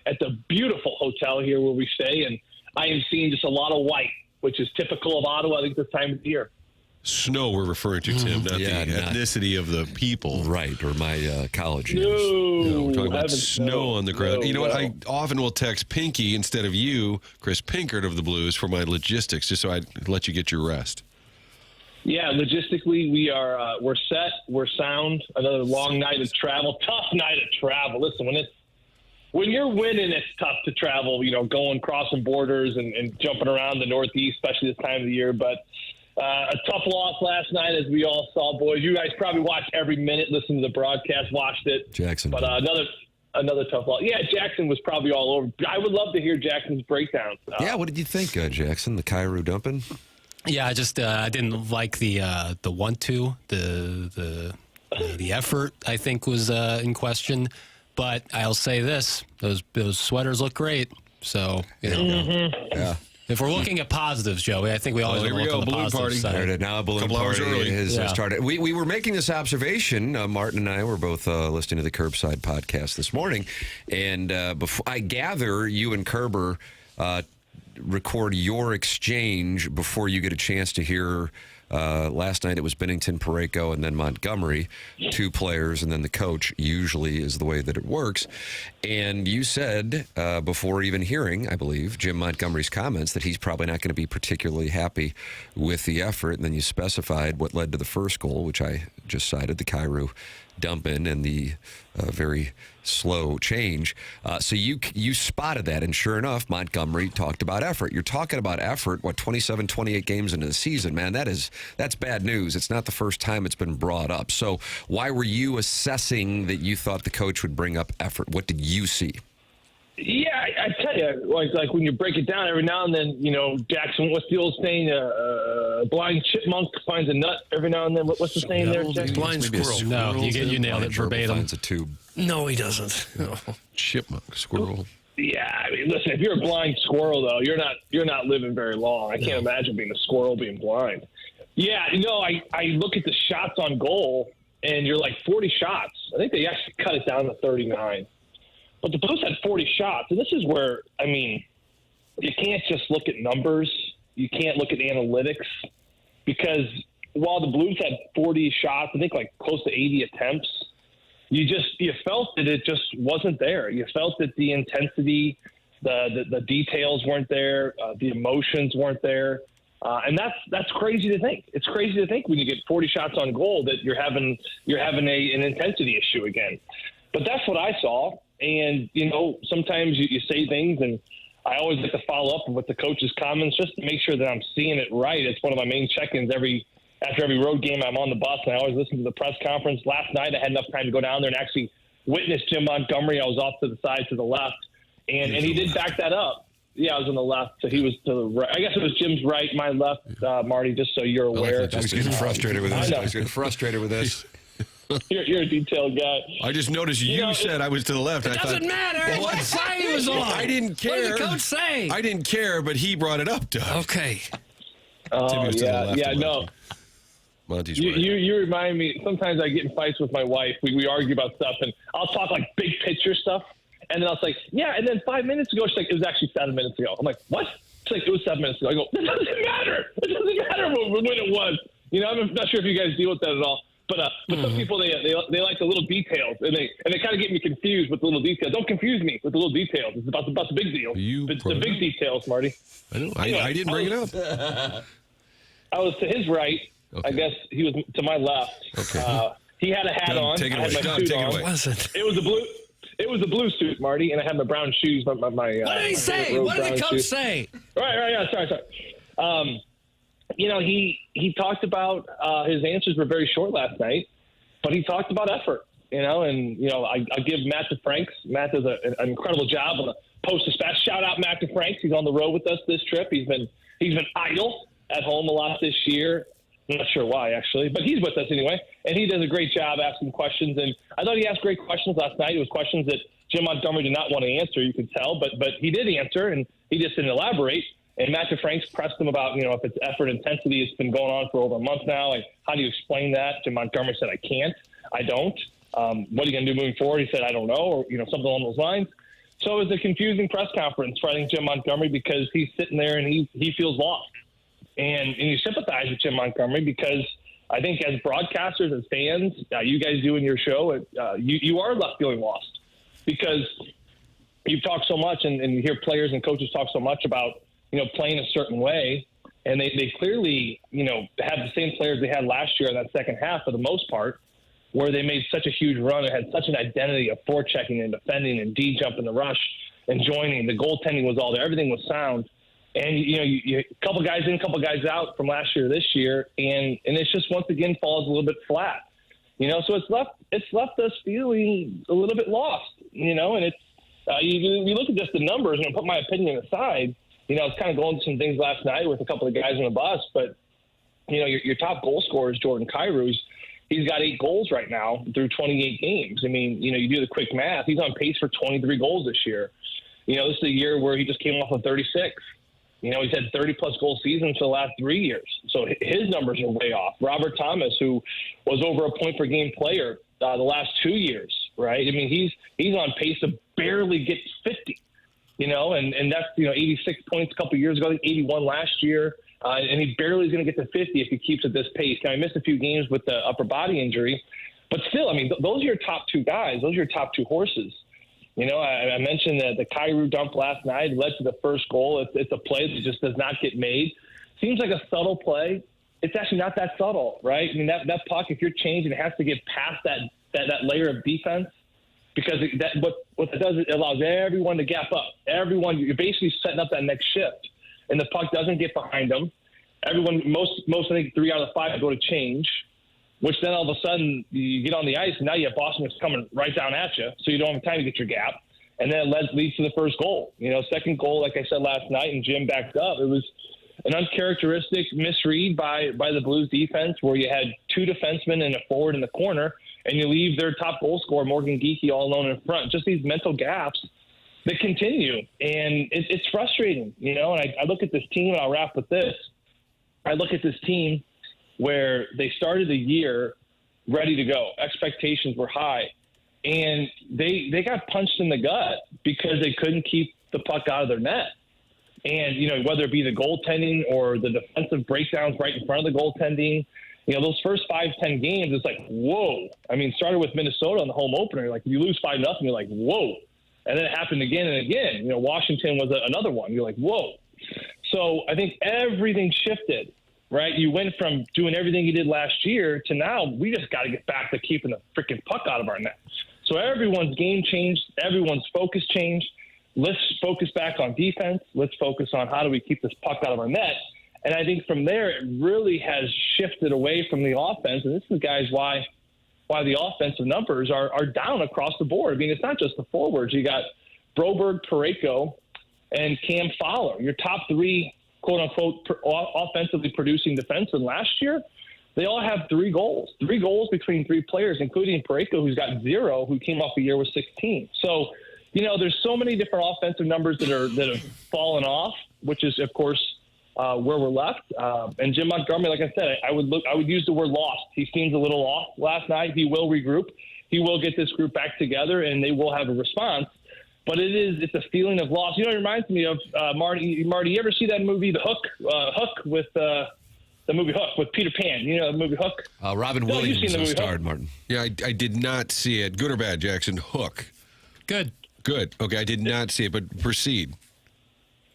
at the beautiful hotel here where we stay, and I am seeing just a lot of white, which is typical of Ottawa, I think, this time of the year. Snow we're referring to, Tim, not the ethnicity of the people. Right, or my college years. No, we're talking about snow on the ground. No, you know what? I often will text Pinky instead of you, Chris Pinkert of the Blues, for my logistics, just so I'd let you get your rest. Yeah, logistically, we're set, we're sound. Another long night of travel, tough night of travel. Listen, when you're winning, it's tough to travel, going crossing borders and jumping around the Northeast, especially this time of the year. But a tough loss last night, as we all saw, boys. You guys probably watched every minute, listened to the broadcast, watched it. Jackson. But another tough loss. Yeah, Jackson was probably all over. I would love to hear Jackson's breakdown. Yeah, what did you think, Jackson? The Cairo dumping? Yeah, I just I didn't like the 1-2, the effort, I think, was in question. But I'll say this: those sweaters look great. So yeah. If we're looking at positives, Joey, I think we always look on the positive side. Now a balloon party has started. We were making this observation. Martin and I were both listening to the Curbside podcast this morning, and before I gather you and Kerber record your exchange before you get a chance to hear Last night it was Bennington, Parayko, and then Montgomery, 2 players, and then the coach usually is the way that it works. And you said before even hearing, I believe, Jim Montgomery's comments that he's probably not going to be particularly happy with the effort. And then you specified what led to the first goal, which I just cited, the Cairo dump in and the very slow change. So you spotted that, and sure enough, Montgomery talked about effort. You're talking about effort, 27, 28 games into the season, man. That's bad news. It's not the first time it's been brought up. So why were you assessing that you thought the coach would bring up effort? What did you see? Yeah, I tell you, like when you break it down, every now and then, Jackson, what's the old saying? A blind chipmunk finds a nut every now and then. What's the saying there, Jackson? Blind squirrel. No, you nailed it verbatim. Finds a tube. No, he doesn't. No. Chipmunk, squirrel. Yeah, I mean, listen, if you're a blind squirrel, though, you're not living very long. I can't imagine being a squirrel being blind. Yeah, I look at the shots on goal, and you're like 40 shots. I think they actually cut it down to 39. But the Blues had 40 shots, and this is where, I mean, you can't just look at numbers. You can't look at analytics, because while the Blues had 40 shots, I think like close to 80 attempts, you felt that it just wasn't there. You felt that the intensity, the details weren't there, the emotions weren't there. And that's crazy to think. It's crazy to think when you get 40 shots on goal that you're having an intensity issue again. But that's what I saw. And, sometimes you say things, and I always like to follow up with the coach's comments just to make sure that I'm seeing it right. It's one of my main check-ins after every road game. I'm on the bus, and I always listen to the press conference. Last night I had enough time to go down there and actually witness Jim Montgomery. I was off to the side to the left, and he did back that up. Yeah, I was on the left, so he was to the right. I guess it was Jim's right, my left, Marty, just so you're aware. I was getting frustrated with this. I was getting frustrated with this. You're a detailed guy. I just noticed you said I was to the left. It doesn't matter what side he was on. I didn't care. What did the coach say? I didn't care, but he brought it up, Doug. Okay. Oh, no. Monty's right. You remind me, sometimes I get in fights with my wife. We argue about stuff, and I'll talk like big picture stuff, and then I'll say, yeah, and then 5 minutes ago, she's like, it was actually 7 minutes ago. I'm like, what? She's like, it was 7 minutes ago. I go, it doesn't matter. It doesn't matter when it was. I'm not sure if you guys deal with that at all. But some people, they like the little details, and they kind of get me confused with the little details. Don't confuse me with the little details. It's about the big deal. The big details, Marty. I know. Anyway, I didn't bring it up. I was to his right. Okay. I guess he was to my left. Okay. He had a hat on. Take it I had away. my suit on. It was a blue. It was a blue suit, Marty, and I had my brown shoes. My what did he say? What did the coach say? Right. Yeah. Sorry. He talked about his answers were very short last night, but he talked about effort. I give Matt DeFranks. Matt does an incredible job on the Post-Dispatch. Shout out Matt DeFranks. He's on the road with us this trip. He's been idle at home a lot this year. I'm not sure why, actually, but he's with us anyway, and he does a great job asking questions. And I thought he asked great questions last night. It was questions that Jim Montgomery did not want to answer, you could tell, but he did answer, and he just didn't elaborate. And Matt DeFranks pressed him about, if it's effort intensity. It's been going on for over a month now. Like, how do you explain that? Jim Montgomery said, I can't. I don't. What are you going to do moving forward? He said, I don't know, or, something along those lines. So it was a confusing press conference for, I think, Jim Montgomery, because he's sitting there and he feels lost. And you sympathize with Jim Montgomery because I think as broadcasters, as fans, you guys do in your show, you are left feeling lost because you've talked so much and you hear players and coaches talk so much about, playing a certain way. And they clearly, have the same players they had last year in that second half for the most part, where they made such a huge run and had such an identity of forechecking and defending and D-jump in the rush and joining. The goaltending was all there. Everything was sound. And, you a couple guys in, a couple guys out from last year to this year, and it's just once again falls a little bit flat. So it's left us feeling a little bit lost, and it's you look at just the numbers, and put my opinion aside, it's kind of going through some things last night with a couple of guys on the bus, but, your top goal scorer is Jordan Kyrou. He's got 8 goals right now through 28 games. I mean, you do the quick math. He's on pace for 23 goals this year. This is a year where he just came off of 36. He's had 30-plus goal seasons for the last 3 years. So his numbers are way off. Robert Thomas, who was over a point-per-game player the last 2 years, right? I mean, he's on pace to barely get 50, and that's, 86 points a couple years ago, I think 81 last year. and he barely is going to get to 50 if he keeps at this pace. Now, he missed a few games with the upper body injury, but still, I mean, those are your top two guys. Those are your top two horses. You know, I mentioned that the Kyrou dump last night led to the first goal. It's a play that just does not get made. Seems like a subtle play. It's actually not that subtle, right? I mean, that puck, if you're changing, it has to get past that layer of defense, because what it does is it allows everyone to gap up. Everyone, you're basically setting up that next shift, and the puck doesn't get behind them. Everyone, most I think 3 out of the 5 go to change, which then all of a sudden you get on the ice, and now you have Boston that's coming right down at you, so you don't have time to get your gap. And then it leads to the first goal. You know, second goal, like I said last night, and Jim backed up. It was an uncharacteristic misread by the Blues defense, where you had 2 defensemen and a forward in the corner, and you leave their top goal scorer, Morgan Geekie, all alone in front. Just these mental gaps that continue, and it's frustrating, you know. And I look at this team, and I'll wrap with this. I look at this team where they started the year ready to go. Expectations were high, and they got punched in the gut because they couldn't keep the puck out of their net. And, you know, whether it be the goaltending or the defensive breakdowns right in front of the goaltending, you know, those first 5-10 games, it's like, whoa. I mean, started with Minnesota on the home opener. Like, you lose 5-0, you're like, whoa. And then it happened again and again. You know, Washington was another one. You're like, whoa. So I think everything shifted, right? You went from doing everything you did last year to now we just got to get back to keeping the freaking puck out of our net. So everyone's game changed. Everyone's focus changed. Let's focus back on defense. Let's focus on how do we keep this puck out of our net. And I think from there, it really has shifted away from the offense. And this is, guys, why the offensive numbers are down across the board. I mean, it's not just the forwards. You got Broberg, Parayko, and Cam Fowler, your top 3, quote-unquote, offensively producing defensemen last year. They all have 3 goals. 3 goals between 3 players, including Parayko, who's got 0, who came off a year with 16. So, you know, there's so many different offensive numbers that have fallen off, which is, of course, where we're left. And Jim Montgomery, like I said, I would use the word lost. He seems a little off last night. He will regroup. He will get this group back together, and they will have a response. But it's a feeling of loss. You know, it reminds me of Marty. Marty, you ever see that movie, The Hook? Hook with the movie Hook with Peter Pan. You know the movie Hook? Robin Williams starred, Martin. Yeah, I did not see it. Good or bad, Jackson? Hook. Good. Okay, I did not see it, but proceed.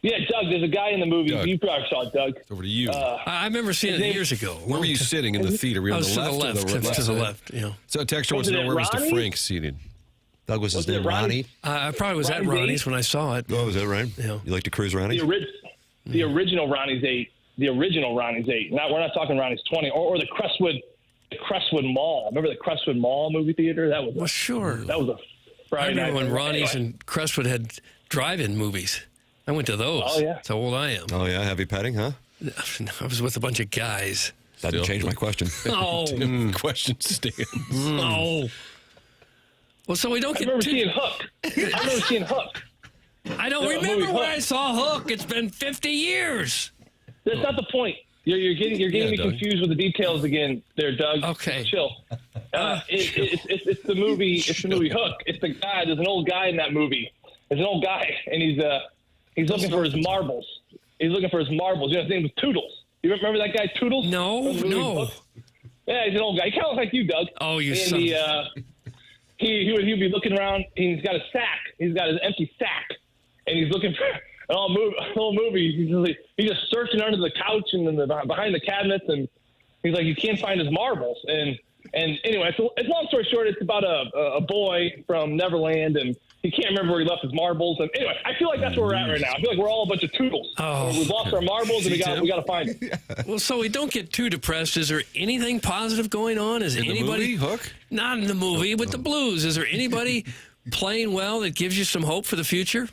Yeah, Doug, there's a guy in the movie. Doug. You probably saw it, Doug. Over to you. I remember seeing it years ago. Where were you sitting in the theater? Were you on the left? To the left. You know. So Texter wants to know, where was the Frank seated? Doug, was his name Ronnie? I probably was at Ronnie's when I saw it. Oh, is that right? Yeah. You like to cruise Ronnie's? The original Ronnie's 8. The original Ronnie's 8. We're not talking Ronnie's 20 or the Crestwood Mall. Remember the Crestwood Mall movie theater? That was sure. That was a Friday night. I remember when Ronnie's and Crestwood had drive-in movies. I went to those. Oh, yeah. That's how old I am. Oh, yeah? Heavy petting, huh? I was with a bunch of guys. That didn't change my question. Oh. Question stands. Oh. Well, so we don't get... I remember seeing Hook. I don't remember when I saw Hook. It's been 50 years. That's not the point. You're getting me Doug. confused with the details again there, Doug. Okay. Chill. It's the movie. It's the movie Hook. It's the guy. There's an old guy in that movie. There's an old guy, and he's looking for his marbles. He's looking for his marbles. You know, his name was Toodles. You remember that guy, Toodles? No. Yeah, he's an old guy. He kind of looks like you, Doug. Oh, you and son. He would be looking around. And he's got a sack. He's got his empty sack, and he's looking for an whole movie. He's just searching under the couch and behind the cabinets, and he's like, you can't find his marbles. And anyway, it's long story short, it's about a boy from Neverland, and he can't remember where he left his marbles. And anyway, I feel like that's where we're at right now. I feel like we're all a bunch of Toodles. Oh. We've lost our marbles, and we got to find them. Well, so we don't get too depressed. Is there anything positive going on? Is anybody the movie, Hook? Not in the movie, with the Blues. Is there anybody playing well that gives you some hope for the future?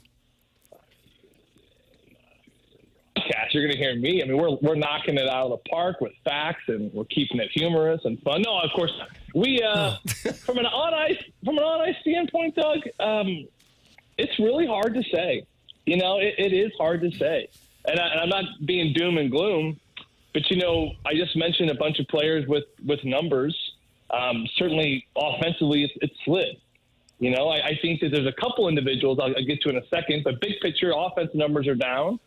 Cash, you're going to hear me. I mean, we're knocking it out of the park with facts, and we're keeping it humorous and fun. No, of course, we from an on ice standpoint, Doug, it's really hard to say. You know, it is hard to say, and I'm not being doom and gloom, but you know, I just mentioned a bunch of players with numbers. Certainly, offensively, it's slid. You know, I think that there's a couple individuals I'll get to in a second, but big picture, offensive numbers are down.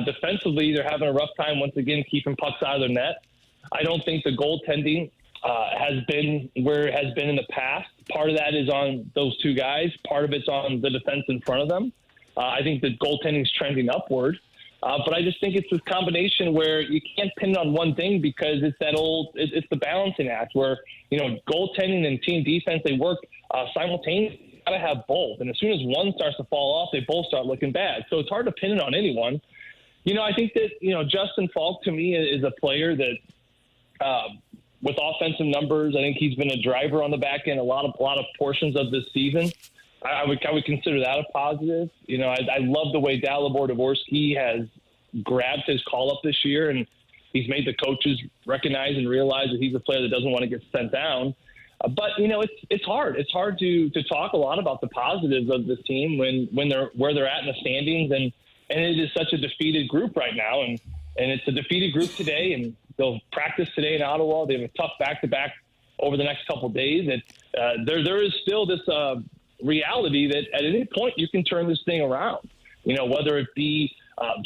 Defensively, they're having a rough time once again keeping pucks out of their net. I don't think the goaltending has been where it has been in the past. Part of that is on those two guys. Part of it's on the defense in front of them. I think the goaltending is trending upward. But I just think it's this combination where you can't pin it on one thing because it's it's the balancing act where, goaltending and team defense, they work simultaneously. You got to have both. And as soon as one starts to fall off, they both start looking bad. So it's hard to pin it on anyone. I think that, Justin Falk to me is a player that, with offensive numbers, I think he's been a driver on the back end a lot of portions of this season. I would consider that a positive. I love the way Dalibor Dvorsky has grabbed his call up this year, and he's made the coaches recognize and realize that he's a player that doesn't want to get sent down. But it's hard. It's hard to talk a lot about the positives of this team when they're where they're at in the standings, and it is such a defeated group right now, and it's a defeated group today, and they'll practice today in Ottawa. They have a tough back-to-back over the next couple of days. And there is still this reality that at any point you can turn this thing around, whether it be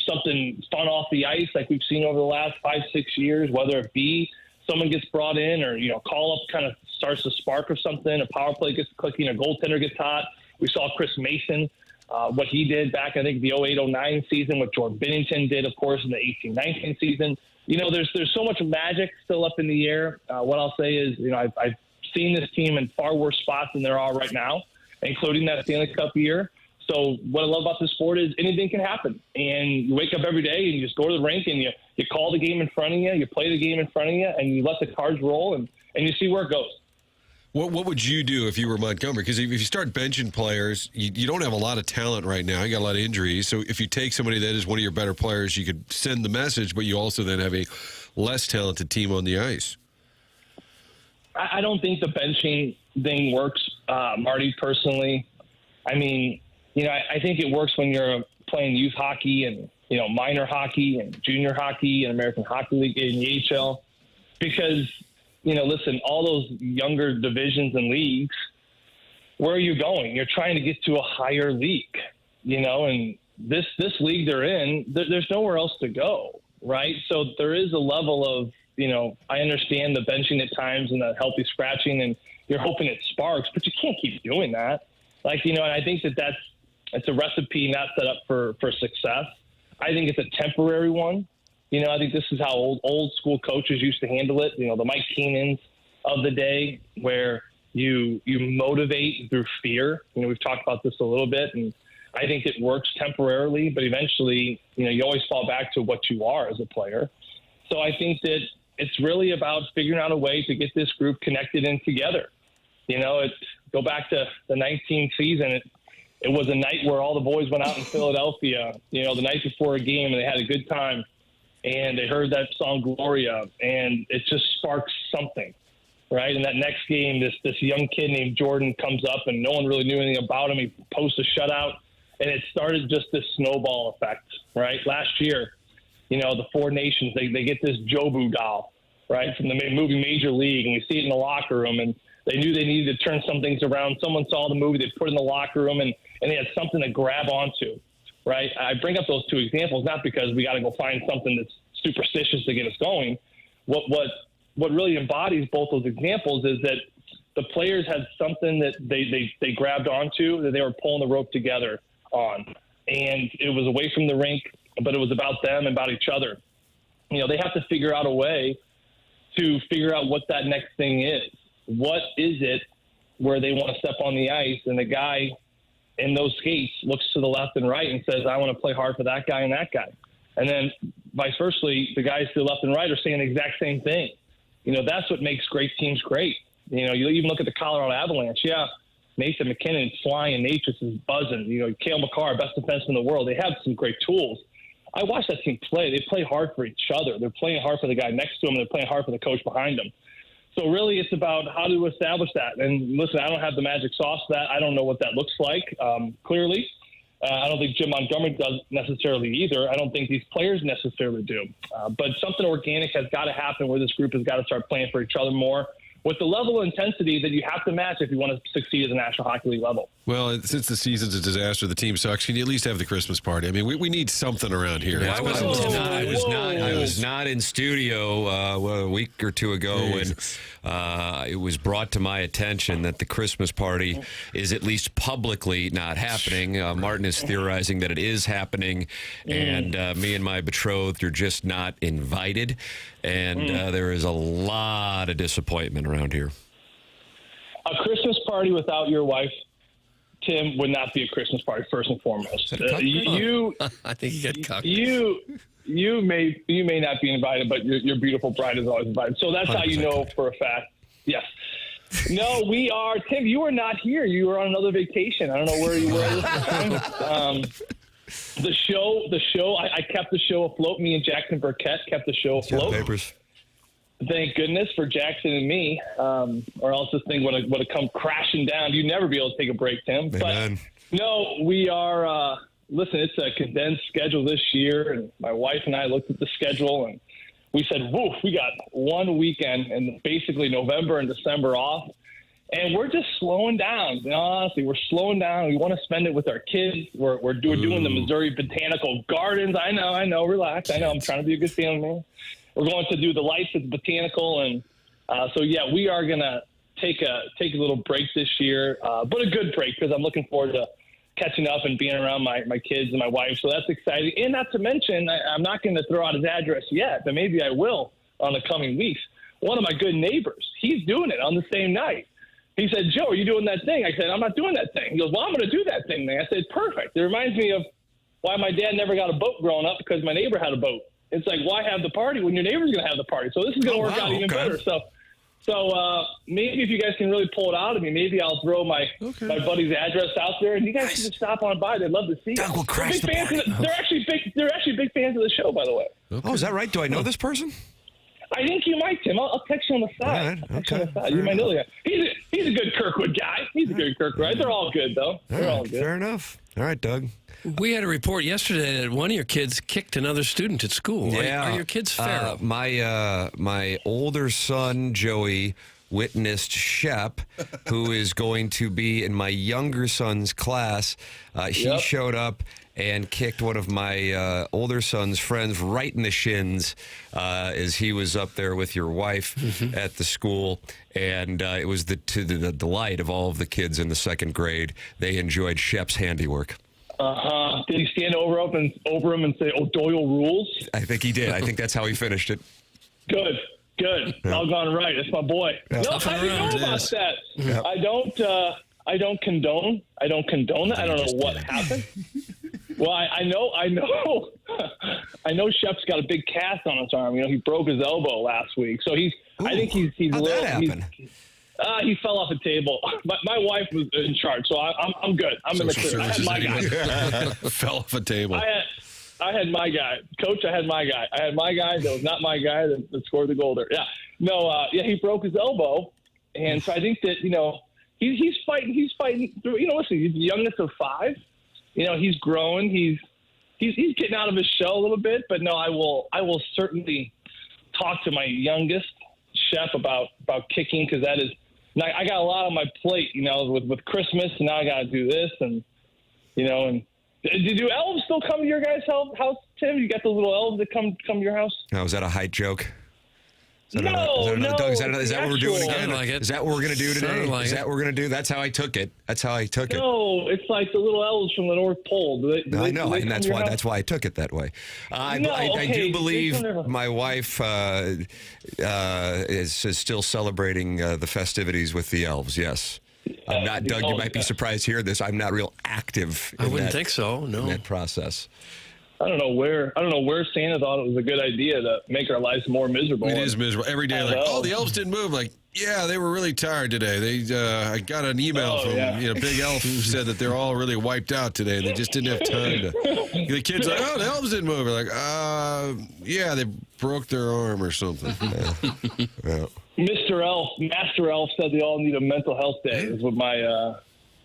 something fun off the ice like we've seen over the last 5-6 years, whether it be someone gets brought in or, call up kind of starts to spark or something, a power play gets clicking, a goaltender gets hot. We saw Chris Mason, what he did back, I think, the 08-09 season, what Jordan Binnington did, of course, in the 18-19 season. There's so much magic still up in the air. What I'll say is, I've seen this team in far worse spots than they are right now, including that Stanley Cup year. So what I love about this sport is anything can happen. And you wake up every day and you just go to the rink and you call the game in front of you, you play the game in front of you, and you let the cards roll and you see where it goes. What would you do if you were Montgomery? Because if you start benching players, you don't have a lot of talent right now. You got a lot of injuries. So if you take somebody that is one of your better players, you could send the message, but you also then have a less talented team on the ice. I don't think the benching thing works, Marty, personally. I mean, I think it works when you're playing youth hockey and, minor hockey and junior hockey and American Hockey League and the AHL. Because, listen, all those younger divisions and leagues, where are you going? You're trying to get to a higher league, and this league they're in, there's nowhere else to go, right? So there is a level of, I understand the benching at times and the healthy scratching, and you're hoping it sparks, but you can't keep doing that. And I think it's a recipe not set up for success. I think it's a temporary one. I think this is how old school coaches used to handle it. The Mike Keenans of the day, where you motivate through fear. We've talked about this a little bit, and I think it works temporarily, but eventually, you always fall back to what you are as a player. So I think that it's really about figuring out a way to get this group connected and together. Go back to the 19th season. It was a night where all the boys went out in Philadelphia, the night before a game, and they had a good time. And they heard that song Gloria, and it just sparks something, right? And that next game, this young kid named Jordan comes up, and no one really knew anything about him. He posts a shutout, and it started just this snowball effect, right? Last year, the Four Nations, they get this Jobu doll, right, from the movie Major League, and we see it in the locker room, and they knew they needed to turn some things around. Someone saw the movie, they put it in the locker room, and they had something to grab onto. Right. I bring up those two examples not because we got to go find something that's superstitious to get us going. What really embodies both those examples is that the players had something that they grabbed onto, that they were pulling the rope together on, and it was away from the rink, but it was about them and about each other. They have to figure out a way to figure out what that next thing is. What is it where they want to step on the ice, and the guy in those skates looks to the left and right and says, I want to play hard for that guy and that guy. And then vice versa, the guys to the left and right are saying the exact same thing. That's what makes great teams great. You even look at the Colorado Avalanche. Yeah, Nathan McKernan is flying. Natchez is buzzing. Cale Makar, best defenseman in the world. They have some great tools. I watch that team play. They play hard for each other. They're playing hard for the guy next to them. They're playing hard for the coach behind them. So really it's about how to establish that. And listen, I don't have the magic sauce for that. I don't know what that looks like, clearly. I don't think Jim Montgomery does necessarily either. I don't think these players necessarily do. But something organic has got to happen where this group has got to start playing for each other more with the level of intensity that you have to match if you want to succeed at the National Hockey League level. Well, since the season's a disaster, the team sucks. Can you at least have the Christmas party? I mean, we need something around here. I was not in studio a week or two ago when it was brought to my attention that the Christmas party is at least publicly not happening. Martin is theorizing that it is happening, and me and my betrothed are just not invited. And there is a lot of disappointment around here. A Christmas party without your wife, Tim, would not be a Christmas party, first and foremost. You, I think you got cocked. You may not be invited, but your beautiful bride is always invited. So that's how you know for a fact. Yes. No, we are. Tim, you were not here. You were on another vacation. I don't know where you were this time. The show. I kept the show afloat. Me and Jackson Burkett kept the show afloat. Papers. Thank goodness for Jackson and me, or else this thing would have come crashing down. You'd never be able to take a break, Tim. Amen. But no, we are. Listen, it's a condensed schedule this year, and my wife and I looked at the schedule, and we said, "Woof, we got one weekend, and basically November and December off, and we're just slowing down. You know, honestly, we're slowing down. We want to spend it with our kids. We're doing the Missouri Botanical Gardens. I know. Relax. I know. I'm trying to be a good family man. We're going to do the lights at the Botanical, and so we are gonna take a little break this year, but a good break because I'm looking forward to catching up and being around my kids and my wife. So that's exciting. And not to mention, I'm not going to throw out his address yet, but maybe I will on the coming weeks. One of my good neighbors, he's doing it on the same night. He said, "Joe, are you doing that thing?" I said, "I'm not doing that thing." He goes, "Well, I'm going to do that thing, man." I said, "Perfect." It reminds me of why my dad never got a boat growing up because my neighbor had a boat. It's like, why have the party when your neighbor's going to have the party? So this is going to work out even better. So maybe if you guys can really pull it out of me, maybe I'll throw my buddy's address out there, and you guys can just stop on by. They'd love to see you. We'll crash the party. They're actually big fans of the show, by the way. Okay. Oh, is that right? Do I know this person? I think you might, Tim. I'll text you on the side. Right. You might know the guy. He's a good Kirkwood guy. He's a good Kirkwood. They're all good, though. They're all good. Fair enough. All right, Doug. We had a report yesterday that one of your kids kicked another student at school. Yeah. Are your kids feral? My older son, Joey, witnessed Shep, who is going to be in my younger son's class. He showed up and kicked one of my older son's friends right in the shins as he was up there with your wife at the school. And it was to the delight of all of the kids in the second grade. They enjoyed Shep's handiwork. Did he stand over him and say, "Oh, Doyle rules"? I think he did. I think that's how he finished it. Good. Doggone right. It's my boy. Yeah. No, how do you know about that? Yeah. I don't condone it. I don't know what happened. Well, I know Shep's got a big cast on his arm. You know, he broke his elbow last week. So I think he's how'd that happen? He fell off a table. My wife was in charge, so I'm good. I'm in the clear. I had my guy. Fell off a table. I had my guy. Coach, I had my guy. That was not my guy that scored the goal there. Yeah. No, he broke his elbow. And so I think that, he's fighting through, listen, he's the youngest of 5. He's growing. He's getting out of his shell a little bit, but no, I will certainly talk to my youngest, Shep, about kicking, because that is, I got a lot on my plate, with Christmas, and now I got to do this, and do elves still come to your guys' house, Tim? You got those little elves that come to your house? Oh, is that a height joke? No, Doug, is that what we're doing again? Like is that what we're going to do today? Like is that what we're going to do? That's how I took it. No, it's like the little elves from the North Pole. I know, and that's why I took it that way. I do believe my wife is still celebrating the festivities with the elves, yes. I'm not, Doug, you might be surprised to hear this. I'm not real active I wouldn't think so, no. in that process. I don't know where Santa thought it was a good idea to make our lives more miserable. It is miserable. Every day, the elves didn't move. Like, yeah, they were really tired today. I got an email from Big Elf said that they're all really wiped out today. They just didn't have time to. The kids like, the elves didn't move. We're like, they broke their arm or something. Yeah. Master Elf said they all need a mental health day. Is what a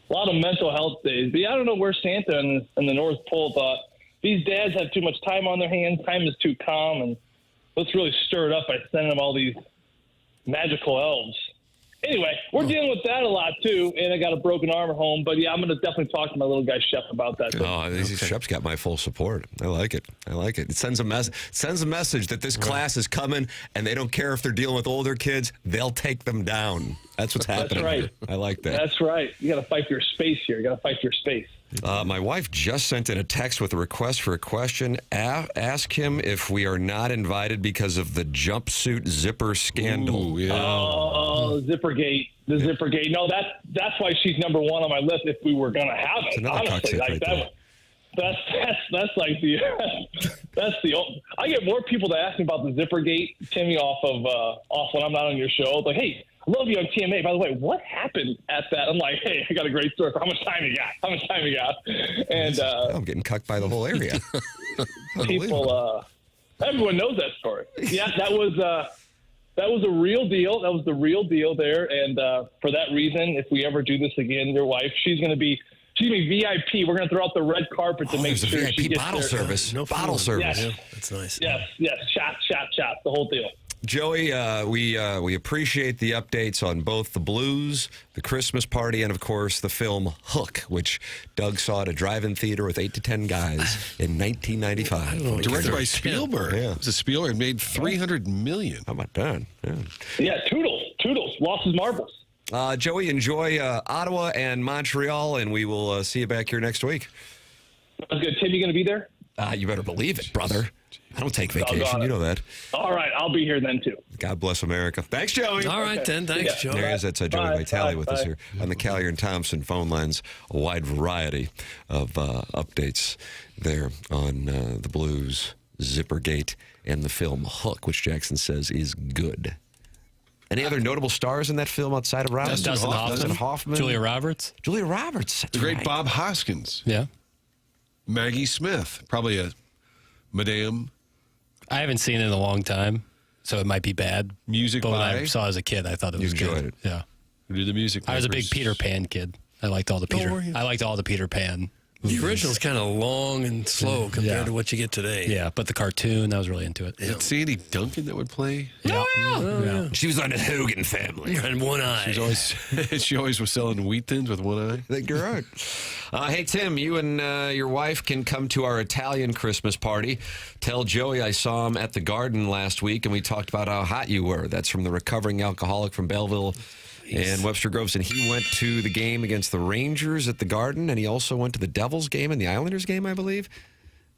lot of mental health days. But I don't know where Santa and the North Pole thought. These dads have too much time on their hands. Time is too calm, and let's really stir it up by sending them all these magical elves. Anyway, we're dealing with that a lot, too, and I got a broken arm at home. But, yeah, I'm going to definitely talk to my little guy, Chef, about that. Shep's got my full support. I like it. It sends a message that this class is coming, and they don't care if they're dealing with older kids. They'll take them down. That's what's happening. That's right. I like that. That's right. You got to fight for your space here. You got to fight for your space. My wife just sent in a text with a request for a question. Ask him if we are not invited because of the jumpsuit zipper scandal. Ooh, yeah. Oh, Zippergate. The Zippergate. No, that's why she's number one on my list if we were going to have it. Honestly, like that. That's like the I get more people to ask me about the Zippergate, Timmy, off when I'm not on your show. Like, hey, I love you on TMA. By the way, what happened at that? I'm like, hey, I got a great story for how much time you got. And I'm getting cucked by the whole area. People, everyone knows that story. Yeah, that was a real deal. That was the real deal there. And for that reason, if we ever do this again, your wife, she's going to be VIP. We're going to throw out the red carpet to make sure VIP she gets bottle there. service. No bottle service. Yes. Yeah, that's nice. Yes. Shot. The whole deal. Joey, we appreciate the updates on both the Blues, the Christmas party, and, of course, the film Hook, which Doug saw at a drive-in theater with 8 to 10 guys in 1995. Directed by Spielberg. Yeah. It was a Spielberg. It made $300 million. How about that? Yeah, Toodles. Lost his marbles. Joey, enjoy Ottawa and Montreal, and we will see you back here next week. Sounds good. Tim, you going to be there? You better believe it, brother. I don't take vacation. You know that. All right. I'll be here then, too. God bless America. Thanks, Joey. All right, then. Thanks, Joey. There he is. That's Joey Vitale with us here on the Callier and Thompson phone lines. A wide variety of updates there on the Blues, Zippergate, and the film Hook, which Jackson says is good. Any other notable stars in that film outside of Robinson? Dustin Hoffman. Julia Roberts. That's The great right. Bob Hoskins. Yeah. Maggie Smith. Probably a Madame. I haven't seen it in a long time, so it might be bad. Music but when by? I saw it as a kid, I thought it was enjoyed good. it. Yeah. Who did the music? I was a big makers? Peter Pan kid. I liked all the Peter Pan. The original's kind of long and slow compared to what you get today. Yeah, but the cartoon, I was really into it. Is it Sandy Duncan that would play? Yeah. Yeah. She was on the Hogan family. And one eye. She always was selling wheat thins with one eye. I think you're right. Hey, Tim, you and your wife can come to our Italian Christmas party. Tell Joey I saw him at the Garden last week, and we talked about how hot you were. That's from the recovering alcoholic from Belleville and Webster Groves. And he went to the game against the Rangers at the Garden, and he also went to the Devils game and the Islanders game, I believe.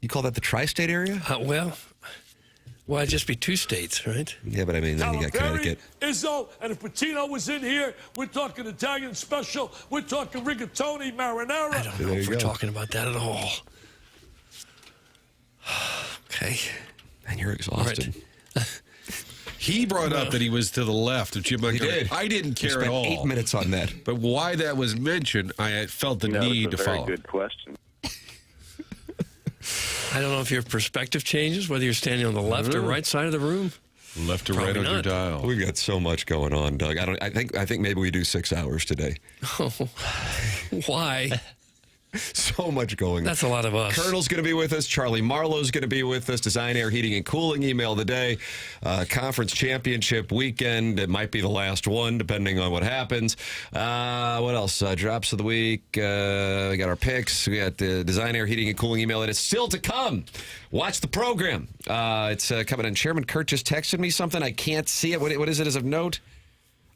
You call that the tri-state area? Well, it'd just be 2 states, right? Yeah, but I mean, then you got Connecticut. Izzo, and if Patino was in here, we're talking Italian special. We're talking rigatoni, marinara. I don't know if we're talking about that at all. Okay. And you're exhausted. Right. He brought up that he was to the left of Jim Montgomery. He did. I didn't We care spent at all. 8 minutes on that. But why that was mentioned, I felt the need to That's a very follow. good question. I don't know if your perspective changes, whether you're standing on the left or right side of the room. Left to right Probably on your not. dial. We've got so much going on, Doug. I think maybe we do 6 hours today. Oh, why? So much going on. That's a lot of us. Colonel's going to be with us. Charlie Marlow's going to be with us. Design, Air, Heating, and Cooling email today. Conference championship weekend. It might be the last one, depending on what happens. What else? Drops of the week. We got our picks. We got the Design, Air, Heating, and Cooling email. And it's still to come. Watch the program. It's coming in. Chairman Kurt just texted me something. I can't see it. What is it as of note?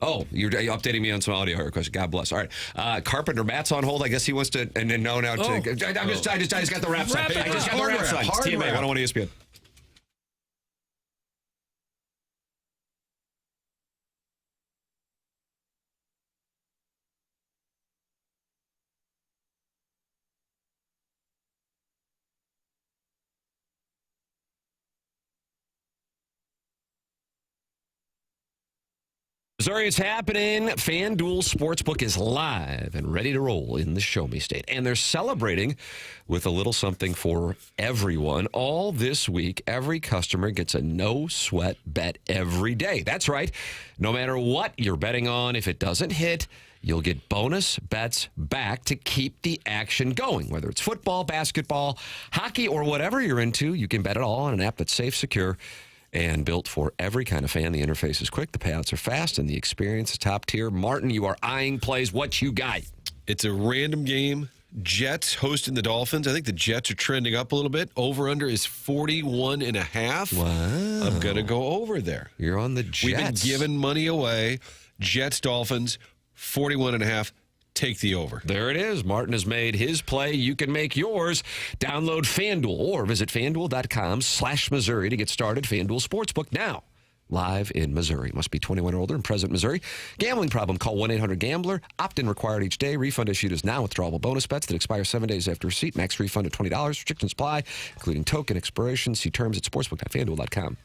Oh, you're updating me on some audio requests. God bless. All right. Carpenter Matt's on hold. I guess he wants to. And then no, now. I just got the wraps on. I just got the wraps on. It's TMA 101 ESPN. Missouri, it's happening. FanDuel Sportsbook is live and ready to roll in the Show Me State. And they're celebrating with a little something for everyone. All this week, every customer gets a no-sweat bet every day. That's right. No matter what you're betting on, if it doesn't hit, you'll get bonus bets back to keep the action going. Whether it's football, basketball, hockey, or whatever you're into, you can bet it all on an app that's safe, secure, And built for every kind of fan. The interface is quick, the payouts are fast, and the experience is top tier. Martin, you are eyeing plays. What you got? It's a random game. Jets hosting the Dolphins. I think the Jets are trending up a little bit. Over-under is 41.5. Wow. I'm going to go over there. You're on the Jets. We've been giving money away. Jets, Dolphins, 41.5. Take the over. There it is. Martin has made his play. You can make yours. Download FanDuel or visit FanDuel.com/Missouri to get started. FanDuel Sportsbook now. Live in Missouri. Must be 21 or older in present Missouri. Gambling problem? Call 1-800-GAMBLER. Opt-in required each day. Refund issued is now. Withdrawable bonus bets that expire 7 days after receipt. Max refund of $20. Restrictions apply, including token expiration. See terms at sportsbook.fanduel.com.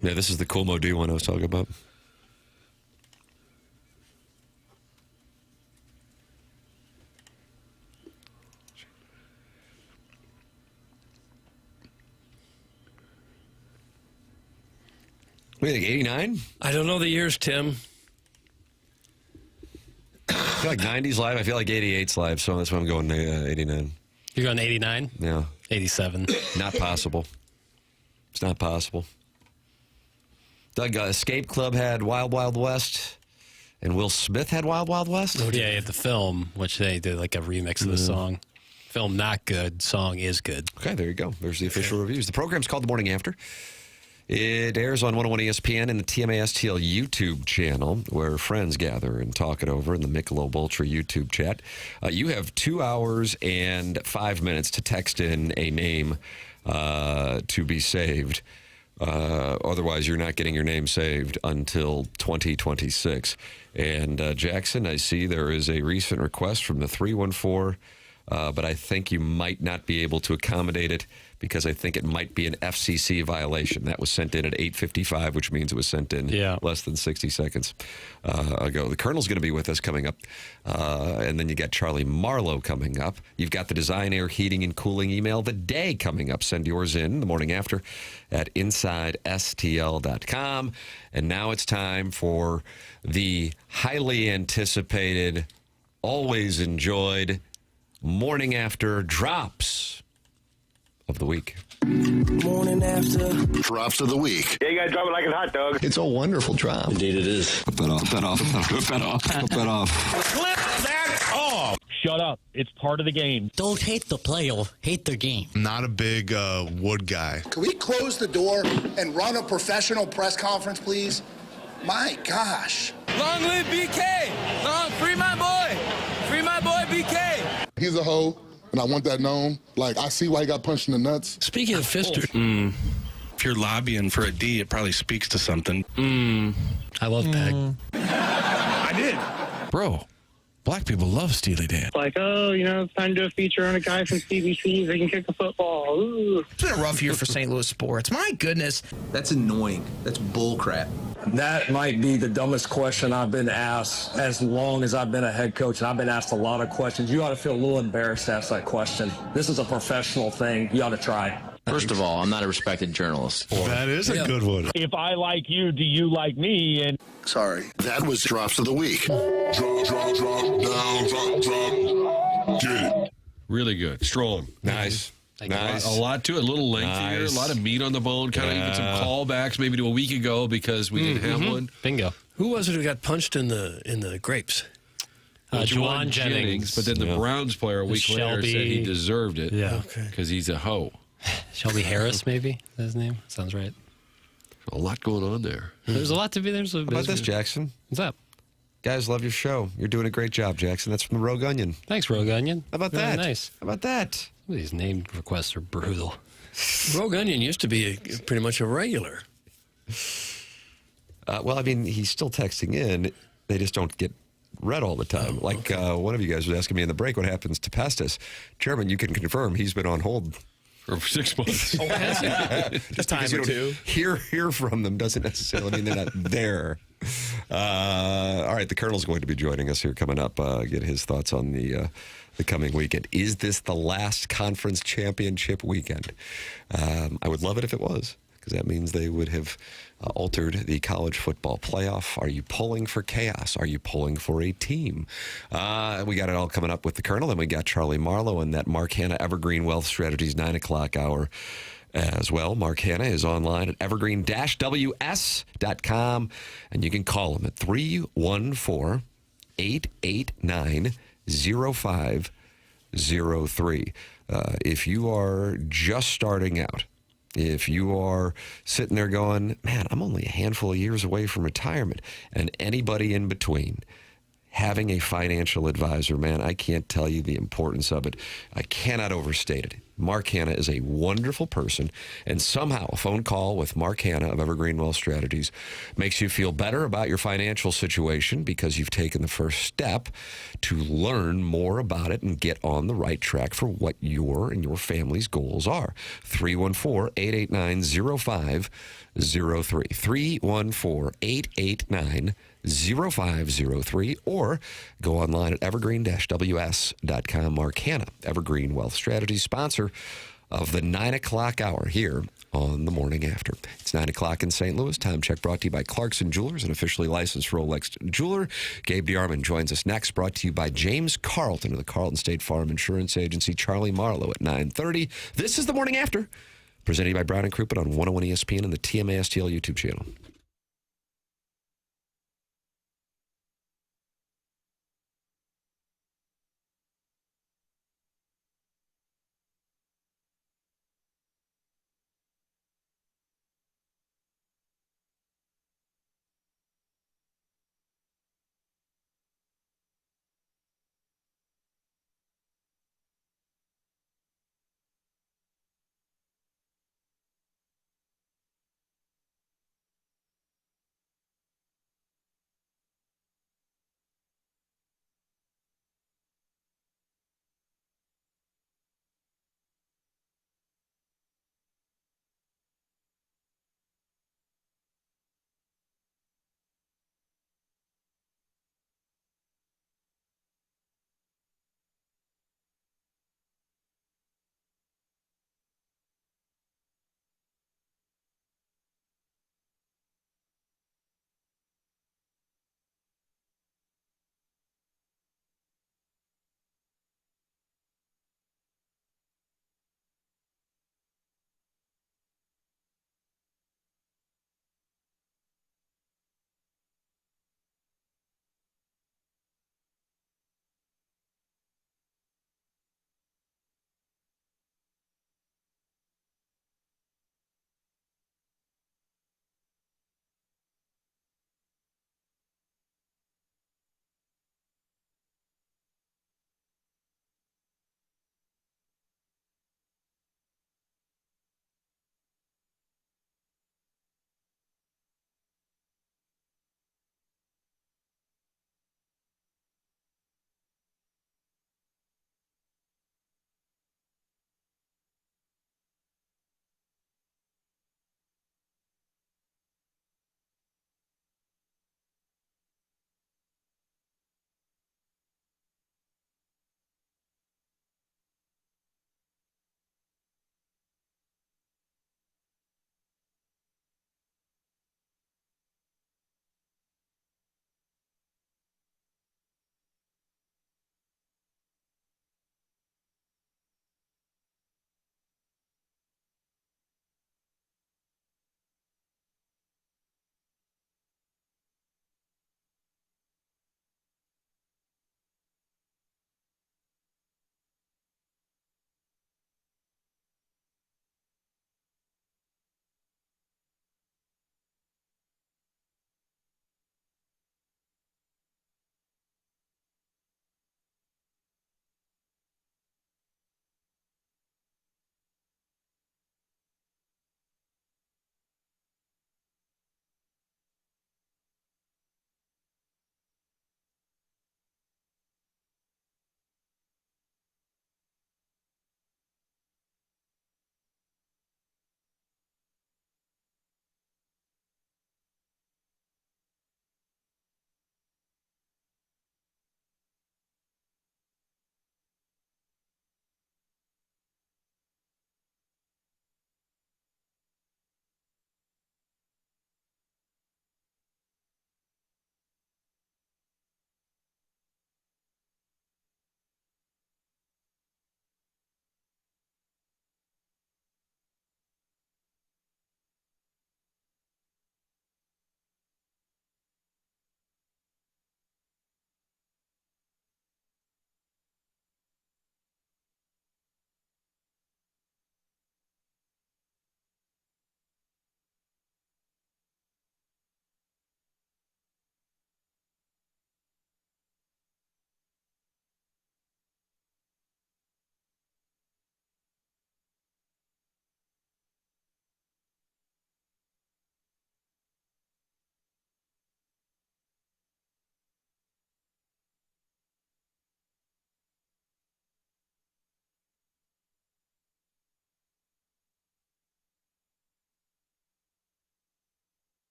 Yeah, this is the Cool Mo D one I was talking about. What do you think, 89? I don't know the years, Tim. I feel like 90's live. I feel like 88's live, so that's why I'm going 89. You're going 89? Yeah. 87. Not possible. It's not possible. Doug, Escape Club had Wild Wild West, and Will Smith had Wild Wild West? Oh, yeah, you have the film, which they did like a remix of the song. Film not good, song is good. Okay, there you go. There's the official reviews. The program's called The Morning After. It airs on 101 ESPN and the TMA STL YouTube channel, where friends gather and talk it over in the Michelob Ultra YouTube chat. You have 2 hours and 5 minutes to text in a name to be saved. Otherwise, you're not getting your name saved until 2026. And Jackson, I see there is a recent request from the 314, but I think you might not be able to accommodate it because I think it might be an FCC violation. That was sent in at 8:55, which means it was sent in less than 60 seconds ago. The Colonel's going to be with us coming up, and then you got Charlie Marlow coming up. You've got the Design, Air, Heating, and Cooling email the day coming up. Send yours in the morning after at InsideSTL.com. And now it's time for the highly anticipated, always enjoyed Morning After Drops of the week. Morning After Drops of the week. Yeah, you gotta drop it like a hot dog. It's a wonderful drop. Indeed it is. Flip that off. Flip that off. Flip that off. Flip that off. Flip that off. Shut up. It's part of the game. Don't hate the player, hate the game. Not a big wood guy. Can we close the door and run a professional press conference, please? My gosh. Long live BK! Free my boy! Free my boy BK! He's a hoe, and I want that known. Like, I see why he got punched in the nuts. Speaking of Fister. If you're lobbying for a D, it probably speaks to something. I love Peg. I did. Bro, black people love Steely Dan. Like, oh, it's time to do a feature on a guy from CBC. They can kick a football. Ooh. It's been a rough year for St. Louis sports. My goodness. That's annoying. That's bull crap. That might be the dumbest question I've been asked as long as I've been a head coach, and I've been asked a lot of questions. You ought to feel a little embarrassed to ask that question. This is a professional thing. You ought to try. First of all, I'm not a respected journalist. That is a good one. If I like you, do you like me? And Sorry. That was Drops of the Week. Drop, down, drop. Get it. Really good. Strong. Nice. Nice. A lot to it. A little lengthier. Nice. A lot of meat on the bone. Kind of even some callbacks maybe to a week ago because we didn't have one. Bingo. Who was it who got punched in the grapes? Juwan Jennings. But then the Browns player a week later said he deserved it. Yeah. Because he's a hoe. Shelby Harris, maybe? Is that his name? Sounds right. A lot going on there. There's a lot to be. How about this, Jackson? What's up? Guys, love your show. You're doing a great job, Jackson. That's from the Rogue Onion. Thanks, Rogue Onion. How about Really that? Nice. How about that? Some of these name requests are brutal. Rogue Onion used to be pretty much a regular. Well, I mean, he's still texting in. They just don't get read all the time. One of you guys was asking me in the break what happens to Pestis. Chairman, you can confirm he's been on hold for 6 months. Oh, has he? Just time or two. Hear from them doesn't necessarily mean they're not there. All right, the Colonel's going to be joining us here coming up. Get his thoughts on the coming weekend. Is this the last conference championship weekend? I would love it if it was, because that means they would have altered the college football playoff. Are you pulling for chaos? Are you pulling for a team? We got it all coming up with the Colonel, and we got Charlie Marlow and that Mark Hanna Evergreen Wealth Strategies 9 o'clock hour as well. Mark Hanna is online at evergreen-ws.com, and you can call him at 314-889-0503. If you are just starting out, if you are sitting there going, man, I'm only a handful of years away from retirement, and anybody in between, having a financial advisor, man, I can't tell you the importance of it. I cannot overstate it. Mark Hanna is a wonderful person, and somehow a phone call with Mark Hanna of Evergreen Wealth Strategies makes you feel better about your financial situation because you've taken the first step to learn more about it and get on the right track for what your and your family's goals are. 314-889-0503. 314-889-0503, or go online at evergreen-ws.com. Mark Hanna, Evergreen Wealth Strategies, sponsor of the 9 o'clock hour here on the Morning After. It's 9 o'clock in St. Louis. Time check brought to you by Clarkson Jewelers, an officially licensed Rolex jeweler. Gabe DeArmond joins us next, brought to you by James Carlton of the Carlton State Farm Insurance Agency. Charlie Marlow at 9:30. This is the Morning After, presented by Brown and Crouppen on 101 ESPN and the TMA STL YouTube channel.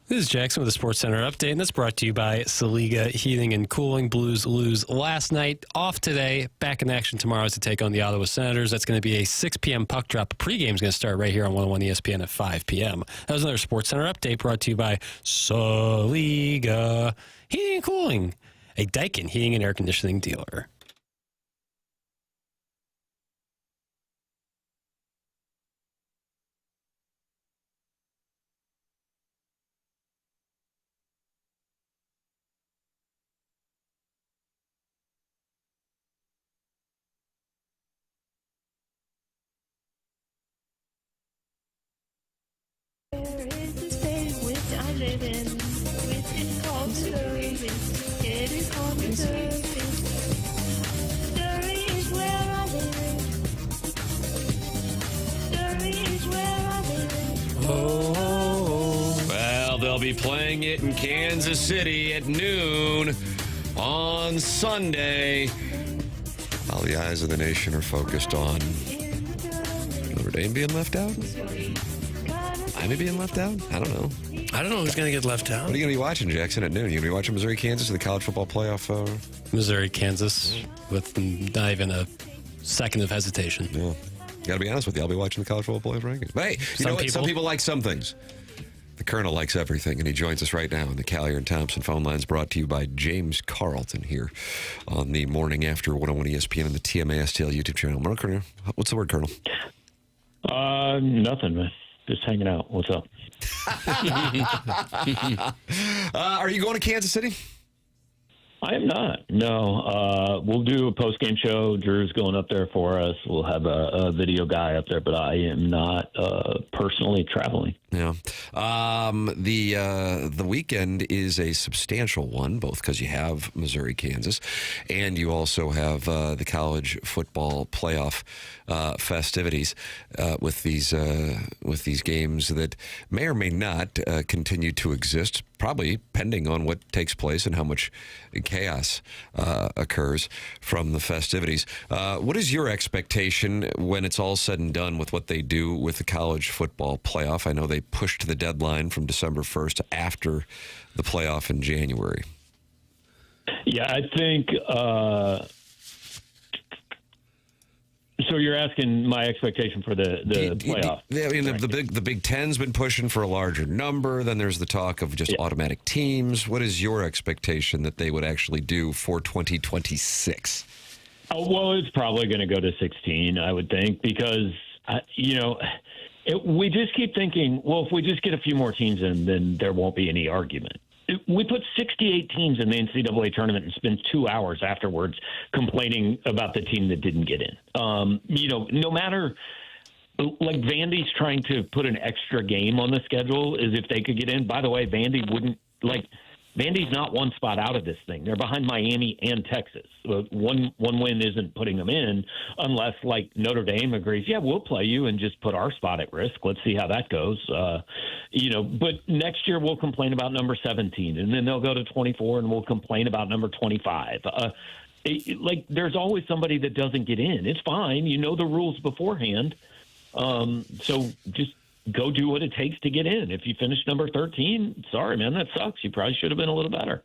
This is Jackson with the Sports Center update, and that's brought to you by Saliga Heating and Cooling. Blues lose last night, off today, back in action tomorrow to take on the Ottawa Senators. That's going to be a 6 p.m. puck drop. Pre-game is going to start right here on 101 ESPN at 5 p.m. That was another Sports Center update brought to you by Saliga Heating and Cooling, a Daikin heating and air conditioning dealer. Well, they'll be playing it in Kansas City at noon on Sunday. All the eyes of the nation are focused on Notre Dame being left out. Miami being left out? I don't know. I don't know who's going to get left out. What are you going to be watching, Jackson, at noon? You going to be watching Missouri, Kansas, or the college football playoff? Missouri, Kansas, with not even a second of hesitation. Yeah. Got to be honest with you. I'll be watching the college football playoff rankings. But hey, you know what? Some people like some things. The Colonel likes everything, and he joins us right now on the Callier and Thompson phone lines, brought to you by James Carlton here on the Morning After 101 ESPN and the TMA STL YouTube channel. Morning, Colonel. What's the word, Colonel? Nothing, man. Just hanging out. What's up? Are you going to Kansas City? I am not. No. We'll do a post-game show. Drew's going up there for us. We'll have a video guy up there, but I am not personally traveling. Yeah. The weekend is a substantial one, both because you have Missouri, Kansas, and you also have the college football playoff festivities with these games that may or may not continue to exist, probably pending on what takes place and how much chaos occurs from the festivities. What is your expectation when it's all said and done with what they do with the college football playoff? I know they pushed the deadline from December 1st to after the playoff in January. Yeah, I think so. You're asking my expectation for the playoff. I mean, the Big Ten's been pushing for a larger number. Then there's the talk of just automatic teams. What is your expectation that they would actually do for 2026? Oh, well, it's probably going to go to 16, I would think, because we just keep thinking, well, if we just get a few more teams in, then there won't be any argument. We put 68 teams in the NCAA tournament and spend 2 hours afterwards complaining about the team that didn't get in. No matter, like Vandy's trying to put an extra game on the schedule as if they could get in. By the way, Vandy's not one spot out of this thing. They're behind Miami and Texas. One win isn't putting them in unless, like, Notre Dame agrees, yeah, we'll play you and just put our spot at risk. Let's see how that goes. But next year we'll complain about number 17, and then they'll go to 24, and we'll complain about number 25. There's always somebody that doesn't get in. It's fine. You know the rules beforehand. So just go do what it takes to get in. If you finish number 13, sorry, man, that sucks. You probably should have been a little better.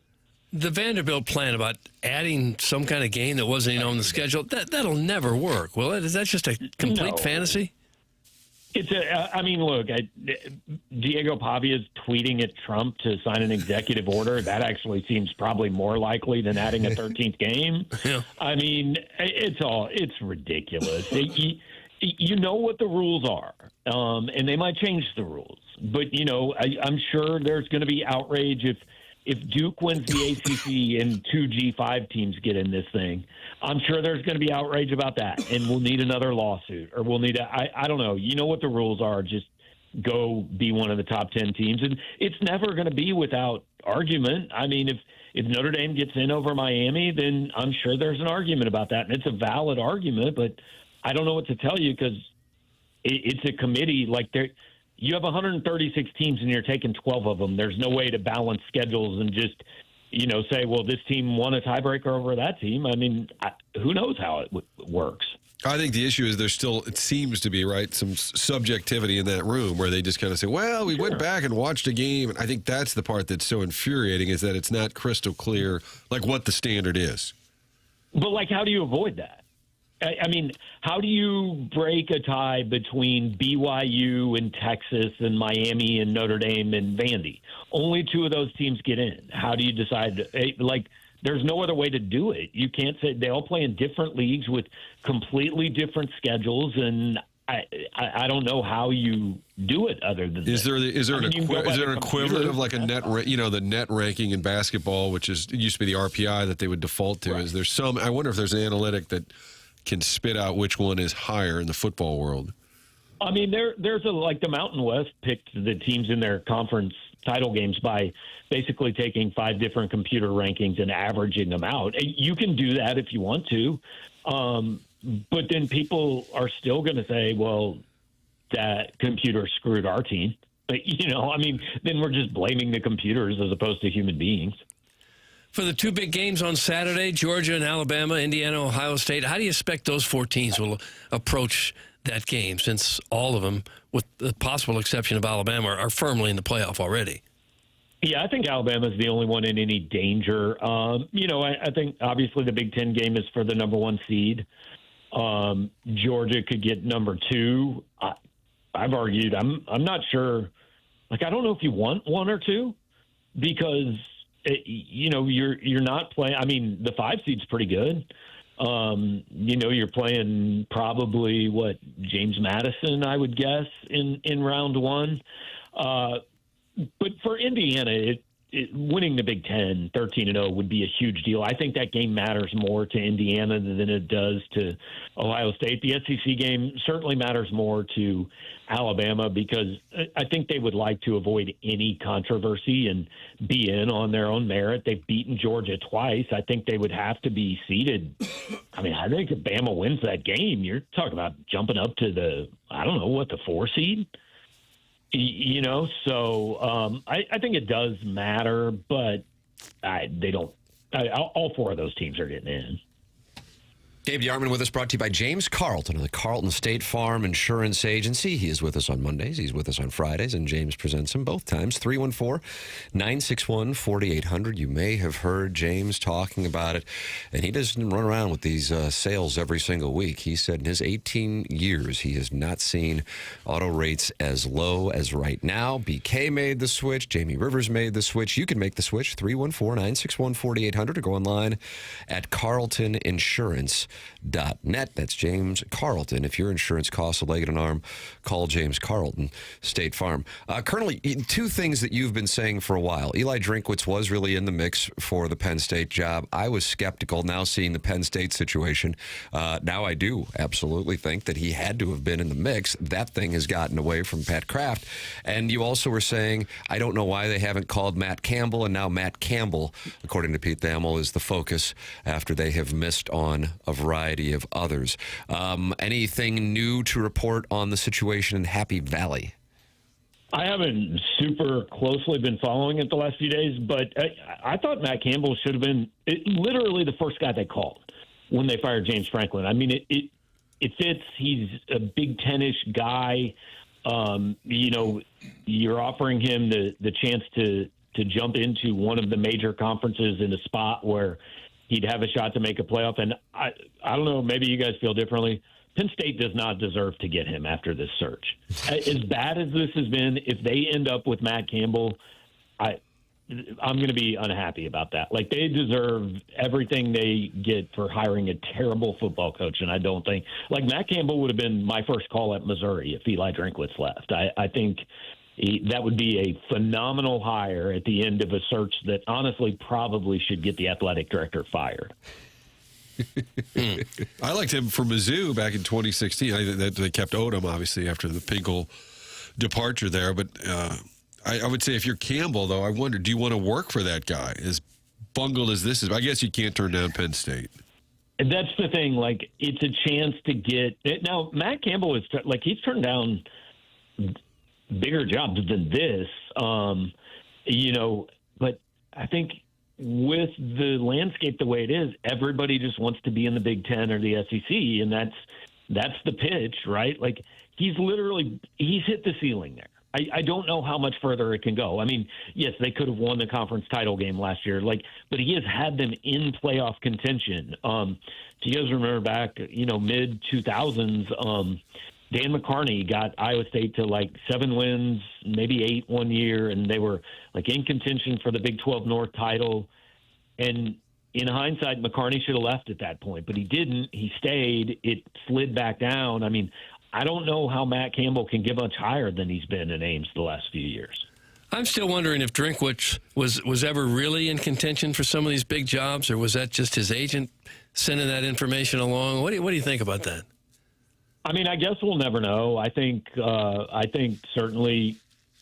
The Vanderbilt plan about adding some kind of game that wasn't even on the schedule, that'll never work, will it? Is that just a complete fantasy? Look, Diego Pavia's tweeting at Trump to sign an executive order. That actually seems probably more likely than adding a 13th game. Yeah. I mean, it's ridiculous. You know what the rules are, and they might change the rules. But, I'm sure there's going to be outrage if Duke wins the ACC and 2 G5 teams get in this thing. I'm sure there's going to be outrage about that, and we'll need another lawsuit, or we'll need I don't know. You know what the rules are. Just go be one of the top 10 teams. And it's never going to be without argument. I mean, if Notre Dame gets in over Miami, then I'm sure there's an argument about that, and it's a valid argument, but I don't know what to tell you because it's a committee. You have 136 teams and you're taking 12 of them. There's no way to balance schedules and just, say, well, this team won a tiebreaker over that team. I mean, who knows how it works. I think the issue is there's still, it seems to be, right, some subjectivity in that room where they just kind of say, well, we went back and watched a game. And I think that's the part that's so infuriating, is that it's not crystal clear, like, what the standard is. But, like, how do you avoid that? I mean, how do you break a tie between BYU and Texas and Miami and Notre Dame and Vandy? Only two of those teams get in. How do you decide? Like, there's no other way to do it. You can't say they all play in different leagues with completely different schedules, and I don't know how you do it other than is there an equivalent of like a net, the net ranking in basketball, which is it used to be the RPI that they would default to? Right. Is there some? I wonder if there's an analytic that can spit out which one is higher in the football world. I mean, there's like the Mountain West picked the teams in their conference title games by basically taking 5 different computer rankings and averaging them out. You can do that if you want to, but then people are still going to say, well, that computer screwed our team. But, I mean, then we're just blaming the computers as opposed to human beings. For the 2 big games on Saturday, Georgia and Alabama, Indiana, Ohio State, how do you expect those 4 teams will approach that game, since all of them, with the possible exception of Alabama, are firmly in the playoff already? Yeah, I think Alabama's the only one in any danger. I think obviously the Big Ten game is for the number 1 seed. Georgia could get number 2. I've argued I'm not sure. Like, I don't know if you want 1 or 2 because you're not playing. I mean, the 5 seed's pretty good. You're playing probably James Madison, I would guess, in round 1. But for Indiana, winning the Big Ten 13-0 would be a huge deal. I think that game matters more to Indiana than it does to Ohio State. The SEC game certainly matters more to Alabama because I think they would like to avoid any controversy and be in on their own merit. They've beaten Georgia twice. I think they would have to be seeded. I mean, I think if Bama wins that game, you're talking about jumping up to the 4 seed. So I think it does matter, but they don't. All 4 of those teams are getting in. Gabe DeArmond with us, brought to you by James Carlton of the Carlton State Farm Insurance Agency. He is with us on Mondays. He's with us on Fridays, and James presents him both times. 314-961-4800. You may have heard James talking about it, and he doesn't run around with these sales every single week. He said in his 18 years, he has not seen auto rates as low as right now. BK made the switch. Jamie Rivers made the switch. You can make the switch, 314-961-4800, or go online at carltoninsurance.net. That's James Carlton. If your insurance costs a leg and an arm, call James Carlton, State Farm. Colonel, 2 things that you've been saying for a while. Eli Drinkwitz was really in the mix for the Penn State job. I was skeptical now seeing the Penn State situation. Now I do absolutely think that he had to have been in the mix. That thing has gotten away from Pat Kraft. And you also were saying, I don't know why they haven't called Matt Campbell, and now Matt Campbell, according to Pete Thamel, is the focus after they have missed on a variety of others. Anything new to report on the situation in Happy Valley? I haven't super closely been following it the last few days, but I thought Matt Campbell should have been literally the first guy they called when they fired James Franklin. I mean, it fits. He's a Big Ten-ish guy. You're offering him the chance to jump into one of the major conferences in a spot where he'd have a shot to make a playoff. And I don't know, maybe you guys feel differently. Penn State does not deserve to get him after this search. As bad as this has been, if they end up with Matt Campbell, I'm going to be unhappy about that. Like, they deserve everything they get for hiring a terrible football coach. And I don't think, like, Matt Campbell would have been my first call at Missouri if Eli Drinkwitz left. I think that would be a phenomenal hire at the end of a search that honestly probably should get the athletic director fired. I liked him for Mizzou back in 2016. They kept Odom, obviously, after the Pinkel departure there. But I would say if you're Campbell, though, I wonder, do you want to work for that guy? As bungled as this is, I guess you can't turn down Penn State. And that's the thing. Like, it's a chance to get – now, Matt Campbell is – like, he's turned down – bigger jobs than this, but I think with the landscape the way it is, everybody just wants to be in the Big Ten or the SEC, and that's That's the pitch, right? Like, he's hit the ceiling there. I don't know how much further it can go. I mean, yes, they could have won the conference title game last year, but he has had them in playoff contention. Do you guys remember back, mid 2000s? Dan McKernan got Iowa State to 7 wins, maybe 8 one year, and they were in contention for the Big 12 North title. And in hindsight, McKernan should have left at that point, but he didn't. He stayed. It slid back down. I mean, I don't know how Matt Campbell can get much higher than he's been in Ames the last few years. I'm still wondering if Drinkwitz was ever really in contention for some of these big jobs, or was that just his agent sending that information along? What do you think about that? I mean, I guess we'll never know. I think certainly,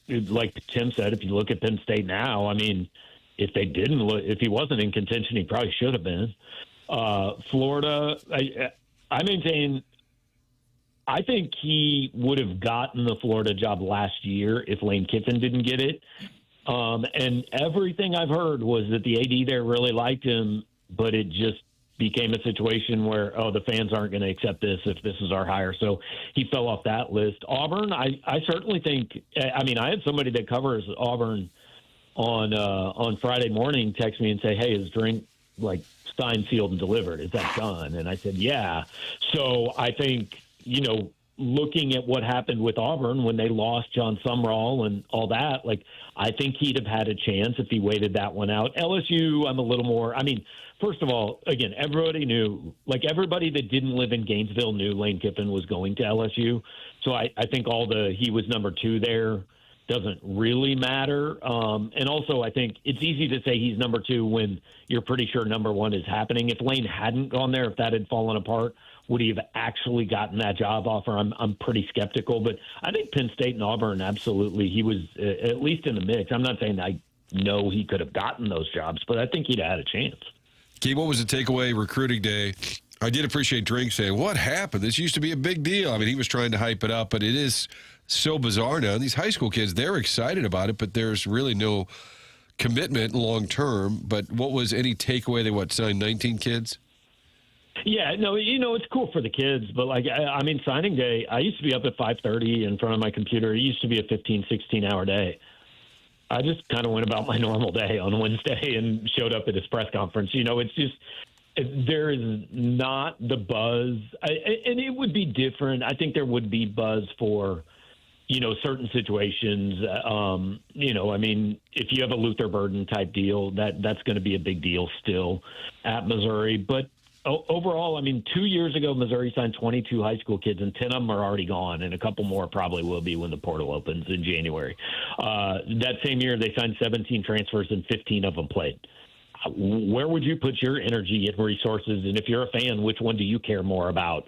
like Tim said, if you look at Penn State now, I mean, if he wasn't in contention, he probably should have been. Florida, I maintain. I think he would have gotten the Florida job last year if Lane Kiffin didn't get it. And everything I've heard was that the AD there really liked him, but it just became a situation where, the fans aren't going to accept this if this is our hire. So he fell off that list. Auburn, I certainly think, I mean, I had somebody that covers Auburn on Friday morning text me and say, hey, is Drink signed, sealed, and delivered? Is that done? And I said, yeah. So I think, looking at what happened with Auburn when they lost John Sumrall and all that, I think he'd have had a chance if he waited that one out. LSU, I'm a little more, first of all, again, everybody knew, everybody that didn't live in Gainesville knew Lane Kiffin was going to LSU. So I think he was number 2 there doesn't really matter. And also, I think it's easy to say he's number 2 when you're pretty sure number 1 is happening. If Lane hadn't gone there, if that had fallen apart, would he have actually gotten that job offer? I'm pretty skeptical. But I think Penn State and Auburn, absolutely, he was at least in the mix. I'm not saying I know he could have gotten those jobs, but I think he'd have had a chance. Gabe, what was the takeaway recruiting day? I did appreciate Drink saying, what happened? This used to be a big deal. I mean, he was trying to hype it up, but it is so bizarre now. And these high school kids, they're excited about it, but there's really no commitment long term. But what was any takeaway? They signed 19 kids? Yeah, no, it's cool for the kids, but signing day, I used to be up at 5:30 in front of my computer. It used to be a 15, 16-hour day. I just kind of went about my normal day on Wednesday and showed up at his press conference. It's just, there is not the buzz, and it would be different. I think there would be buzz for, certain situations. If you have a Luther Burden type deal, that's going to be a big deal still at Missouri. But overall, 2 years ago, Missouri signed 22 high school kids, and 10 of them are already gone, and a couple more probably will be when the portal opens in January. That same year, they signed 17 transfers, and 15 of them played. Where would you put your energy and resources? And if you're a fan, which one do you care more about?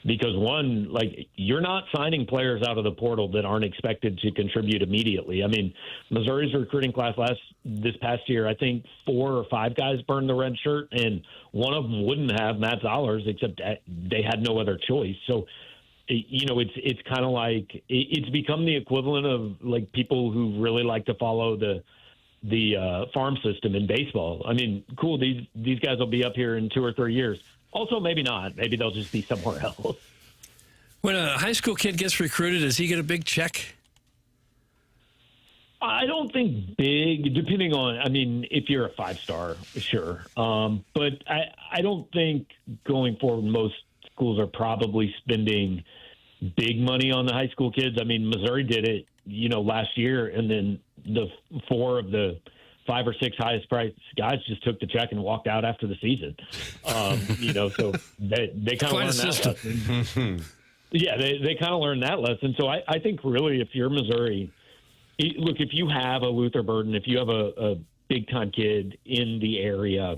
Because one, you're not signing players out of the portal that aren't expected to contribute immediately. Missouri's recruiting class this past year, I think 4 or 5 guys burned the red shirt, and one of them wouldn't have, Matt Zollers, except they had no other choice. So, it's kind of it's become the equivalent of people who really like to follow the farm system in baseball. Cool, these guys will be up here in 2 or 3 years. Also, maybe not. Maybe they'll just be somewhere else. When a high school kid gets recruited, does he get a big check? I don't think big, depending on, if you're a 5-star, sure. But I don't think going forward, most schools are probably spending big money on the high school kids. Missouri did it, last year, and then the 4 of the 5 or 6 highest priced guys just took the check and walked out after the season. So they kind of learned that lesson. Yeah, they kind of learned that lesson. So I think really if you're Missouri, look, if you have a Luther Burden, if you have a big-time kid in the area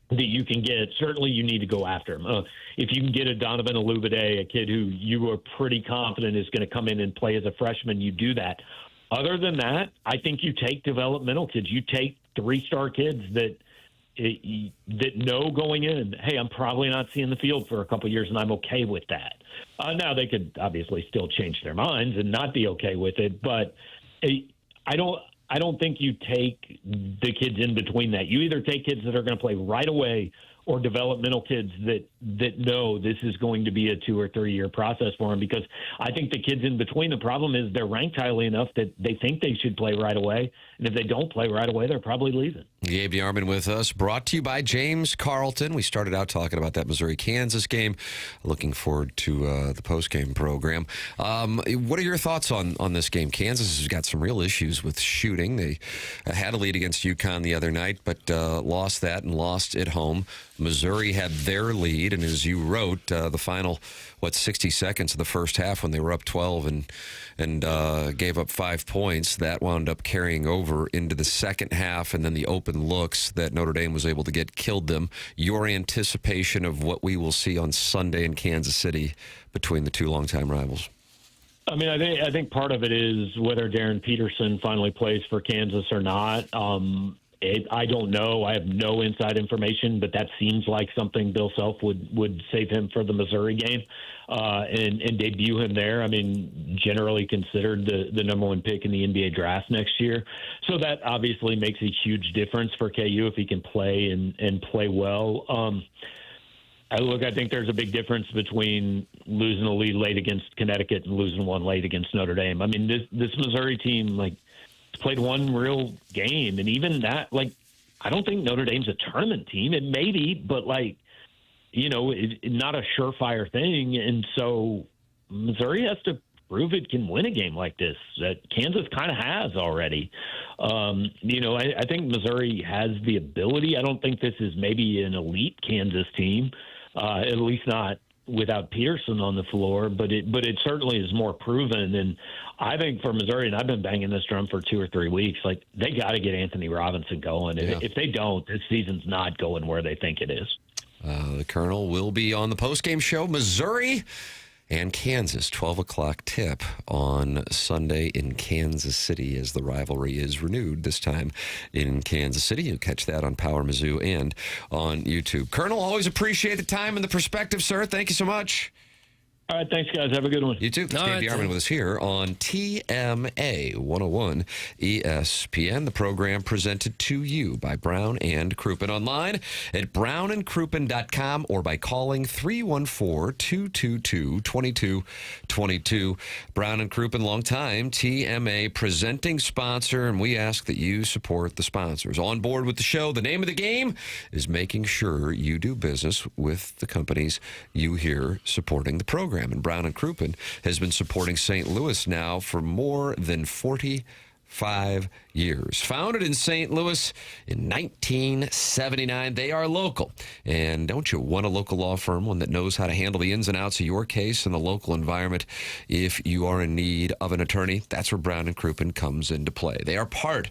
that you can get, certainly you need to go after him. If you can get a Donovan Alubade, a kid who you are pretty confident is going to come in and play as a freshman, you do that. Other than that, I think you take developmental kids. You take 3-star kids that know going in, hey, I'm probably not seeing the field for a couple of years, and I'm okay with that. Now, they could obviously still change their minds and not be okay with it, but I don't think you take the kids in between that. You either take kids that are going to play right away, or developmental kids that know this is going to be a 2 or 3 year process for them, because I think the kids in between, the problem is they're ranked highly enough that they think they should play right away. And if they don't play right away, they're probably leaving. Gabe DeArmond with us, brought to you by James Carlton. We started out talking about that Missouri-Kansas game. Looking forward to the post-game program. What are your thoughts on this game? Kansas has got some real issues with shooting. They had a lead against UConn the other night, but lost that and lost at home. Missouri had their lead, and as you wrote, the final, 60 seconds of the first half when they were up 12 and gave up 5 points, that wound up carrying over into the second half, and then the open looks that Notre Dame was able to get killed them. Your anticipation of what we will see on Sunday in Kansas City between the two longtime rivals? I mean, I think part of it is whether Darren Peterson finally plays for Kansas or not. I don't know. I have no inside information, but that seems like something Bill Self would save him for the Missouri game and debut him there. I mean, generally considered the number one pick in the NBA draft next year. So that obviously makes a huge difference for KU if he can play and play well. I think there's a big difference between losing a lead late against Connecticut and losing one late against Notre Dame. I mean, this Missouri team, played one real game, and even that, I don't think Notre Dame's a tournament team. It may be, but not a surefire thing. And so Missouri has to prove it can win a game like this that Kansas kind of has already. I think Missouri has the ability. I don't think this is maybe an elite Kansas team, at least not without Peterson on the floor, but it certainly is more proven. And I think for Missouri, and I've been banging this drum for 2 or 3 weeks, they got to get Anthony Robinson going. Yeah. If they don't, this season's not going where they think it is. The Colonel will be on the postgame show. Missouri and Kansas, 12 o'clock tip on Sunday in Kansas City as the rivalry is renewed, this time in Kansas City. You'll catch that on Power Mizzou and on YouTube. Colonel, always appreciate the time and the perspective, sir. Thank you so much. All right, thanks, guys. Have a good one. You too. It's Gabe DeArmond with us here on TMA 101 ESPN. The program presented to you by Brown and Crouppen, online at brownandcrouppen.com or by calling 314-222-2222. Brown and Crouppen, longtime TMA presenting sponsor, and we ask that you support the sponsors. On board with the show, the name of the game is making sure you do business with the companies you hear supporting the program. And Brown and Crouppen has been supporting St. Louis now for more than 45 years. Founded in St. Louis in 1979, they are local. And don't you want a local law firm, one that knows how to handle the ins and outs of your case in the local environment? If you are in need of an attorney, that's where Brown and Crouppen comes into play. They are part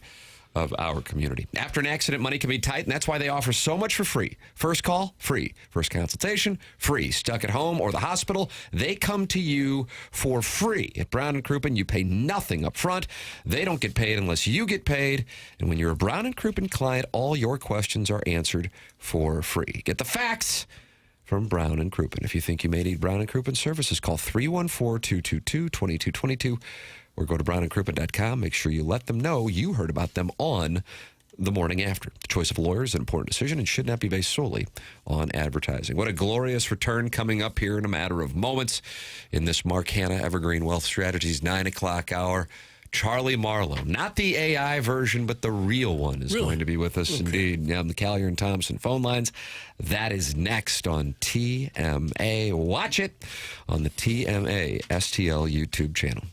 of our community. After an accident, money can be tight, and that's why they offer so much for free. First call, free. First consultation, free. Stuck at home or the hospital, they come to you for free. At Brown and Crouppen, you pay nothing up front. They don't get paid unless you get paid. And when you're a Brown and Crouppen client, all your questions are answered for free. Get the facts from Brown and Crouppen. If you think you may need Brown and Crouppen services, call 314-222-2222. Or go to brownandcrouppen.com. Make sure you let them know you heard about them on The Morning After. The choice of a lawyer is an important decision and should not be based solely on advertising. What a glorious return coming up here in a matter of moments in this Mark Hanna Evergreen Wealth Strategies 9 o'clock hour. Charlie Marlow, not the AI version, but the real one, is going to be with us indeed. Yeah, the Callier and Thompson phone lines. That is next on TMA. Watch it on the TMA STL YouTube channel.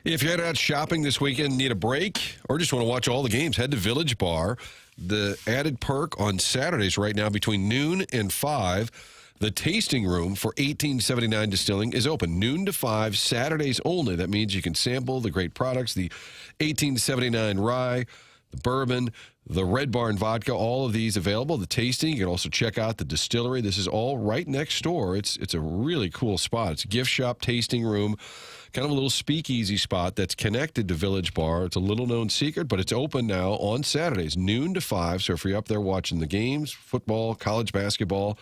If you're out shopping this weekend, need a break, or just want to watch all the games, head to Village Bar. The added perk on Saturdays right now between noon and 5, the tasting room for 1879 Distilling is open noon to 5, Saturdays only. That means you can sample the great products, the 1879 rye, the bourbon, the Red Barn vodka, all of these available. The tasting, you can also check out the distillery. This is all right next door. It's a really cool spot. It's a gift shop, tasting room, kind of a little speakeasy spot that's connected to Village Bar. It's a little-known secret, but it's open now on Saturdays, noon to 5. So if you're up there watching the games, football, college basketball,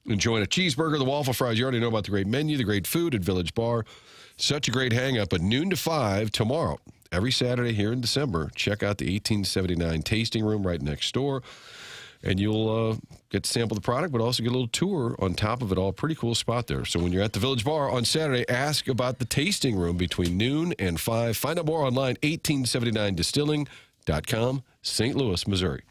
enjoying a cheeseburger, the waffle fries, you already know about the great menu, the great food at Village Bar. Such a great hang-up at noon to 5 tomorrow. Every Saturday here in December, check out the 1879 tasting room right next door, and you'll get to sample the product, but also get a little tour on top of it all. Pretty cool spot there. So when you're at the Village Bar on Saturday, ask about the tasting room between noon and 5. Find out more online, 1879distilling.com, St. Louis, Missouri.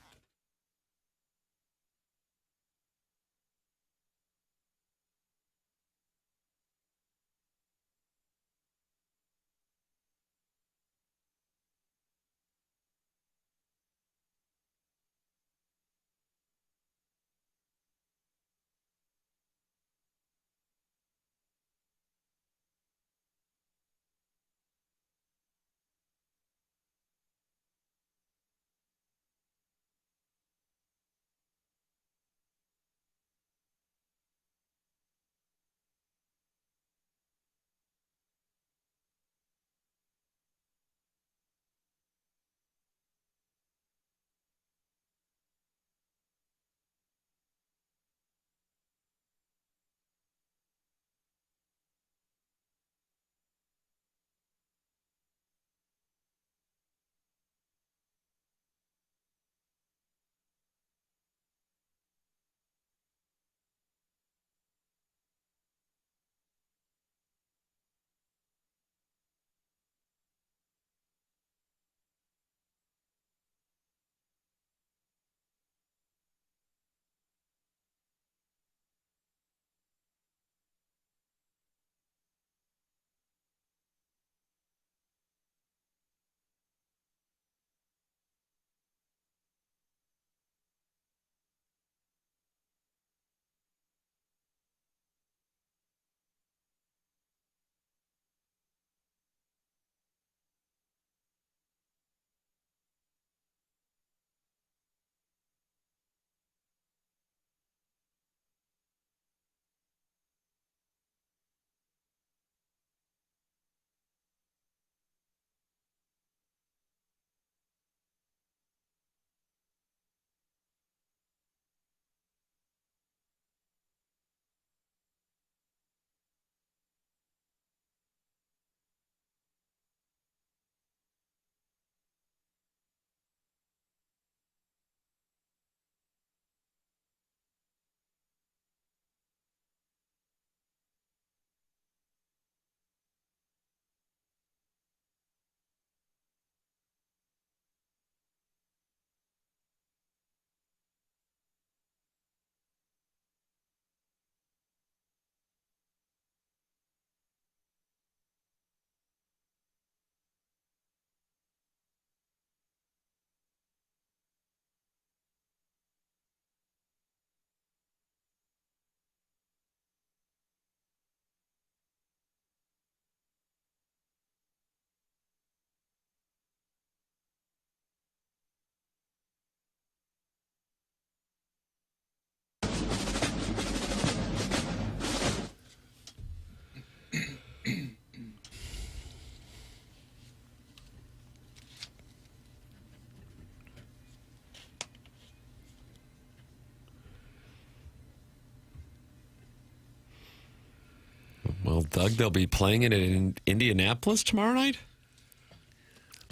Well, Doug, they'll be playing it in Indianapolis tomorrow night.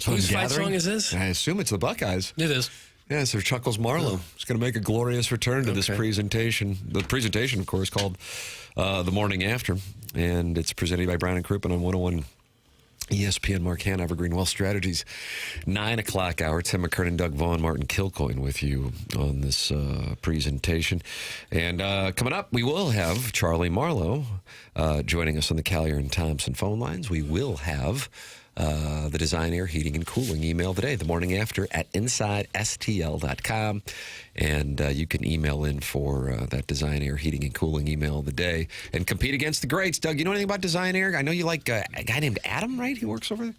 Whose fight song is this? I assume it's the Buckeyes. It is. Yeah, Sir Chuckles Marlow. He's going to make a glorious return to this presentation. The presentation, of course, called The Morning After, and it's presented by Brown and Crouppen on 101 ESPN. Mark Hanna, Evergreen Wealth Strategies. 9 o'clock hour. Tim McKernan, Doug Vaughn, Martin Kilcoyne with you on this presentation. And coming up, we will have Charlie Marlow joining us on the Callier and Thompson phone lines. We will have the Design Air Heating and Cooling email today, the morning after at InsideSTL.com. And you can email in for that Design Air Heating and Cooling email of the day and compete against the greats. Doug, you know anything about Design Air? I know you like a guy named Adam, right? He works over there?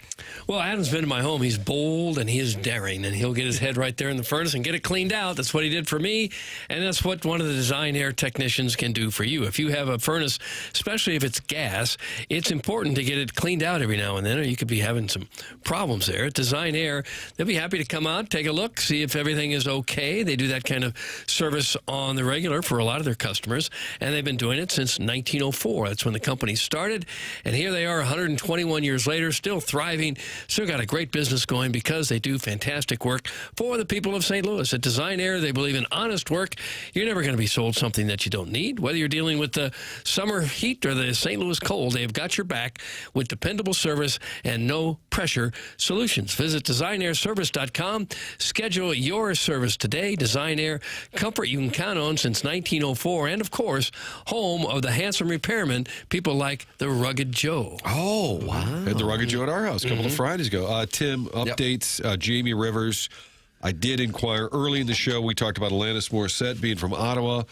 Well, Adam's been to my home. He's bold and he is daring, and he'll get his head right there in the furnace and get it cleaned out. That's what he did for me, and that's what one of the Design Air technicians can do for you. If you have a furnace, especially if it's gas, it's important to get it cleaned out every now and then, or you could be having some problems there. At Design Air, they'll be happy to come out, take a look, see if everything is okay. They do that kind of service on the regular for a lot of their customers, and they've been doing it since 1904. That's when the company started, and here they are 121 years later, still thriving, still got a great business going because they do fantastic work for the people of St. Louis. At Design Air, they believe in honest work. You're never going to be sold something that you don't need. Whether you're dealing with the summer heat or the St. Louis cold, they've got your back with dependable service and no pressure solutions. Visit designairservice.com. Schedule your service today. Design Air, comfort you can count on since 1904, and of course, home of the handsome repairman, people like the Rugged Joe. Oh, wow. Had the Rugged Joe at our house a couple of Fridays ago. Tim, updates, Jamie Rivers. I did inquire early in the show. We talked about Alanis Morissette being from Ottawa,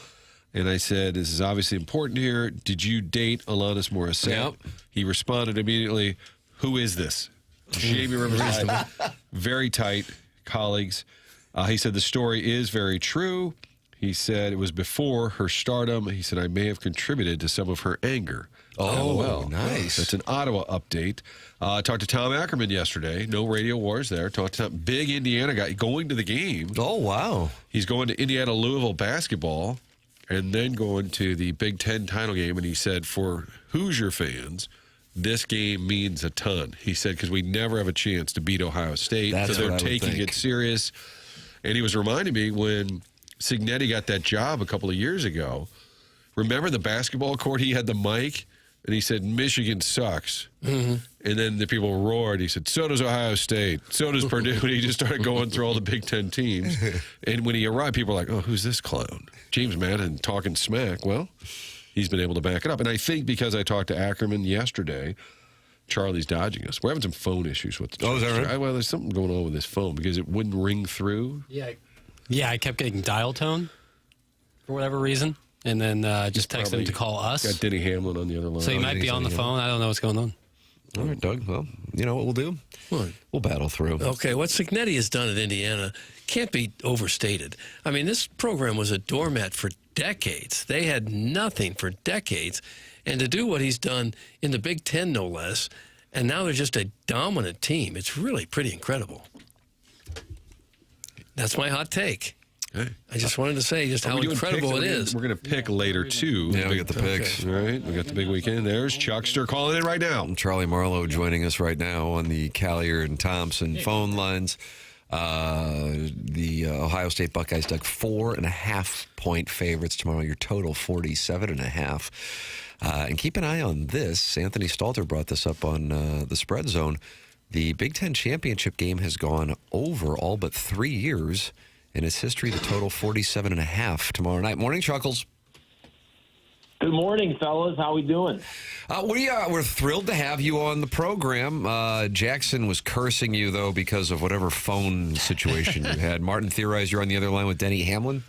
and I said, this is obviously important here. Did you date Alanis Morissette? Yep. He responded immediately, who is this? Jamie Rivers and I, very tight colleagues. He said the story is very true. He said it was before her stardom. He said, I may have contributed to some of her anger. Oh, well. nice. That's an Ottawa update. Talked to Tom Ackerman yesterday. No radio wars there. Talked to Tom, big Indiana guy going to the game. Oh, wow. He's going to Indiana-Louisville basketball and then going to the Big Ten title game. And he said, for Hoosier fans, this game means a ton. He said, because we never have a chance to beat Ohio State. That's so they're what I would taking think. it serious. And he was reminding me when Signetti got that job a couple of years ago. Remember the basketball court? He had the mic, and he said, Michigan sucks. And then the people roared. He said, so does Ohio State. So does Purdue. And he just started going through all the Big Ten teams. And when he arrived, people were like, oh, who's this clown? James Madden talking smack. Well, he's been able to back it up. And I think because I talked to Ackerman yesterday, Charlie's dodging us. We're having some phone issues with the Oh, is that right? Well, there's something going on with this phone because it wouldn't ring through. Yeah, I kept getting dial tone for whatever reason, and then just texted him to call us. Got Denny Hamlin on the other line. So he might be on the phone. I don't know what's going on. All right, Doug. Well, you know what we'll do? We'll battle through. Okay, what Signetti has done at Indiana can't be overstated. I mean, this program was a doormat for decades. They had nothing for decades. And to do what he's done in the Big Ten, no less, and now they're just a dominant team, it's really pretty incredible. That's my hot take. Hey. I just wanted to say just how incredible it is. We're going to pick later, too. Yeah, we got the picks. All right, we got the big weekend. There's Chuckster calling in right now. Charlie Marlow joining us right now on the Callier and Thompson phone lines. The Ohio State Buckeyes, Doug, 4.5-point favorites tomorrow. Your total 47.5. And keep an eye on this. Anthony Stalter brought this up on the Spread Zone. The Big Ten championship game has gone over all but 3 years in its history. The total 47.5 tomorrow night. Morning, Chuckles. Good morning, fellas. How we doing? We're thrilled to have you on the program. Jackson was cursing you, though, because of whatever phone situation you had. Martin theorized you're on the other line with Denny Hamlin.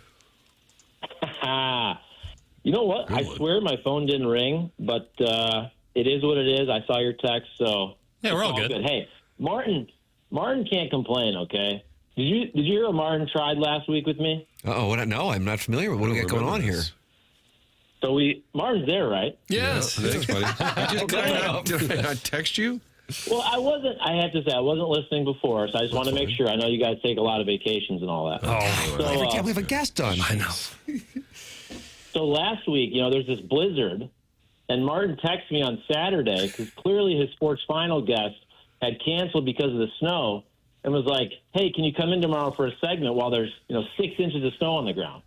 You know what? I swear my phone didn't ring, but it is what it is. I saw your text, so yeah, we're all good. Hey, Martin can't complain. Okay, did you hear what Martin tried last week with me? Oh, no, I'm not familiar with what do we got going on here. So Martin's there, right? Yes. Thanks, buddy. Did I not text you? Well, I have to say, I wasn't listening before, so I just want to make sure. I know you guys take a lot of vacations and all that. Every time we have a guest on. I know. So last week, there's this blizzard, and Martin texted me on Saturday because clearly his sports final guest had canceled because of the snow and was like, hey, can you come in tomorrow for a segment while there's 6 inches of snow on the ground?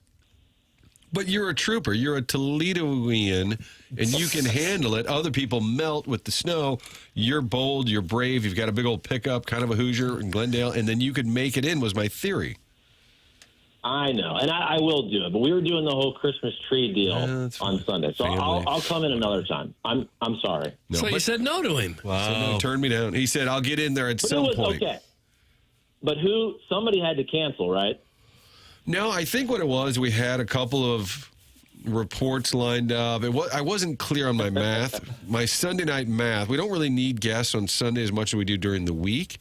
But you're a trooper. You're a Toledoian, and you can handle it. Other people melt with the snow. You're bold. You're brave. You've got a big old pickup, kind of a Hoosier in Glendale, and then you could make it in, was my theory. I know, and I will do it. But we were doing the whole Christmas tree deal on Sunday, so I'll come in another time. I'm sorry. No, so you said no to him. Wow. So no, turned me down. He said, "I'll get in there at some point." Okay, but somebody had to cancel, right? No, I think what it was, we had a couple of reports lined up. I wasn't clear on my math. My Sunday night math. We don't really need guests on Sunday as much as we do during the week.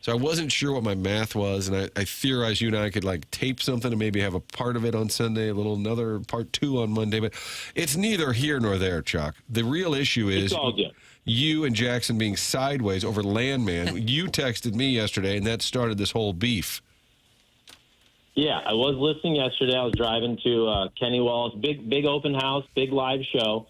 So I wasn't sure what my math was, and I theorized you and I could like tape something and maybe have a part of it on Sunday, another part 2 on Monday. But it's neither here nor there, Chuck. The real issue is you and Jackson being sideways over Landman. You texted me yesterday, and that started this whole beef. Yeah, I was listening yesterday. I was driving to Kenny Wallace, big open house, big live show.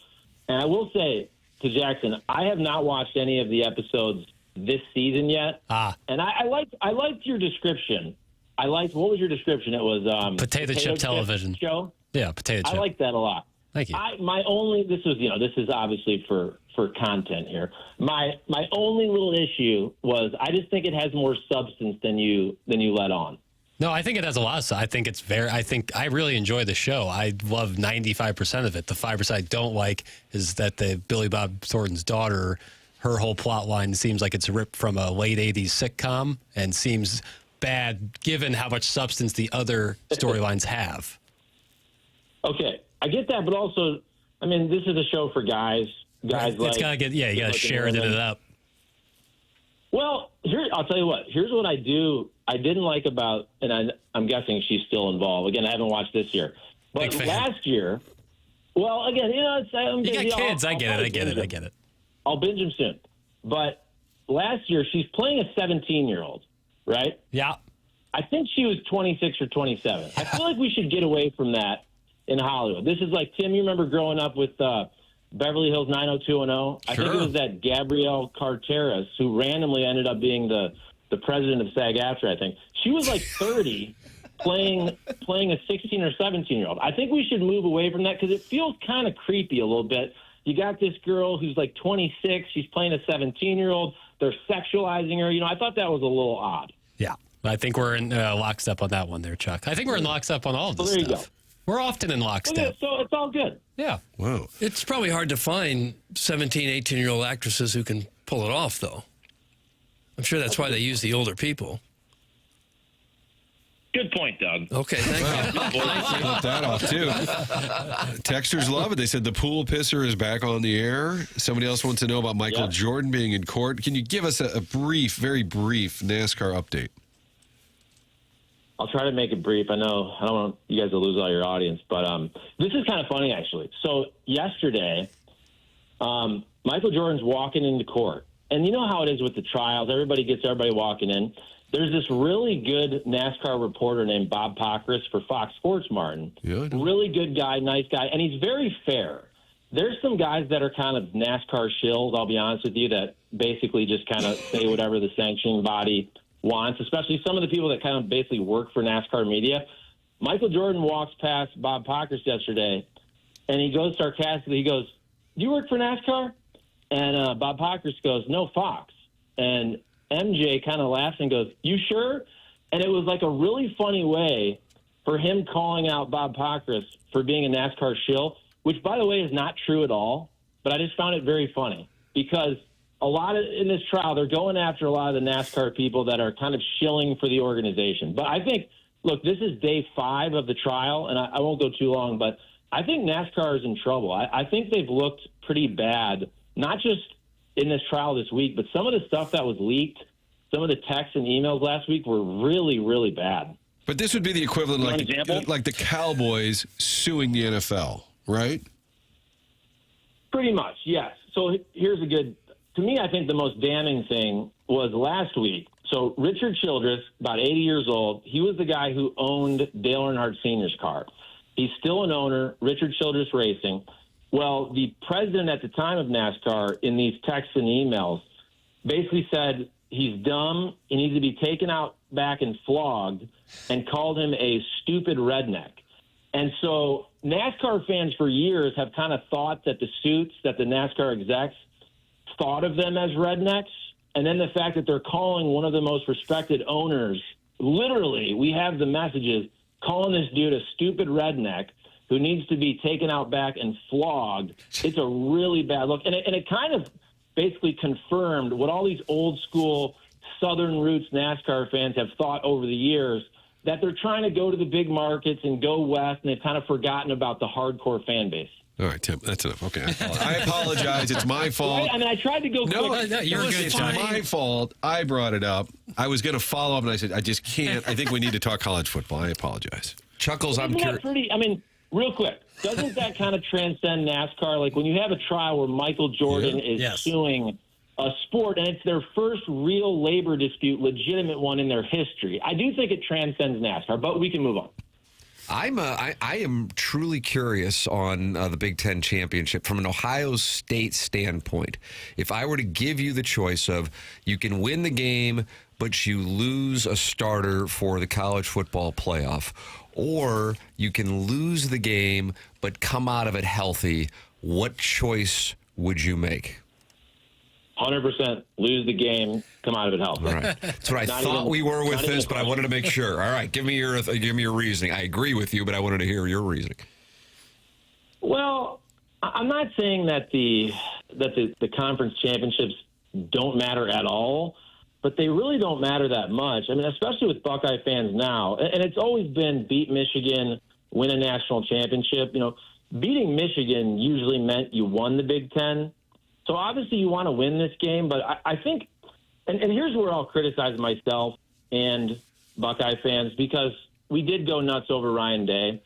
And I will say to Jackson, I have not watched any of the episodes this season yet. And I liked your description. What was your description? It was potato chip television show. Yeah, potato chip. I like that a lot. Thank you. This is obviously for content here. My only little issue was I just think it has more substance than you let on. No, I think it has a lot of. I think I really enjoy the show. I love 95% of it. The 5% I don't like is that the Billy Bob Thornton's daughter, her whole plot line seems like it's ripped from a late 80s sitcom and seems bad given how much substance the other storylines have. Okay, I get that, but also, I mean, this is a show for guys. Guys it's gotta get, you gotta share it up. Well, I'll tell you what. Here's what I didn't like about, and I'm guessing she's still involved. Again, I haven't watched this year. But last year, well, again, you got kids. I get it. I'll binge them soon. But last year, she's playing a 17-year-old, right? Yeah. I think she was 26 or 27. I feel like we should get away from that in Hollywood. This is like, Tim, you remember growing up with Beverly Hills 90210? I think it was that Gabrielle Carteris who randomly ended up being the president of SAG-AFTRA, I think. She was like 30 playing a 16 or 17-year-old. I think we should move away from that because it feels kind of creepy a little bit. You got this girl who's like 26. She's playing a 17-year-old. They're sexualizing her. I thought that was a little odd. Yeah. I think we're in lockstep on that one there, Chuck. I think we're in lockstep on all of this stuff. There you go. We're often in lockstep. Okay, so it's all good. Yeah. Wow. It's probably hard to find 17, 18-year-old actresses who can pull it off, though. I'm sure that's why they use the older people. Good point, Doug. Okay, thank you. Cut that off, too. Texters love it. They said the pool pisser is back on the air. Somebody else wants to know about Michael Jordan being in court. Can you give us a brief, very brief NASCAR update? I'll try to make it brief. I know I don't want you guys to lose all your audience, but this is kind of funny, actually. So yesterday, Michael Jordan's walking into court. And you know how it is with the trials. Everybody gets everybody walking in. There's this really good NASCAR reporter named Bob Pockris for Fox Sports, Martin. Yeah, really good guy, nice guy, and he's very fair. There's some guys that are kind of NASCAR shills, I'll be honest with you, that basically just kind of say whatever the sanctioning body wants, especially some of the people that kind of basically work for NASCAR media. Michael Jordan walks past Bob Pockris yesterday, and he goes sarcastically, he goes, "Do you work for NASCAR?" And Bob Pockris goes, "No, Fox." And MJ kind of laughs and goes, "You sure?" And it was like a really funny way for him calling out Bob Pockris for being a NASCAR shill, which, by the way, is not true at all. But I just found it very funny because a lot of in this trial, they're going after a lot of the NASCAR people that are kind of shilling for the organization. But I think, look, this is day 5 of the trial, and I won't go too long, but I think NASCAR is in trouble. I think they've looked pretty bad, not just in this trial this week, but some of the stuff that was leaked, some of the texts and emails last week were really, really bad. But this would be the equivalent, like the Cowboys suing the NFL, right? Pretty much, yes. So here's to me, I think the most damning thing was last week. So Richard Childress, about 80 years old, he was the guy who owned Dale Earnhardt Sr.'s car. He's still an owner, Richard Childress Racing. Well, the president at the time of NASCAR, in these texts and emails, basically said he's dumb, he needs to be taken out back and flogged, and called him a stupid redneck. And so NASCAR fans for years have kind of thought that the suits, that the NASCAR execs thought of them as rednecks, and then the fact that they're calling one of the most respected owners, literally, we have the messages, calling this dude a stupid redneck who needs to be taken out back and flogged. It's a really bad look. And it kind of basically confirmed what all these old school Southern roots NASCAR fans have thought over the years, that they're trying to go to the big markets and go west, and they've kind of forgotten about the hardcore fan base. All right, Tim, that's enough. Okay, I apologize. It's my fault. Right? I mean, I tried to go quick. No, you're good. It's my fault. I brought it up. I was going to follow up, and I said, I just can't. I think we need to talk college football. I apologize. Chuckles, I'm curious. I mean, real quick, doesn't that kind of transcend NASCAR? Like when you have a trial where Michael Jordan is suing a sport, and it's their first real labor dispute, legitimate one in their history. I do think it transcends NASCAR, but we can move on. I am truly curious on the Big Ten championship from an Ohio State standpoint. If I were to give you the choice of you can win the game, but you lose a starter for the college football playoff, or you can lose the game but come out of it healthy, what choice would you make? 100% lose the game, come out of it healthy. All right. That's what I thought we were with this, but I wanted to make sure. All right, give me your reasoning. I agree with you, but I wanted to hear your reasoning. Well, I'm not saying that the conference championships don't matter at all, but they really don't matter that much. I mean, especially with Buckeye fans now, and it's always been beat Michigan, win a national championship. You know, beating Michigan usually meant you won the Big Ten. So obviously you want to win this game, but I think, and here's where I'll criticize myself and Buckeye fans, because we did go nuts over Ryan Day,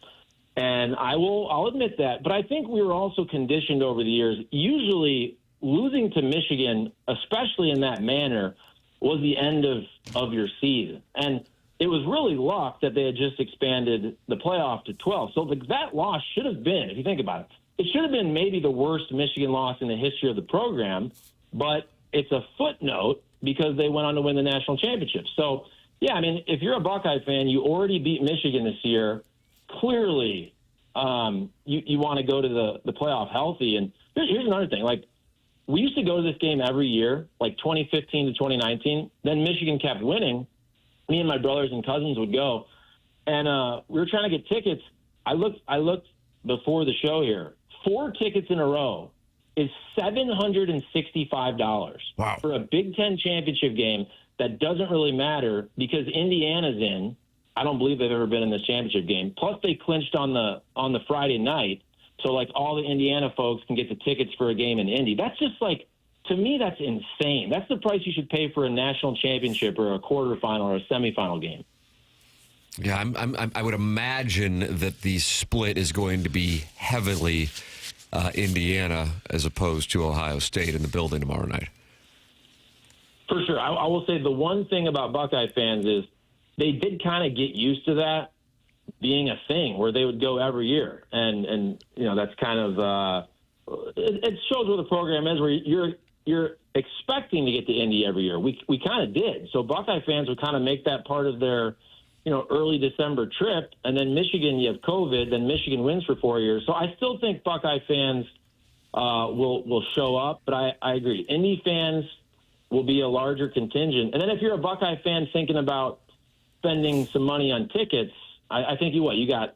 and I'll admit that, but I think we were also conditioned over the years. Usually losing to Michigan, especially in that manner, was the end of your season. And it was really luck that they had just expanded the playoff to 12. So that loss should have been, if you think about it, it should have been maybe the worst Michigan loss in the history of the program, but it's a footnote because they went on to win the national championship. So, yeah, I mean, if you're a Buckeye fan, you already beat Michigan this year. Clearly, you want to go to the playoff healthy. And here's another thing. Like, we used to go to this game every year, like 2015 to 2019. Then Michigan kept winning. Me and my brothers and cousins would go. And we were trying to get tickets. I looked before the show here. 4 tickets in a row is $765 for a Big Ten championship game that doesn't really matter because Indiana's in. I don't believe they've ever been in this championship game. Plus, they clinched on the Friday night, so like all the Indiana folks can get the tickets for a game in Indy. That's just like, to me, that's insane. That's the price you should pay for a national championship or a quarterfinal or a semifinal game. Yeah, I would imagine that the split is going to be heavily Indiana as opposed to Ohio State in the building tomorrow night. For sure. I will say the one thing about Buckeye fans is they did kind of get used to that being a thing where they would go every year. And you know, that's kind of it shows where the program is, where you're expecting to get to Indy every year. We kind of did. So Buckeye fans would kind of make that part of their, you know, early December trip, and then Michigan, you have COVID, then Michigan wins for 4 years. So I still think Buckeye fans will show up, but I agree. Indy fans will be a larger contingent. And then if you're a Buckeye fan thinking about spending some money on tickets, I think you got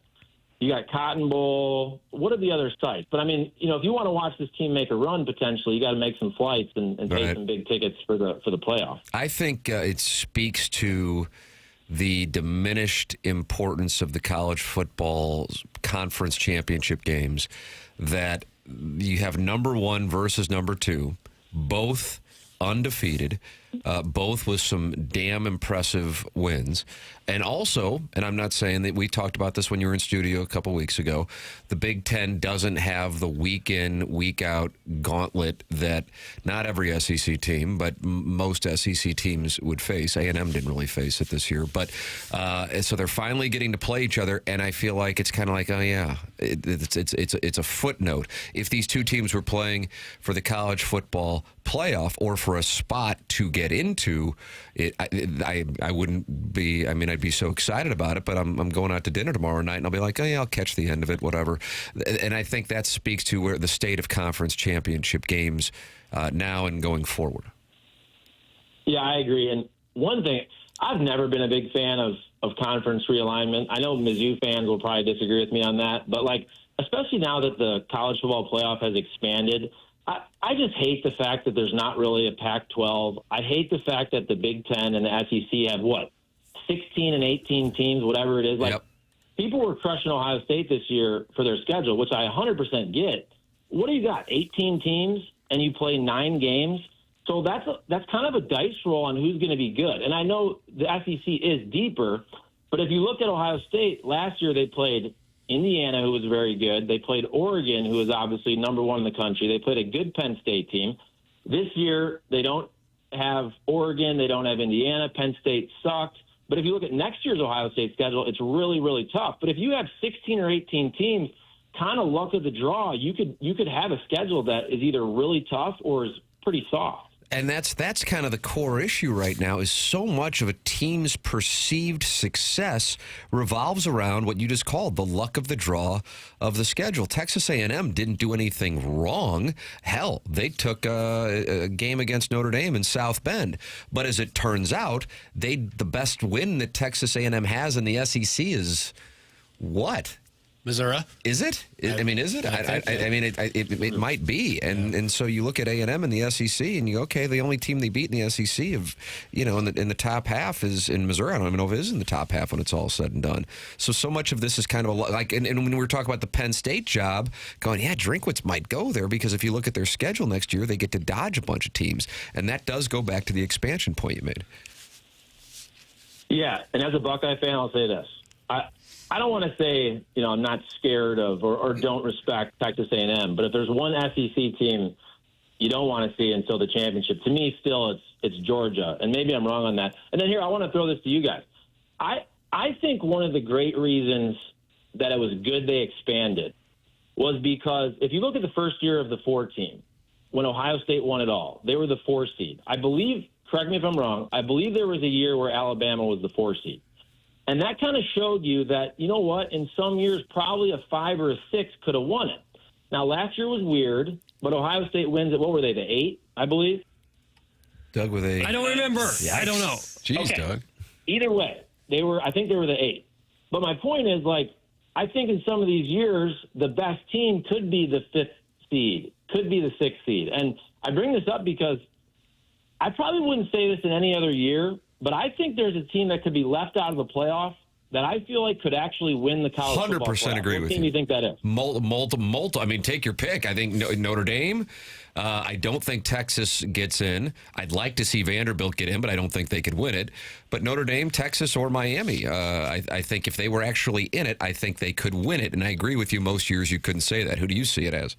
Cotton Bowl. What are the other sites? But I mean, you know, if you want to watch this team make a run, potentially, you got to make some flights and pay some big tickets for the playoff. I think it speaks to the diminished importance of the college football conference championship games that you have number 1 versus number 2, both undefeated, both with some damn impressive wins. And also, and I'm not saying that, we talked about this when you were in studio a couple weeks ago, the Big Ten doesn't have the week in, week out gauntlet that not every SEC team, but most SEC teams would face. A&M didn't really face it this year. But so they're finally getting to play each other, and I feel like it's kind of like, oh, yeah, it's a footnote. If these two teams were playing for the college football playoff or for a spot to get into it, I wouldn't be, I mean, I'd be so excited about it, but I'm going out to dinner tomorrow night and I'll be like, oh yeah, I'll catch the end of it, whatever. And I think that speaks to where the state of conference championship games now and going forward. Yeah, I agree. And one thing, I've never been a big fan of conference realignment. I know Mizzou fans will probably disagree with me on that, but like, especially now that the college football playoff has expanded, I just hate the fact that there's not really a Pac-12. I hate the fact that the Big Ten and the SEC have, 16 and 18 teams, whatever it is. Like, people were crushing Ohio State this year for their schedule, which I 100% get. What do you got, 18 teams, and you play 9 games? So that's kind of a dice roll on who's going to be good. And I know the SEC is deeper, but if you look at Ohio State, last year they played Indiana, who was very good. They played Oregon, who is obviously number 1 in the country. They played a good Penn State team. This year, they don't have Oregon. They don't have Indiana. Penn State sucked. But if you look at next year's Ohio State schedule, it's really, really tough. But if you have 16 or 18 teams, kind of luck of the draw, you could have a schedule that is either really tough or is pretty soft. And that's kind of the core issue right now, is so much of a team's perceived success revolves around what you just called the luck of the draw of the schedule. Texas A&M didn't do anything wrong. Hell, they took a game against Notre Dame in South Bend. But as it turns out, the best win that Texas A&M has in the SEC is what? Missouri. Is it? I mean, is it? I mean, it might be. And so you look at A&M in the SEC and you go, okay, the only team they beat in the SEC of, in the top half is in Missouri. I don't even know if it is in the top half when it's all said and done. So much of this is kind of like, and when we were talking about the Penn State job, going, yeah, Drinkwitz might go there because if you look at their schedule next year, they get to dodge a bunch of teams. And that does go back to the expansion point you made. Yeah, and as a Buckeye fan, I'll say this. I don't want to say, I'm not scared of or don't respect Texas A&M, but if there's one SEC team you don't want to see until the championship, to me, still it's Georgia. And maybe I'm wrong on that. And then here, I want to throw this to you guys. I think one of the great reasons that it was good they expanded was because if you look at the first year of the 4 team, when Ohio State won it all, they were the 4 seed. I believe, correct me if I'm wrong, I believe there was a year where Alabama was the 4 seed. And that kind of showed you that, you know what, in some years, probably a 5 or a 6 could have won it. Now, last year was weird, but Ohio State wins at, what were they, the 8, I believe? Doug with a... I don't remember. Yikes. I don't know. Jeez, Okay. Doug. Either way, I think they were the 8. But my point is, I think in some of these years, the best team could be the 5th seed, could be the 6th seed. And I bring this up because I probably wouldn't say this in any other year, but I think there's a team that could be left out of the playoff that I feel like could actually win the college football playoff. 100% agree what with team do you think that is? Multiple. I mean, take your pick. I think Notre Dame. I don't think Texas gets in. I'd like to see Vanderbilt get in, but I don't think they could win it. But Notre Dame, Texas, or Miami, I think if they were actually in it, I think they could win it. And I agree with you. Most years you couldn't say that. Who do you see it as?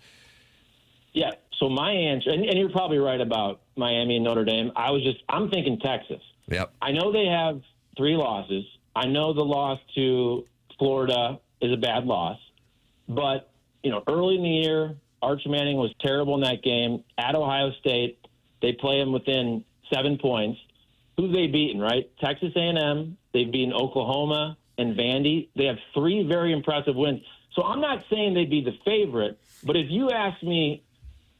Yeah. So my answer, and you're probably right about Miami and Notre Dame. I'm thinking Texas. Yep. I know they have 3 losses. I know the loss to Florida is a bad loss. But, early in the year, Arch Manning was terrible in that game. At Ohio State, they play him within 7 points. Who've they beaten, right? Texas A&M. They've beaten Oklahoma and Vandy. They have 3 very impressive wins. So I'm not saying they'd be the favorite, but if you ask me,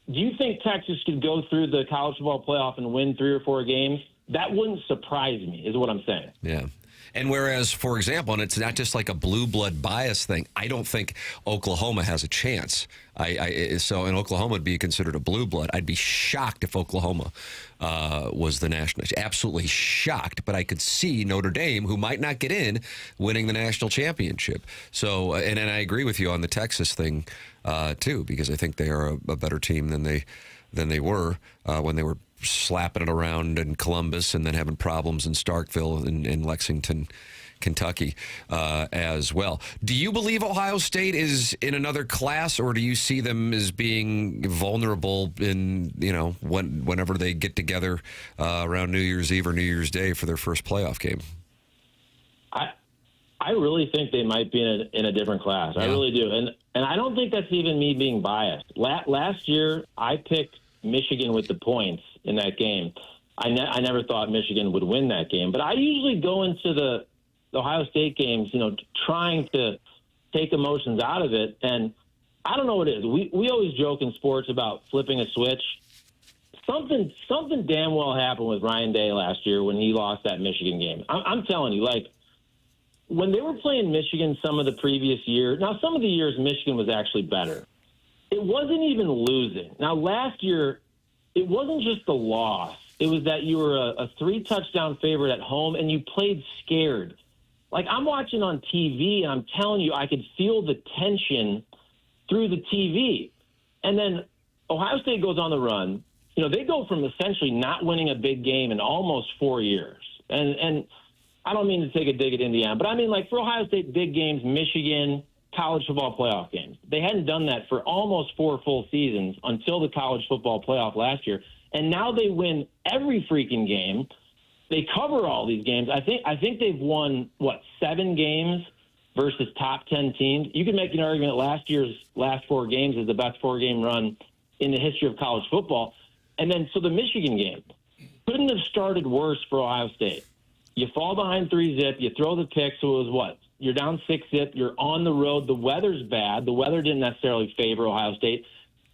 do you think Texas could go through the college football playoff and win 3 or 4 games? That wouldn't surprise me, is what I'm saying. Yeah. And whereas, for example, and it's not just like a blue blood bias thing, I don't think Oklahoma has a chance. So Oklahoma would be considered a blue blood. I'd be shocked if Oklahoma was the national. Absolutely shocked. But I could see Notre Dame, who might not get in, winning the national championship. So, and I agree with you on the Texas thing too, because I think they are a better team than they were when they were slapping it around in Columbus and then having problems in Starkville and in Lexington, Kentucky as well. Do you believe Ohio State is in another class, or do you see them as being vulnerable in, whenever they get together around New Year's Eve or New Year's Day for their first playoff game? I really think they might be in a different class. Yeah. I really do. And I don't think that's even me being biased. Last year, I picked Michigan with the points in that game. I never thought Michigan would win that game. But I usually go into the Ohio State games, trying to take emotions out of it. And I don't know what it is. We always joke in sports about flipping a switch. Something damn well happened with Ryan Day last year when he lost that Michigan game. I'm telling you, when they were playing Michigan some of the previous years, now some of the years Michigan was actually better. It wasn't even losing. Now last year, it wasn't just the loss. It was that you were a 3-touchdown favorite at home and you played scared. Like, I'm watching on TV, and I'm telling you, I could feel the tension through the TV. And then Ohio State goes on the run. You know, they go from essentially not winning a big game in almost 4 years. And I don't mean to take a dig at Indiana, but I mean, like, for Ohio State, big games, Michigan, college football playoff games. They hadn't done that for almost 4 full seasons until the college football playoff last year. And now they win every freaking game. They cover all these games. I think they've won, 7 games versus top 10 teams. You can make an argument last year's last 4 games is the best 4-game run in the history of college football. And then, so the Michigan game couldn't have started worse for Ohio State. You fall behind 3-zip, you throw the pick, so it was You're down 6-zip, you're on the road, the weather's bad. The weather didn't necessarily favor Ohio State.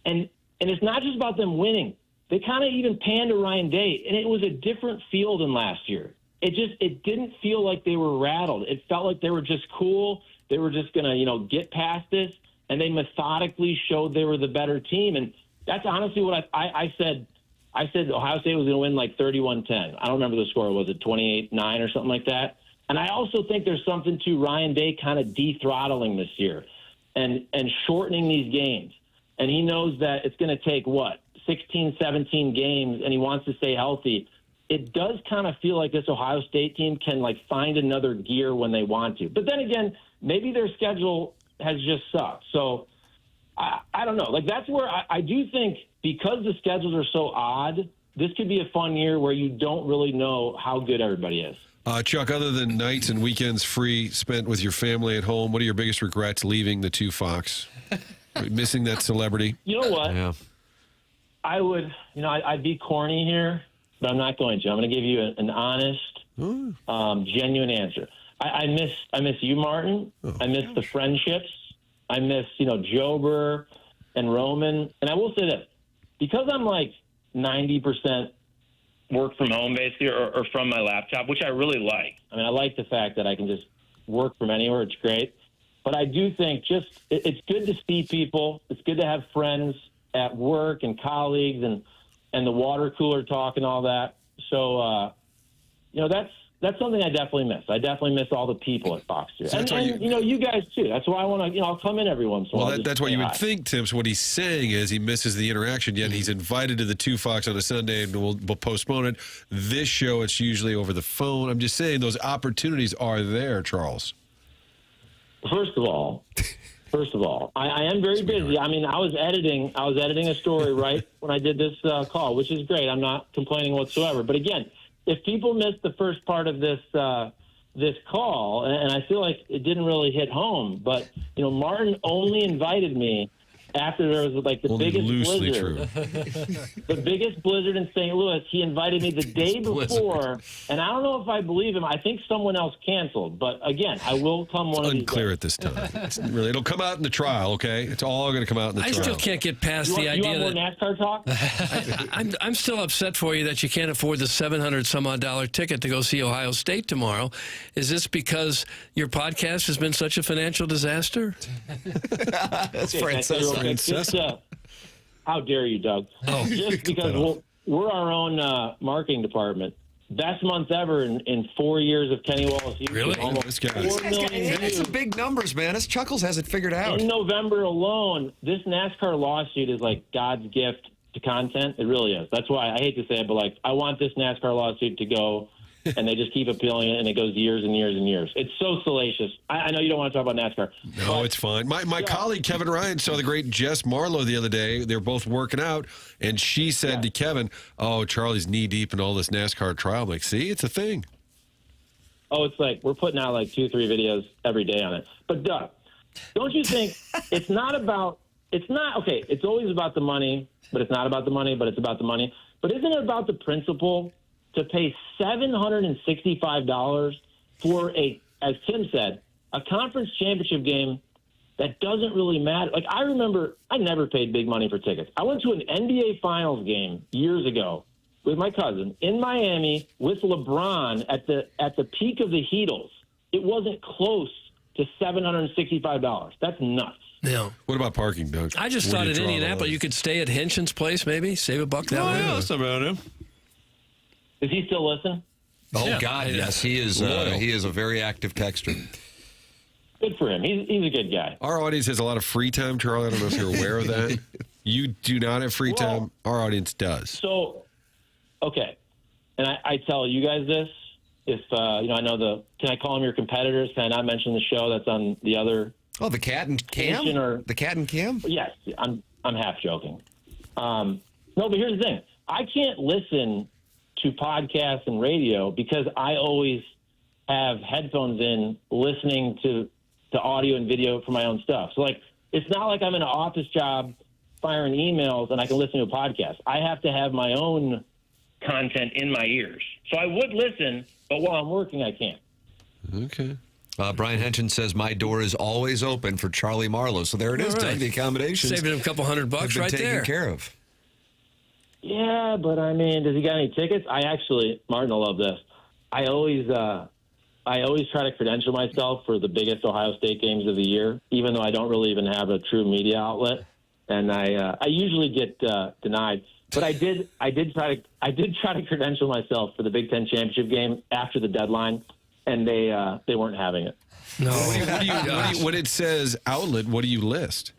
And it's not just about them winning. They kind of even panned to Ryan Day, and it was a different feel than last year. It didn't feel like they were rattled. It felt like they were just cool. They were just going to, get past this, and they methodically showed they were the better team. And that's honestly what I said. I said Ohio State was going to win like 31-10. I don't remember the score. Was it 28-9 or something like that? And I also think there's something to Ryan Day kind of de-throttling this year and shortening these games. And he knows that it's going to take, 16, 17 games, and he wants to stay healthy. It does kind of feel like this Ohio State team can, find another gear when they want to. But then again, maybe their schedule has just sucked. So I don't know. That's where I do think, because the schedules are so odd, this could be a fun year where you don't really know how good everybody is. Chuck, other than nights and weekends free spent with your family at home, what are your biggest regrets leaving the 2 Fox? Missing that celebrity? You know what? Yeah. I would, I'd be corny here, but I'm not going to. I'm going to give you an honest, genuine answer. I miss you, Martin. I miss the friendships. I miss, Jober and Roman. And I will say that because I'm 90% work from home, basically, or from my laptop, which I really like. I mean, I like the fact that I can just work from anywhere. It's great. But I do think it's good to see people. It's good to have friends at work and colleagues and the water cooler talk and all that. So, that's something I definitely miss. I definitely miss all the people at Fox too. So and you guys too. That's why I want to, I'll come in every once in a while. Well, that's what you would think, Tim. So what he's saying is he misses the interaction, yet he's invited to the 2 Fox on a Sunday, and we'll postpone it. This show, it's usually over the phone. I'm just saying those opportunities are there, Charles. First of all, I am very busy. I mean, I was editing a story right when I did this call, which is great. I'm not complaining whatsoever. But again, if people missed the first part of this call, and I feel like it didn't really hit home, but Martin only invited me after there was the only biggest blizzard. The biggest blizzard in St. Louis. He invited me the day before, and I don't know if I believe him. I think someone else canceled. But again, I will come one of these days. Unclear at this time. It'll come out in the trial, okay? It's all going to come out in the trial. I still can't get past the idea you want more NASCAR talk? I'm still upset for you that you can't afford the $700-some-odd ticket to go see Ohio State tomorrow. Is this because your podcast has been such a financial disaster? That's Francesca. How dare you, Doug? Just because we're our own marketing department. Best month ever in 4 years of Kenny Wallace. Really? Almost 4 million views. It's big numbers, man. This Chuckles has it figured out. In November alone, this NASCAR lawsuit is like God's gift to content. It really is. That's why I hate to say it, but I want this NASCAR lawsuit to go, and they just keep appealing it, and it goes years and years and years. It's so salacious. I know you don't want to talk about NASCAR. No, it's fine. My colleague, Kevin Ryan, saw the great Jess Marlow the other day. They were both working out, and she said to Kevin, Charlie's knee-deep in all this NASCAR trial. I'm like, see, it's a thing. Oh, it's we're putting out 2-3 videos every day on it. But, Doug, don't you think it's always about the money, but it's not about the money, but it's about the money. But isn't it about the principle to pay $765 for as Tim said, a conference championship game that doesn't really matter? I remember I never paid big money for tickets. I went to an NBA Finals game years ago with my cousin in Miami with LeBron at the peak of the Heatles. it wasn't close to $765. That's nuts. Yeah. What about parking, Doug? I just Where thought do you at draw the Indianapolis line? you could stay at Henson's place, maybe save $1 that way. Yeah, that's about him. Does he still listen? Oh Yeah. God, yes, he is. He is a very active texter. Good for him. He's a good guy. Our audience has a lot of free time, Charlie. I don't know if you're aware of that. You do not have free time. Our audience does. So, okay, and I tell you guys this. If I know can I call them your competitors? Can I not mention the show that's on the other? Oh, the Cat and Cam. The Cat and Cam. Yes, I'm half joking. No, but here's the thing: I can't listen to podcasts and radio because I always have headphones in, listening to audio and video for my own stuff. So, like, it's not like I'm in an office job firing emails and I can listen to a podcast. I have to have my own content in my ears. So I would listen, but while I'm working, I can't. Okay. Brian Henson says, my door is always open for Charlie Marlow. So there it is, All right. Doug, the accommodations. Saving him a couple $100 have been right taken there. care of. Yeah, but I mean, does he got any tickets? Martin will love this. I always try to credential myself for the biggest Ohio State games of the year, even though I don't really even have a true media outlet, and I usually get denied. But I did try to credential myself for the Big Ten championship game after the deadline, and they weren't having it. No. When it says outlet, what do you list?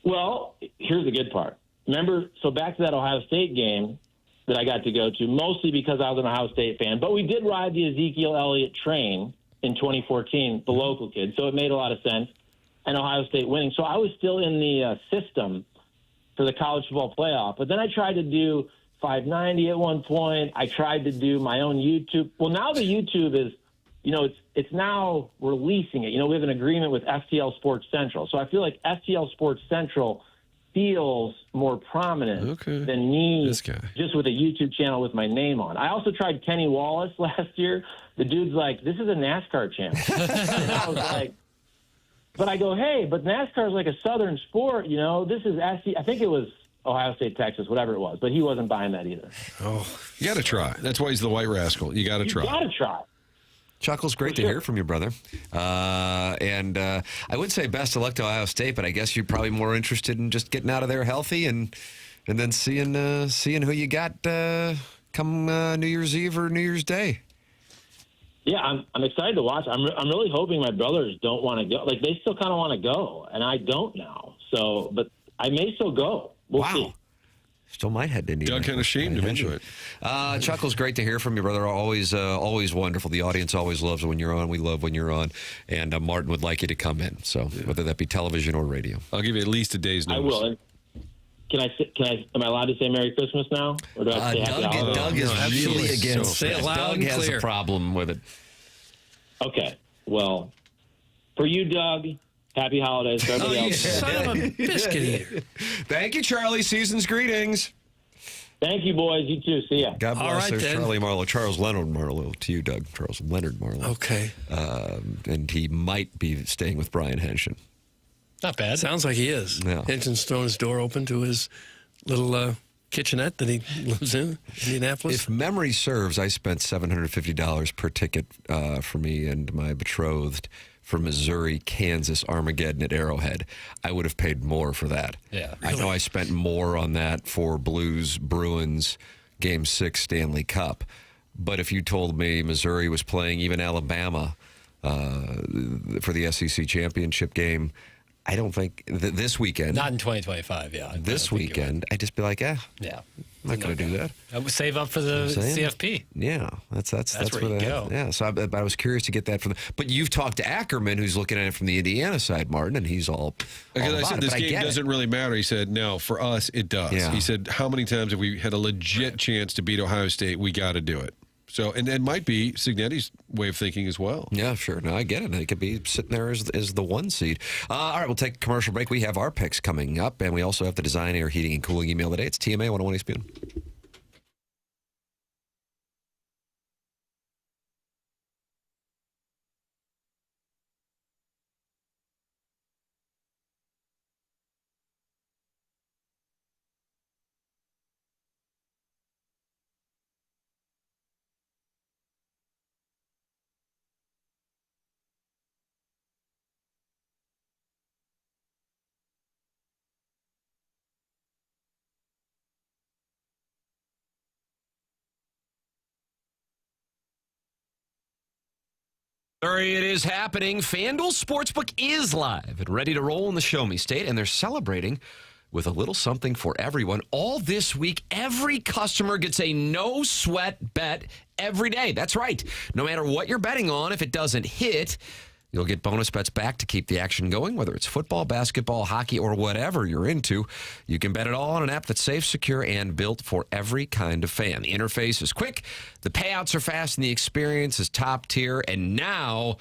Well, here's the good part. Remember, so back to that Ohio State game that I got to go to, mostly because I was an Ohio State fan. But we did ride the Ezekiel Elliott train in 2014, the local kid, so it made a lot of sense, and Ohio State winning. So I was still in the system for the college football playoff. But then I tried to do 590 at one point. I tried to do my own YouTube. Well, now the YouTube is, it's now releasing it. We have an agreement with STL Sports Central. So I feel like STL Sports Central feels more prominent than me just with a YouTube channel with my name on. I also tried Kenny Wallace last year. The dude's like, this is a NASCAR channel. And I was like, but I go, hey, but NASCAR is like a southern sport, This is SC. I think it was Ohio State, Texas, whatever it was. But he wasn't buying that either. Oh, you got to try. That's why he's the white rascal. You got to try. You got to try. Chuckles, great to hear from you, brother. And I would say best of luck to Ohio State, but I guess you're probably more interested in just getting out of there healthy and then seeing who you got come New Year's Eve or New Year's Day. Yeah, I'm excited to watch. I'm really hoping my brothers don't want to go. Like, they still kind of want to go, and I don't now. So, but I may still go. We'll see. Still might head to Indiana. Doug kind of shamed him into it. Chuckles, great to hear from you, brother. Always wonderful. The audience always loves when you're on. We love when you're on. And Martin would like you to come in. So whether that be television or radio. I'll give you at least a day's notice. I will. Am I allowed to say Merry Christmas now? Or do I have to say Happy Holidays? Doug is really against say it loud Doug and has clear. a problem with it. Okay. Well, for you, Doug, Happy Holidays. For everybody else. Son of a biscuit eater. Thank you, Charlie. Season's greetings. Thank you, boys. You too. See ya. God bless. All right, There's then. Charlie Marlow. Charles Leonard Marlow to you, Doug. Charles Leonard Marlow. Okay. And he might be staying with Brian Henson. Not bad. Sounds like he is. Yeah. Henson's thrown his door open to his little kitchenette that he lives in Indianapolis. If memory serves, I spent $750 per ticket for me and my betrothed for Missouri, Kansas, Armageddon at Arrowhead. I would have paid more for that. Yeah. I know I spent more on that for Blues Bruins Game 6 Stanley Cup. But if you told me Missouri was playing even Alabama for the SEC championship game, I don't think this weekend. Not in 2025, yeah. This weekend, I'd just be like, Yeah. I'm not going to do that. I would save up for the CFP. Yeah, that's where you go. Yeah, so I was curious to get that from. But you've talked to Ackerman, who's looking at it from the Indiana side, Martin, and he's all. Because I about said it, this but I game get doesn't really matter. He said, no, for us, it does. Yeah. He said, how many times have we had a legit chance to beat Ohio State? We got to do it. So, and it might be Signetti's way of thinking as well. Yeah, sure. No, I get it. It could be sitting there as the one seed. All right, we'll take a commercial break. We have our picks coming up, and we also have the Design Air Heating and Cooling email today. It's TMA 101 ESPN. Sorry, it is happening. FanDuel Sportsbook is live and ready to roll in the Show Me State, and they're celebrating with a little something for everyone. All this week, every customer gets a no-sweat bet every day. That's right. No matter what you're betting on, if it doesn't hit, you'll get bonus bets back to keep the action going, whether it's football, basketball, hockey, or whatever you're into. You can bet it all on an app that's safe, secure, and built for every kind of fan. The interface is quick, the payouts are fast, and the experience is top tier. And now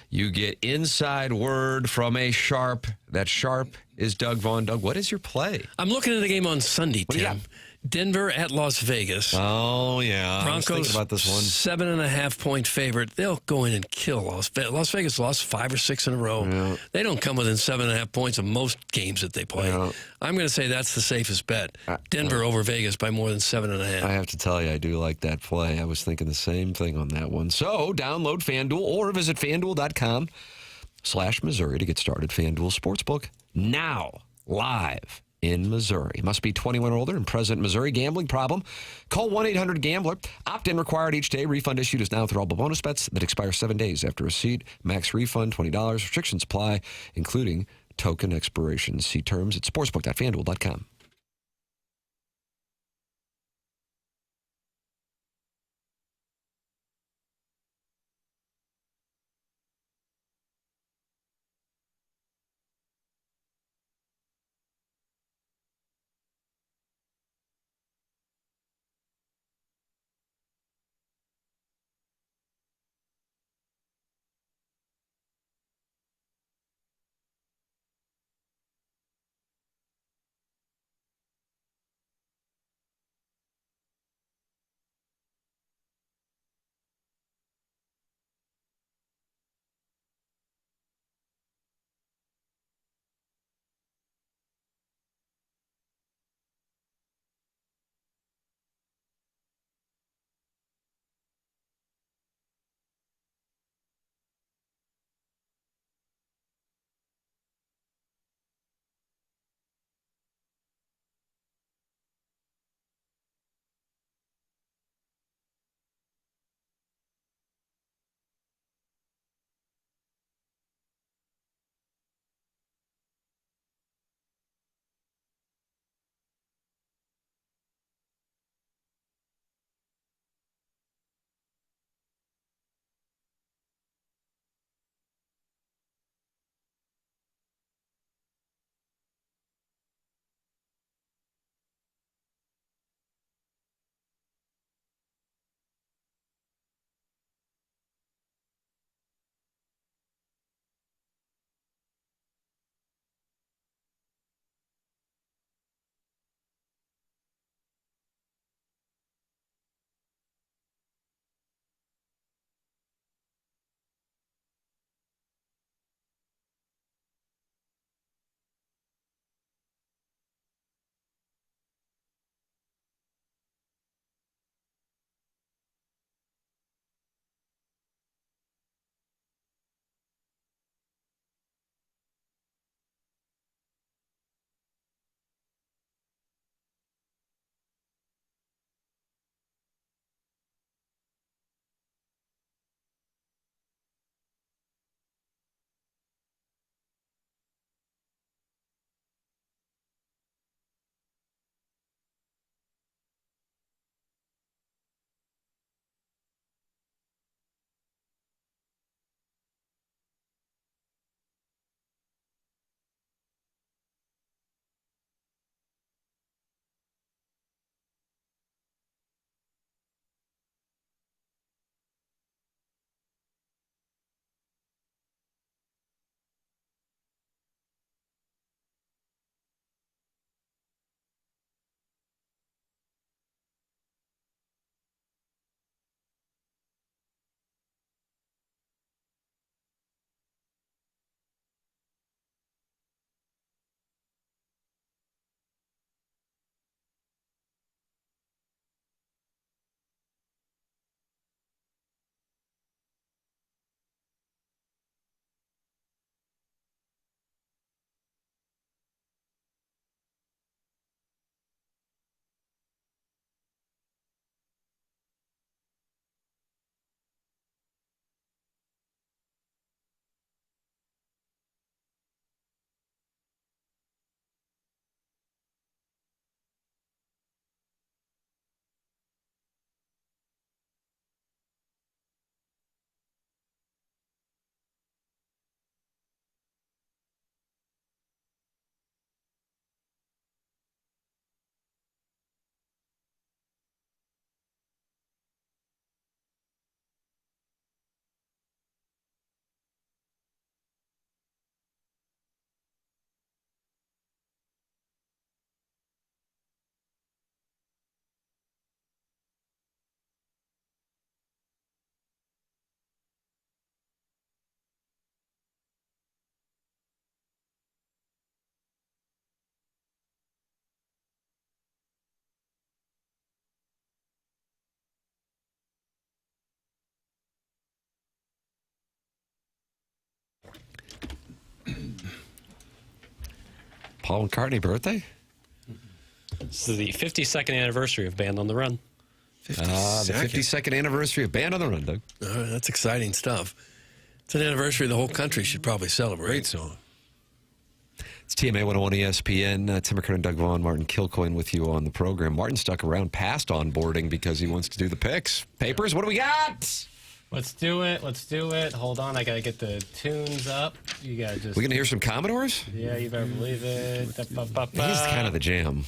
you get inside word from a sharp. That sharp is Doug Vaughn. Doug, what is your play? I'm looking at the game on Sunday, What do you Tim. got? Denver at Las Vegas. Oh, yeah. I was Broncos, thinking about this one. 7.5-point favorite. They'll go in and kill Las Vegas. Las Vegas lost 5 or 6 in a row. Yeah. They don't come within 7.5 points of most games that they play. Yeah. I'm going to say that's the safest bet. Denver over Vegas by more than 7.5. I have to tell you, I do like that play. I was thinking the same thing on that one. So download FanDuel or visit FanDuel.com/Missouri to get started. FanDuel Sportsbook now live in Missouri. Must be 21 or older and present Missouri. Gambling problem? Call 1-800-GAMBLER. Opt-in required each day. Refund issued is now withdrawable bonus bets that expire 7 days after receipt. Max refund $20. Restrictions apply, including token expirations. See terms at sportsbook.fanduel.com. Paul McCartney birthday? This is the 52nd anniversary of Band on the Run. The 52nd anniversary of Band on the Run, Doug. That's exciting stuff. It's an anniversary the whole country should probably celebrate. Great song. It's TMA 101 ESPN. Tim McKernan, Doug Vaughn, Martin Kilcoyne with you on the program. Martin stuck around past onboarding because he wants to do the picks. Papers, what do we got? Let's do it. Hold on, I got to get the tunes up. You got to just... We going to hear some Commodores? Yeah, you better believe it. He's kind of the jam.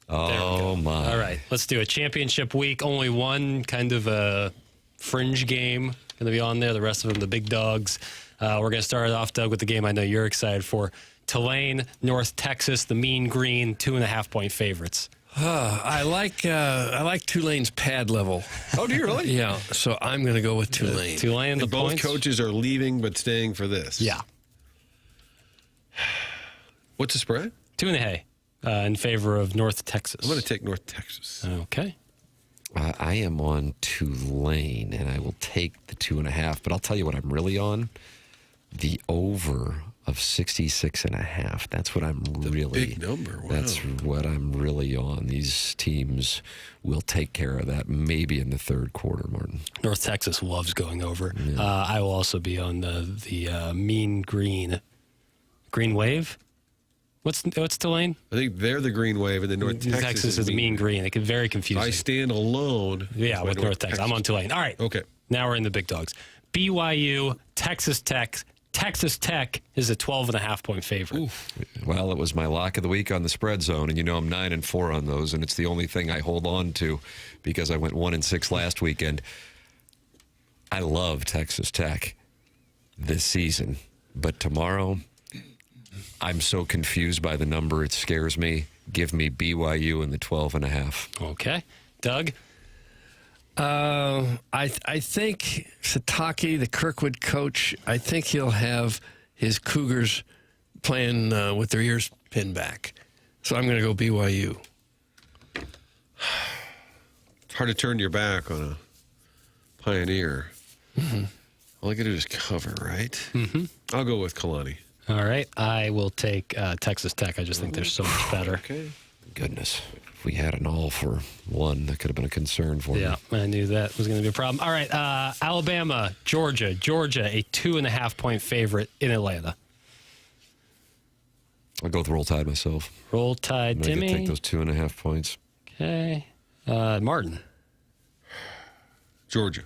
Oh, my. All right, let's do it. Championship week, only one kind of a fringe game going to be on there. The rest of them, the big dogs. We're going to start off, Doug, with the game I know you're excited for. Tulane, North Texas, the Mean Green, 2.5-point favorites. I like Tulane's pad level. Oh, do you really? Yeah, so I'm going to go with Tulane. Tulane, the both points? coaches are leaving but staying for this. Yeah. What's the spread? 2.5 in favor of North Texas. I'm going to take North Texas. Okay. I am on Tulane, and I will take the 2.5. But I'll tell you what I'm really on. The over of 66.5. That's what I'm really. Big number. Wow. That's what I'm really on. These teams will take care of that maybe in the third quarter, Martin. North Texas loves going over. Yeah. I will also be on the Mean Green. Green Wave? What's Tulane? I think they're the Green Wave, and then North Texas is the Mean Green. It can very confusing. I stand alone. Yeah, with North Texas. I'm on Tulane. All right. Okay. Now we're in the big dogs. BYU, Texas Tech. Texas Tech is a 12.5-point favorite. Oof. Well, it was my lock of the week on the spread zone, and you know I'm 9-4 on those, and it's the only thing I hold on to because I went 1-6 last weekend. I love Texas Tech this season, but tomorrow I'm so confused by the number it scares me. Give me BYU in the 12.5. Okay, Doug. I think Satake, the Kirkwood coach, I think he'll have his Cougars playing with their ears pinned back. So I'm going to go BYU. It's hard to turn your back on a Pioneer. Mm-hmm. All I got to do is cover, right? Mm-hmm. I'll go with Kalani. All right. I will take Texas Tech. I just think they're so much better. Okay. Goodness. If we had an all for one, that could have been a concern for me. Yeah, I knew that was going to be a problem. All right. Alabama, Georgia. Georgia, a 2.5-point favorite in Atlanta. I'll go with Roll Tide myself. Roll Tide, Timmy. Take those 2.5 points. Okay. Martin. Georgia.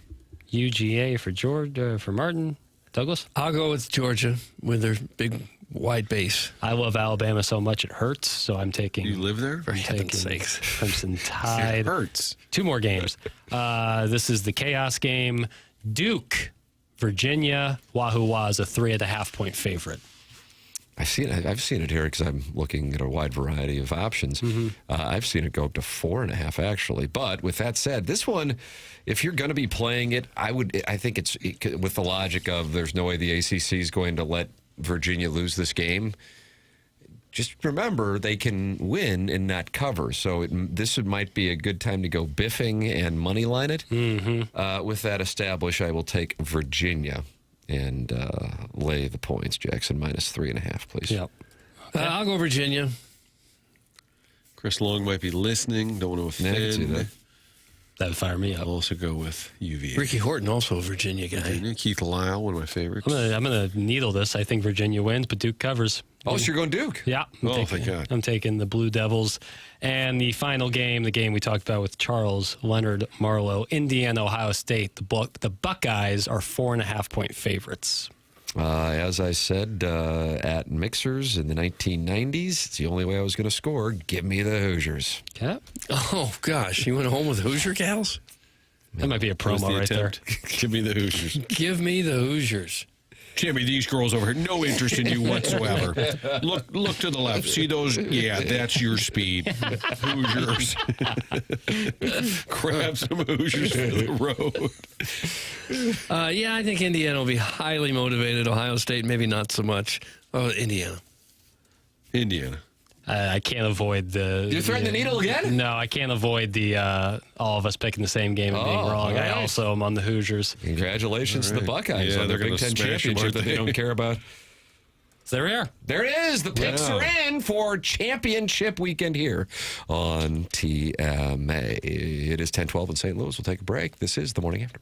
UGA for Georgia, for Martin. Douglas? I'll go with Georgia with their big, wide base. I love Alabama so much it hurts, so I'm taking... You live there? For heaven's sakes. Crimson Tide. It hurts. 2 more games. This is the chaos game. Duke, Virginia. Wahoo Wah is a 3.5-point favorite. I've seen it here because I'm looking at a wide variety of options. Mm-hmm. I've seen it go up to 4.5 actually. But with that said, this one, if you're going to be playing it, I think it's with the logic of there's no way the ACC is going to let Virginia lose this game. Just remember they can win and not cover. So this might be a good time to go biffing and money line it. Mm-hmm. With that established, I will take Virginia and lay the points. Jackson minus 3.5, please. Yep. Okay. I'll go Virginia. Chris Long might be listening. Don't want to Yeah, I can offend. see that. That would fire me up. I'll also go with UVA. Ricky Horton, also a Virginia guy. Virginia. Keith Lyle, one of my favorites. I'm gonna needle this. I think Virginia wins, but Duke covers. Oh, so you're going Duke? Yeah. Thank God. I'm taking the Blue Devils. And the final game, the game we talked about with Charles, Leonard, Marlow, Indiana, Ohio State. The Buckeyes are 4.5-point favorites. As I said at Mixers in the 1990s, it's the only way I was going to score. Give me the Hoosiers. Okay. Oh, gosh. You went home with Hoosier gals? That might be a promo right there. Give me the Hoosiers. Give me the Hoosiers. Jimmy, these girls over here, no interest in you whatsoever. Look to the left. See those? Yeah, that's your speed. Hoosiers. Grab some Hoosiers for the road. Yeah, I think Indiana will be highly motivated. Ohio State, maybe not so much. Oh, Indiana. Indiana. I can't avoid the... You threading the needle again? No, I can't avoid the all of us picking the same game and being wrong. Right. I also am on the Hoosiers. Congratulations to the Buckeyes Yeah, on their they're Big gonna Ten smash them, championship aren't that they they? don't care about. So there we are. There it is. The picks are in for championship weekend here on TMA. It is 10:12 in St. Louis. We'll take a break. This is the Morning After.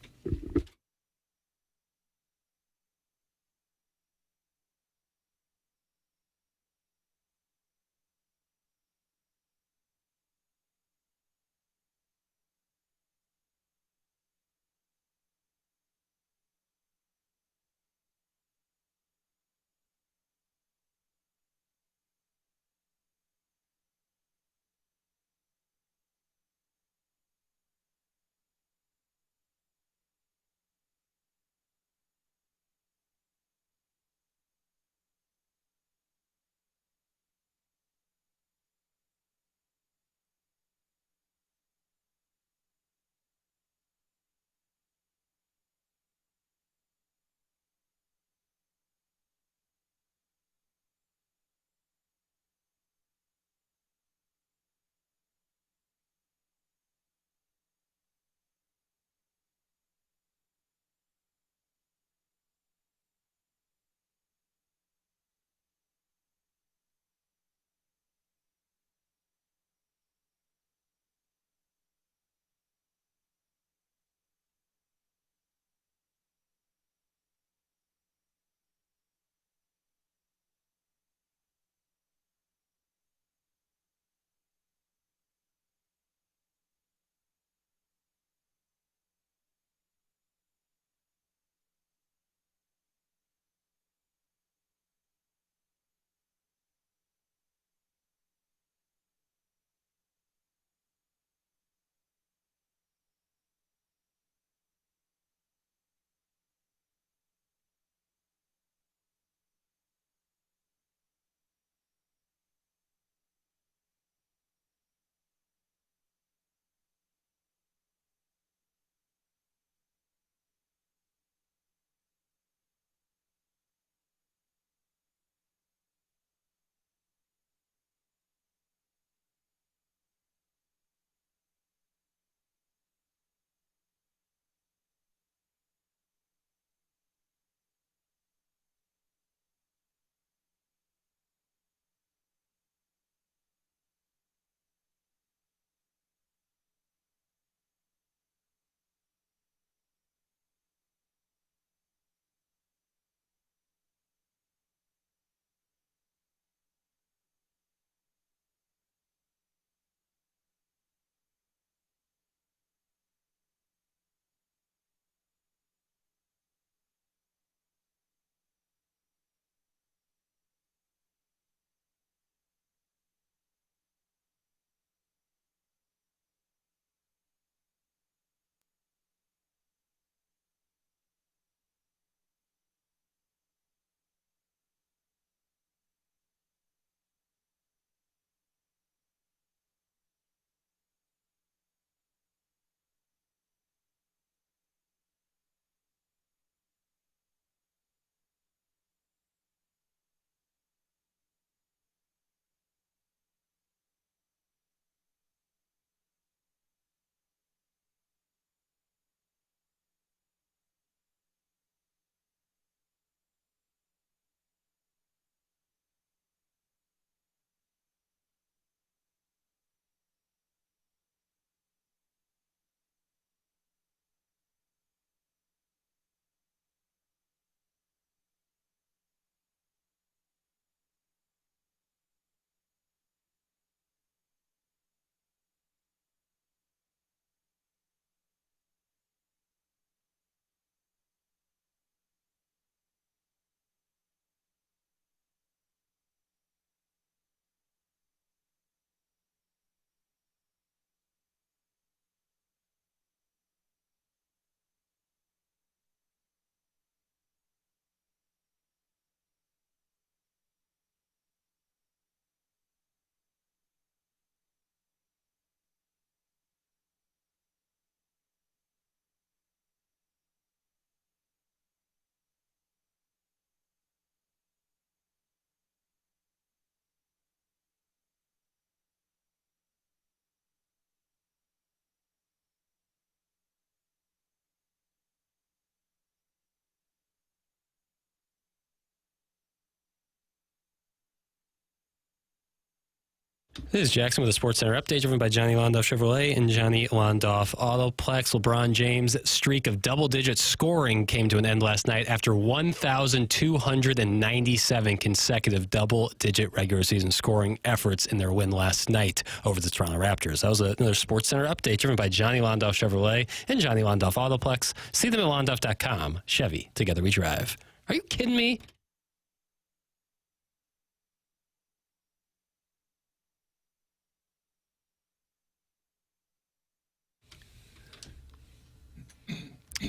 This is Jackson with a Sports Center update driven by Johnny Londoff Chevrolet and Johnny Londoff Autoplex. LeBron James' streak of double-digit scoring came to an end last night after 1,297 consecutive double-digit regular season scoring efforts in their win last night over the Toronto Raptors. That was another Sports Center update driven by Johnny Londoff Chevrolet and Johnny Londoff Autoplex. See them at londoff.com. Chevy, together we drive. Are you kidding me?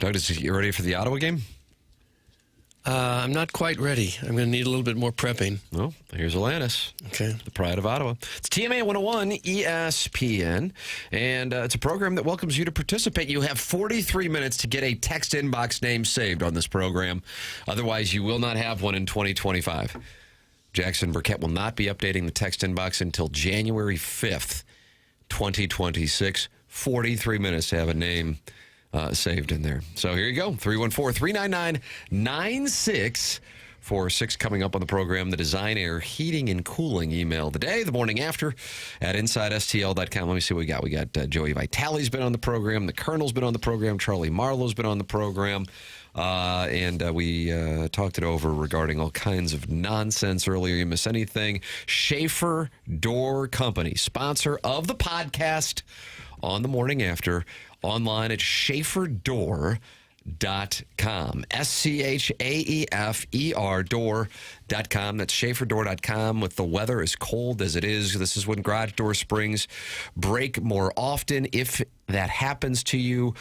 Doug, you ready for the Ottawa game? I'm not quite ready. I'm going to need a little bit more prepping. Well, here's Alanis. Okay. The pride of Ottawa. It's TMA 101 ESPN, and it's a program that welcomes you to participate. You have 43 minutes to get a text inbox name saved on this program. Otherwise, you will not have one in 2025. Jackson Burkett will not be updating the text inbox until January 5th, 2026. 43 minutes to have a name saved in there. So here you go. 314-399-9646 coming up on the program. The Design Air Heating and Cooling email today, the morning after at InsideSTL.com. Let me see what we got. We got Joey Vitale's been on the program. The Colonel's been on the program. Charlie Marlow's been on the program. And we talked it over regarding all kinds of nonsense earlier. You miss anything? Schaefer Door Company, sponsor of the podcast on the morning after. Online at schaeferdoor.com. SCHAEFER door.com. That's schaeferdoor.com. With the weather as cold as it is, this is when garage door springs break more often. If that happens to you,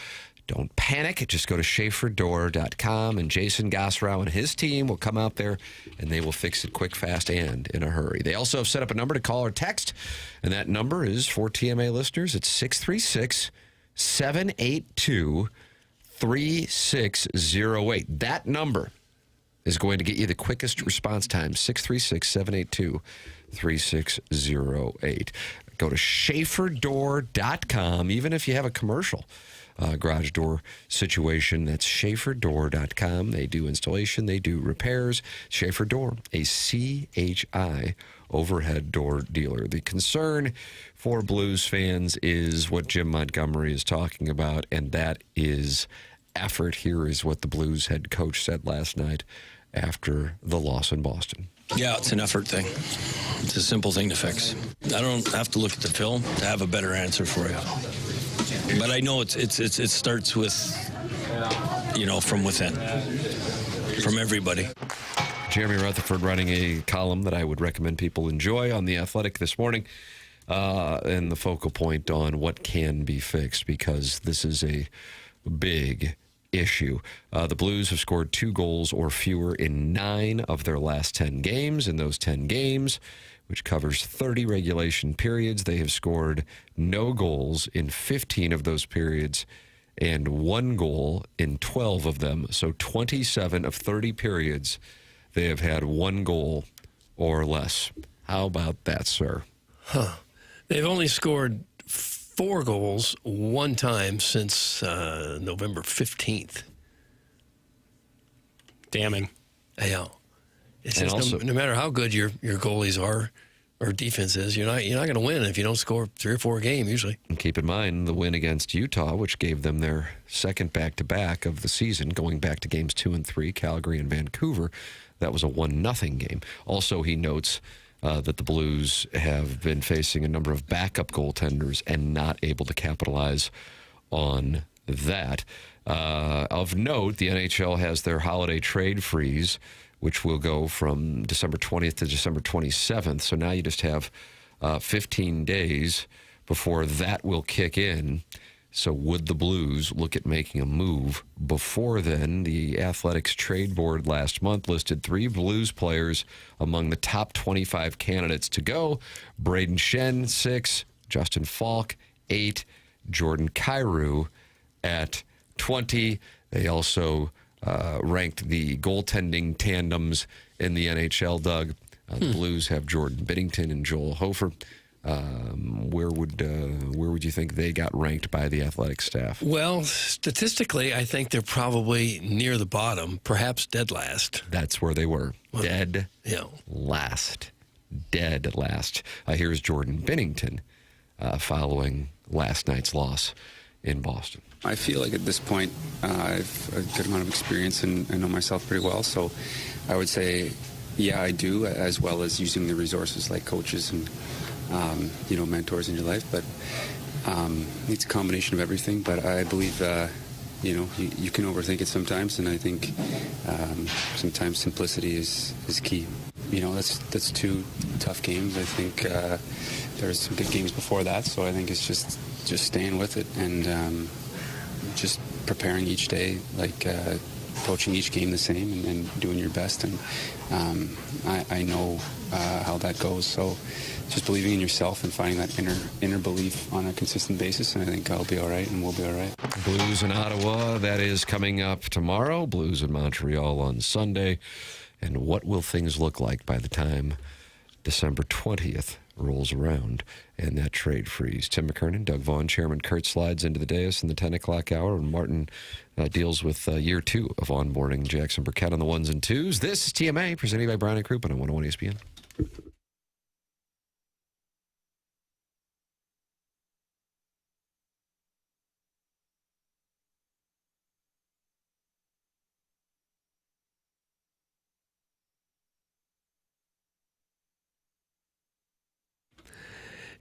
don't panic. Just go to schaeferdoor.com, and Jason Gossrow and his team will come out there, and they will fix it quick, fast, and in a hurry. They also have set up a number to call or text, and that number is for TMA listeners. It's 636-782-3608. That number is going to get you the quickest response time, 636-782-3608. Go to schaeferdoor.com, even if you have a commercial garage door situation. That's schaeferdoor.com. They do installation. They do repairs. Schaefer Door, a CHI overhead door dealer. The concern for Blues fans is what Jim Montgomery is talking about, and that is effort. Here is what the Blues head coach said last night after the loss in Boston. Yeah, it's an effort thing. It's a simple thing to fix. I don't have to look at the film to have a better answer for you. But I know it starts with, from within, from everybody. Jeremy Rutherford running a column that I would recommend people enjoy on The Athletic this morning, and the focal point on what can be fixed, because this is a big issue. The Blues have scored 2 goals or fewer in 9 of their last 10 games. In those 10 games, which covers 30 regulation periods, they have scored no goals in 15 of those periods and 1 goal in 12 of them. So 27 of 30 periods, they have had 1 goal or less. How about that, sir? They've only scored 4 goals one time since November 15th. Damning. Yeah. It's just also, no matter how good your goalies are or defense is, you're not going to win if you don't score 3 or 4 a game usually. And keep in mind the win against Utah, which gave them their second back-to-back of the season, going back to games 2 and 3, Calgary and Vancouver. That was a 1-0 game. Also, he notes that the Blues have been facing a number of backup goaltenders and not able to capitalize on that. Of note, the NHL has their holiday trade freeze, which will go from December 20th to December 27th. So now you just have 15 days before that will kick in. So would the Blues look at making a move before then? The Athletics Trade Board last month listed 3 Blues players among the top 25 candidates to go. Braden Shen, 6. Justin Falk, 8. Jordan Kyrou at 20. They also ranked the goaltending tandems in the NHL, Doug. The Blues have Jordan Binnington and Joel Hofer. Where would you think they got ranked by the athletic staff? Well, statistically, I think they're probably near the bottom, perhaps dead last. That's where they were. Dead last. dead at last. Here's Jordan Bennington following last night's loss in Boston. I feel like at this point I've a good amount of experience and I know myself pretty well. So I would say, yeah, I do, as well as using the resources like coaches and, mentors in your life. But it's a combination of everything. But I believe, you can overthink it sometimes. And I think sometimes simplicity is key. That's 2 tough games. I think there's some good games before that. So I think it's just staying with it and just preparing each day, like approaching each game the same and doing your best. And I know how that goes. So just believing in yourself and finding that inner belief on a consistent basis. And I think I'll be all right and we'll be all right. Blues in Ottawa, that is coming up tomorrow. Blues in Montreal on Sunday. And what will things look like by the time December 20th rolls around and that trade freeze? Tim McKernan, Doug Vaughn, Chairman Kurt slides into the dais in the 10 o'clock hour, and Martin deals with year 2 of onboarding Jackson Burkett on the 1s and 2s. This is TMA, presented by Brown & Crouppen on 101 ESPN.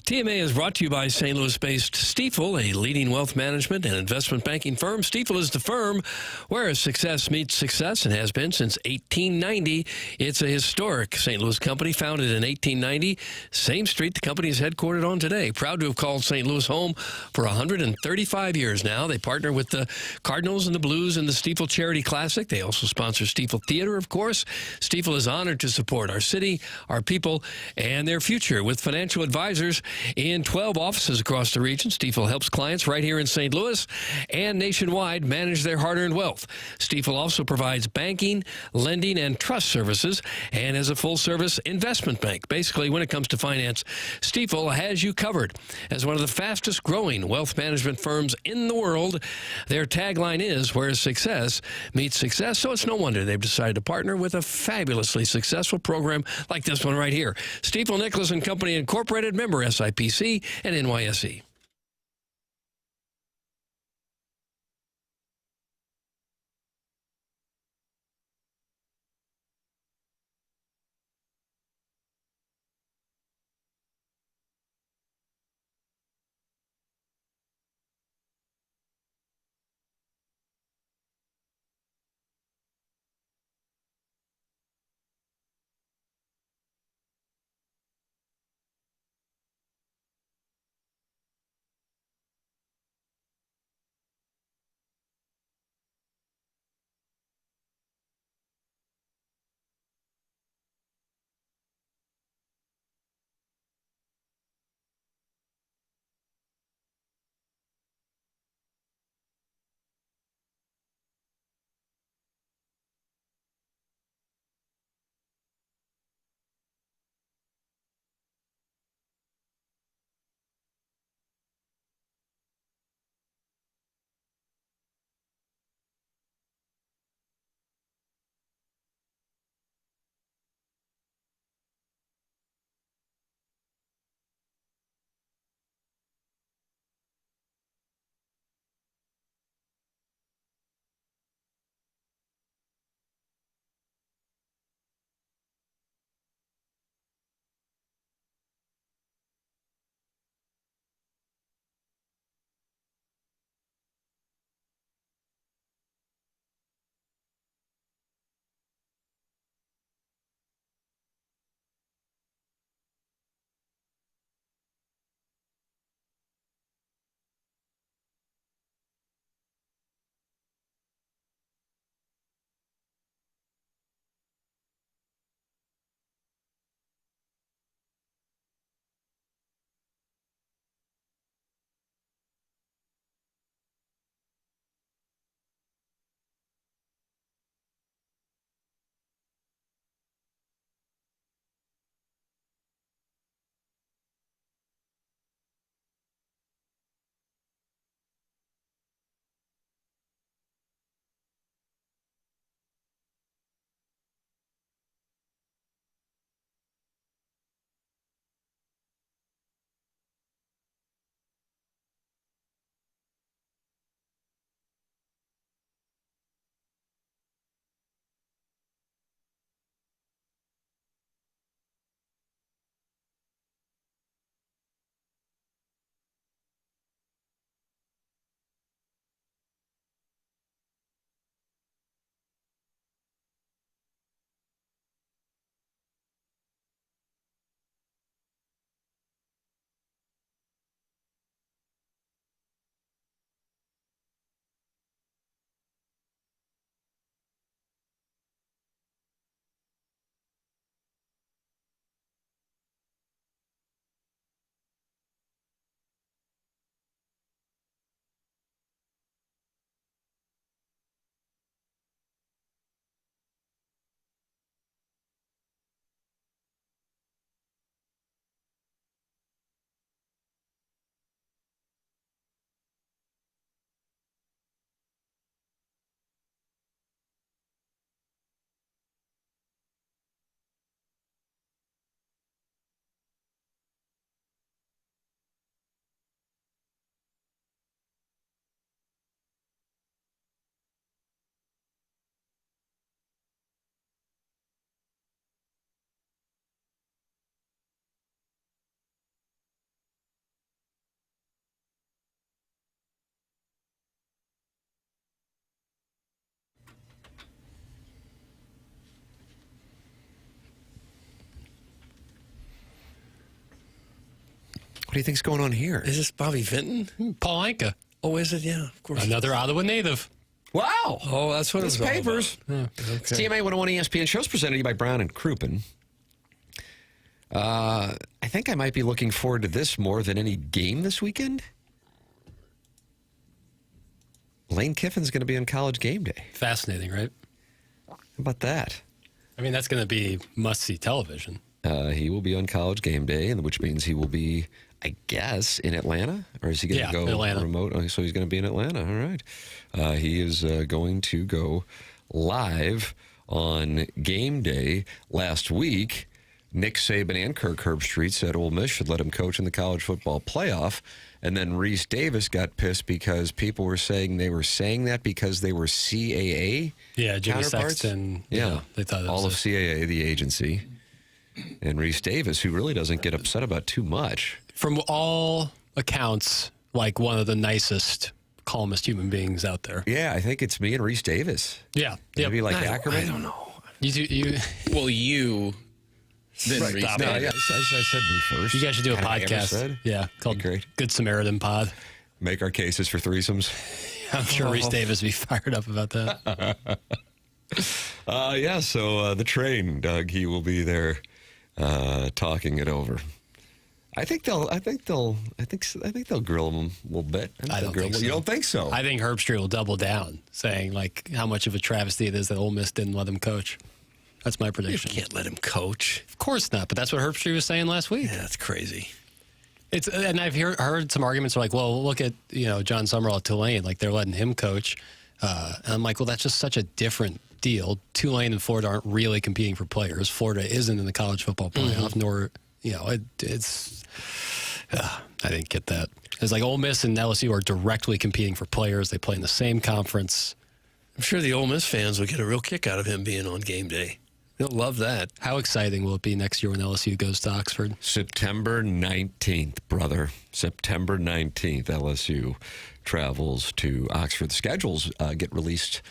TMA is brought to you by St. Louis-based Stifel, a leading wealth management and investment banking firm. Stifel is the firm where success meets success and has been since 1890. It's a historic St. Louis company founded in 1890. Same street the company is headquartered on today. Proud to have called St. Louis home for 135 years now. They partner with the Cardinals and the Blues in the Stifel Charity Classic. They also sponsor Stifel Theater, of course. Stifel is honored to support our city, our people, and their future with financial advisors in 12 offices across the region. Stifel helps clients right here in St. Louis and nationwide manage their hard-earned wealth. Stifel also provides banking, lending, and trust services, and is a full-service investment bank. Basically, when it comes to finance, Stifel has you covered. As one of the fastest-growing wealth management firms in the world, their tagline is, where success meets success, so it's no wonder they've decided to partner with a fabulously successful program like this one right here. Stifel Nicholas and Company Incorporated, member SIPC and NYSE. What do you think's going on here? Is this Bobby Vinton? Paul Anka. Oh, is it? Yeah, of course. Another Ottawa native. Wow. Oh, that's what It's it's all papers. about. It's TMA 101 ESPN shows presented to you by Brown and Crouppen. I think I might be looking forward to this more than any game this weekend. Lane Kiffin's going to be on College Game Day. Fascinating, right? How about that? I mean, that's going to be must-see television. He will be on College Game Day, and which means he will be, I guess, in Atlanta? Or is he going to go Atlanta. remote? Oh, so he's going to be in Atlanta. All right. He is going to go live on Game Day. Last week, Nick Saban and Kirk Herbstreit said Ole Miss should let him coach in the college football playoff. And then Reese Davis got pissed because people were saying they were saying that because they were CAA Yeah, Jimmy counterparts. Sexton. Yeah, they thought that all was of CAA, the agency. And Reese Davis, who really doesn't get upset about too much. From all accounts, like one of the nicest, calmest human beings out there. Yeah, I think it's me and Reese Davis. Yeah. Maybe like Ackerman. I don't know. Well, you. Then right, Reese Davis. Yeah, I said me first. You guys should do a Had I ever podcast. said? Yeah, called Great. Good Samaritan Pod. Make our cases for threesomes. I'm sure Reese Davis would be fired up about that. So the train, Doug, he will be there talking it over. I think they'll grill him a little bit. I don't think so. You don't think so? I think Herbstreit will double down, saying like how much of a travesty it is that Ole Miss didn't let him coach. That's my prediction. You can't let him coach. Of course not, but that's what Herbstreit was saying last week. Yeah, that's crazy. And I've heard some arguments like, well, look at John Summerall at Tulane, like they're letting him coach, and I'm like, well, that's just such a different deal. Tulane and Florida aren't really competing for players. Florida isn't in the college football playoff, nor it's. I didn't get that. It's like Ole Miss and LSU are directly competing for players. They play in the same conference. I'm sure the Ole Miss fans will get a real kick out of him being on Game Day. They'll love that. How exciting will it be next year when LSU goes to Oxford? September 19th, brother. September 19th, LSU travels to Oxford. The schedules get released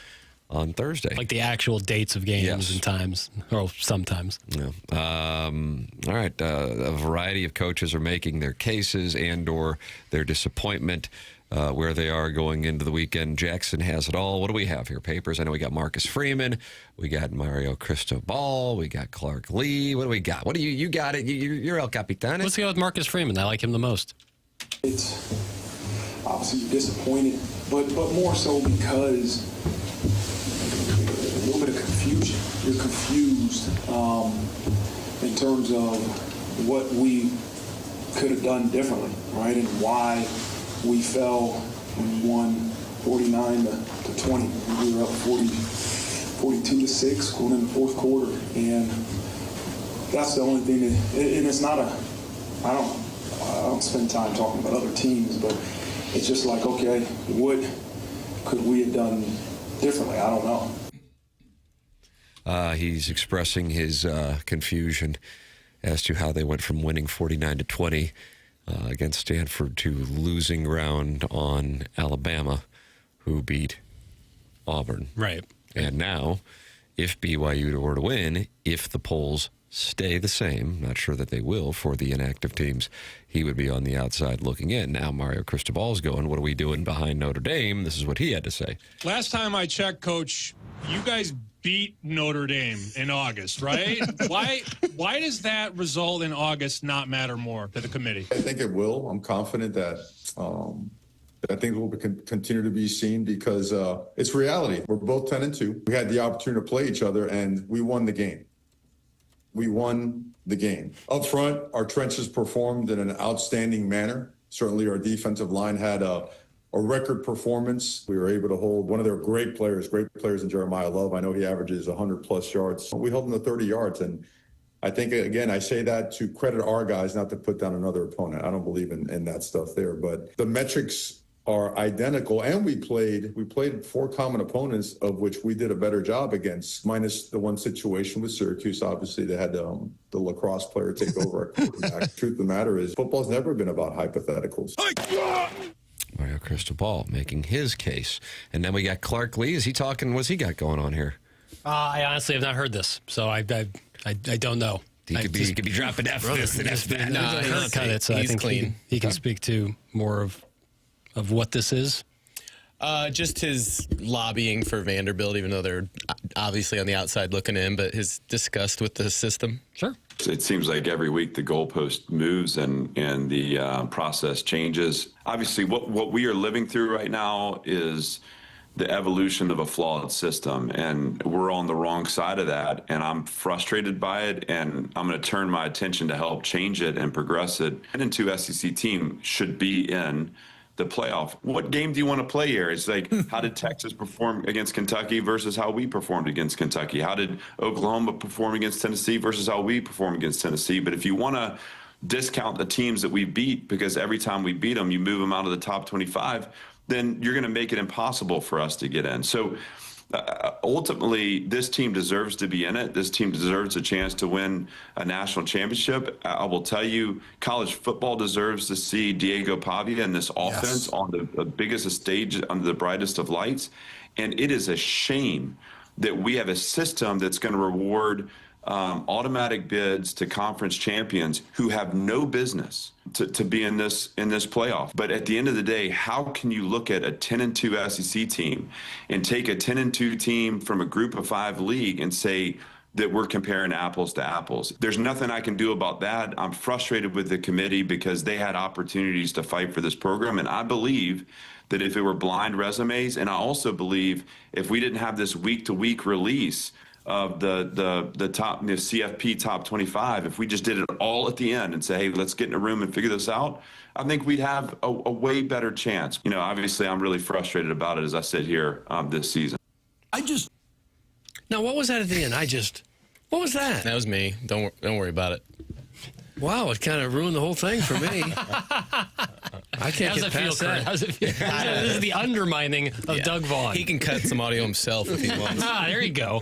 on Thursday. Like the actual dates of games and times, or sometimes. Yeah. All right. A variety of coaches are making their cases and or their disappointment where they are going into the weekend. Jackson has it all. What do we have here? Papers. I know we got Marcus Freeman. We got Mario Cristobal. We got Clark Lee. What do we got? What do you got it? You're El Capitan. Let's go with Marcus Freeman. I like him the most. It's obviously you're disappointed, but more so because a little bit of confusion. You're confused in terms of what we could have done differently, right? And why we fell when we won 49 to 20. We were up 42-6 going in the fourth quarter, and that's the only thing that. And it's not I don't spend time talking about other teams, but it's just like, okay, what could we have done differently? I don't know. He's expressing his confusion as to how they went from winning 49 to 20 against Stanford to losing ground on Alabama, who beat Auburn. Right. And now, if BYU were to win, if the polls stay the same, not sure that they will for the inactive teams, he would be on the outside looking in. Now Mario Cristobal's going, what are we doing behind Notre Dame? This is what he had to say. Last time I checked, Coach, you guys beat Notre Dame in August, right? Why does that result in August not matter more to the committee? I think it will. I'm confident that I think it will continue to be seen because it's reality. We're both 10-2. We had the opportunity to play each other, and we won the game. We won the game. Up front, our trenches performed in an outstanding manner. Certainly our defensive line had a record performance. We were able to hold one of their great players in Jeremiah Love. I know he averages 100-plus yards. We held him to 30 yards. And I think, again, I say that to credit our guys, not to put down another opponent. I don't believe in that stuff there. But the metrics are identical. And we played 4 common opponents, of which we did a better job against, minus the one situation with Syracuse. Obviously, they had the lacrosse player take over our quarterback. Truth of the matter is, football's never been about hypotheticals. Mario Cristobal making his case. And then we got Clark Lee. Is he talking? What's he got going on here? I honestly have not heard this, so I don't know. He could be dropping F this and F that. No, cut it. So I think clean. he can speak to more of what this is. Just his lobbying for Vanderbilt, even though they're obviously on the outside looking in, but his disgust with the system. Sure. It seems like every week the goalpost moves and the process changes. Obviously, what we are living through right now is the evolution of a flawed system, and we're on the wrong side of that, and I'm frustrated by it, and I'm going to turn my attention to help change it and progress it. And 2 SEC team should be in the playoff. What game do you want to play here? It's like, how did Texas perform against Kentucky versus how we performed against Kentucky? How did Oklahoma perform against Tennessee versus how we perform against Tennessee? But if you want to discount the teams that we beat, because every time we beat them, you move them out of the top 25, then you're going to make it impossible for us to get in. So ultimately, this team deserves to be in it. This team deserves a chance to win a national championship. I will tell you, college football deserves to see Diego Pavia in this offense on the biggest stage under the brightest of lights. And it is a shame that we have a system that's going to reward automatic bids to conference champions who have no business to be in this playoff. But at the end of the day, how can you look at a 10-2 SEC team and take a 10-2 team from a group of 5 league and say that we're comparing apples to apples? There's nothing I can do about that. I'm frustrated with the committee because they had opportunities to fight for this program. And I believe that if it were blind resumes, and I also believe if we didn't have this week-to-week release of the top, the CFP top 25, if we just did it all at the end and say, hey, let's get in a room and figure this out, I think we'd have a way better chance. You know, obviously I'm really frustrated about it as I sit here this season. Now, what was that at the end? What was that? That was me. Don't worry about it. Wow, it kind of ruined the whole thing for me. I can't get past that. How's it feel? This is the undermining of Doug Vaughn. He can cut some audio himself if he wants. There you go.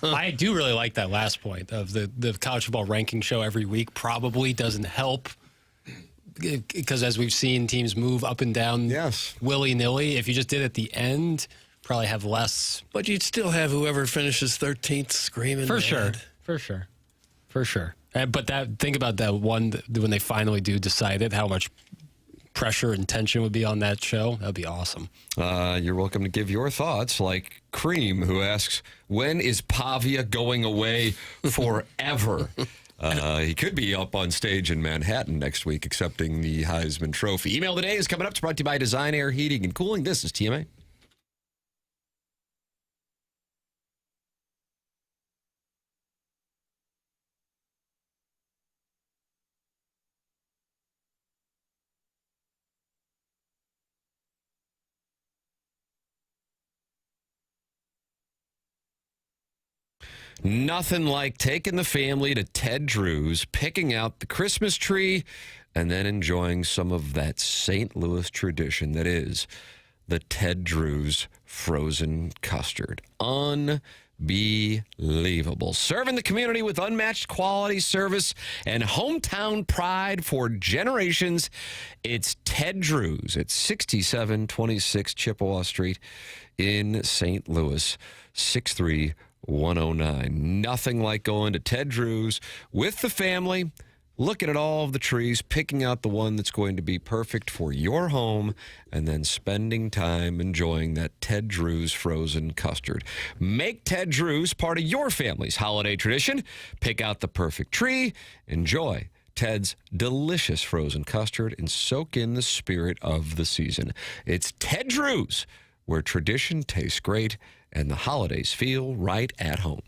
I do really like that last point of the college football ranking show every week probably doesn't help because as we've seen teams move up and down willy-nilly. If you just did it at the end, probably have less. But you'd still have whoever finishes 13th screaming. For mad. sure. But think about that one when they finally do decide it, how much pressure and tension would be on that show. That'd be awesome. You're welcome to give your thoughts, like Cream, who asks, when is Pavia going away forever? He could be up on stage in Manhattan next week accepting the Heisman Trophy. Email today is coming up. It's brought to you by Design Air Heating and Cooling. This is TMA. Nothing like taking the family to Ted Drew's, picking out the Christmas tree, and then enjoying some of that St. Louis tradition that is the Ted Drew's frozen custard. Unbelievable. Serving the community with unmatched quality service and hometown pride for generations. It's Ted Drew's at 6726 Chippewa Street in St. Louis, 63109. Nothing like going to Ted Drew's with the family, looking at all of the trees, picking out the one that's going to be perfect for your home, and then spending time enjoying that Ted Drew's frozen custard. Make Ted Drew's part of your family's holiday tradition. Pick out the perfect tree, enjoy Ted's delicious frozen custard, and soak in the spirit of the season. It's Ted Drew's, where tradition tastes great and the holidays feel right at home.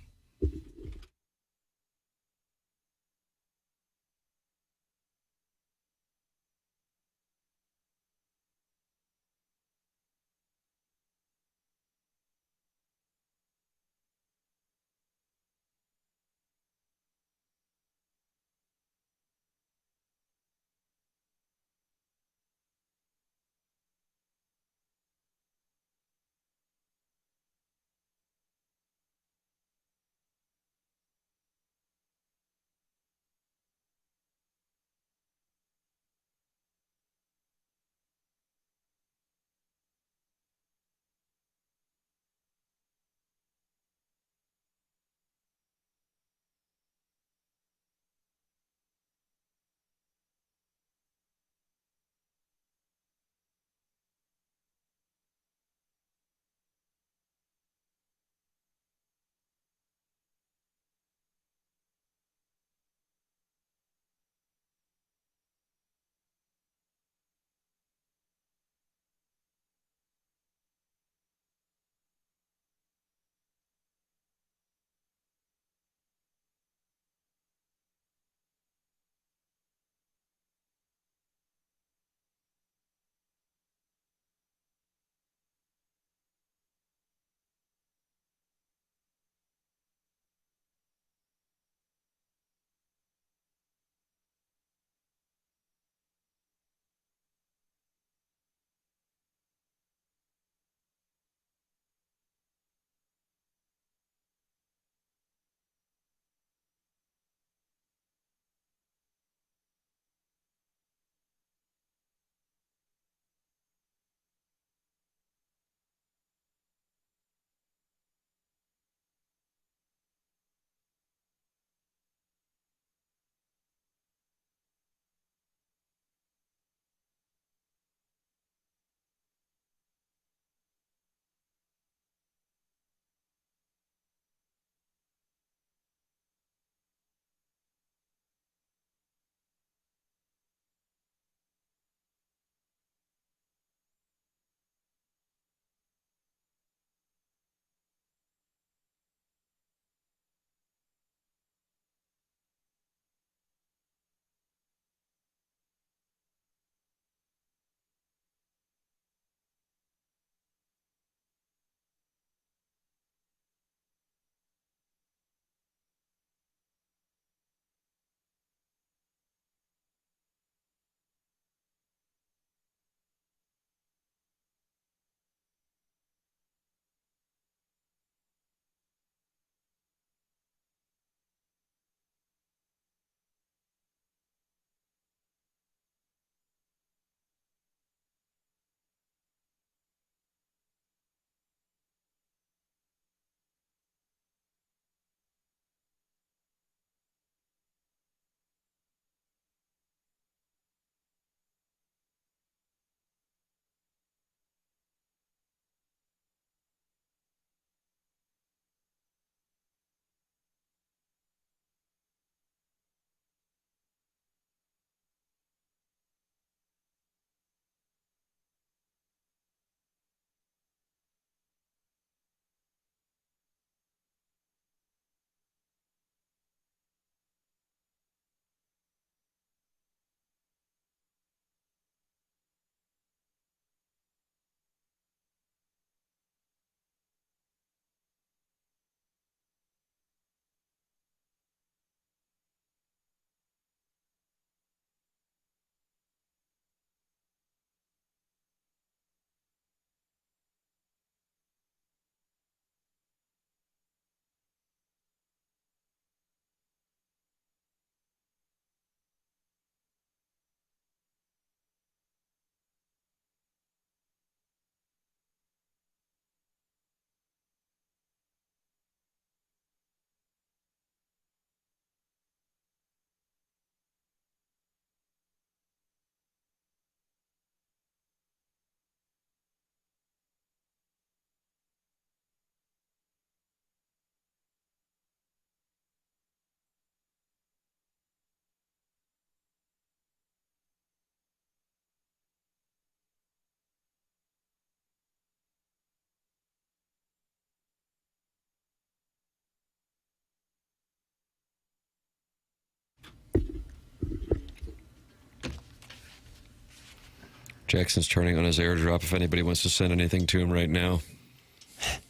Jackson's turning on his airdrop if anybody wants to send anything to him right now.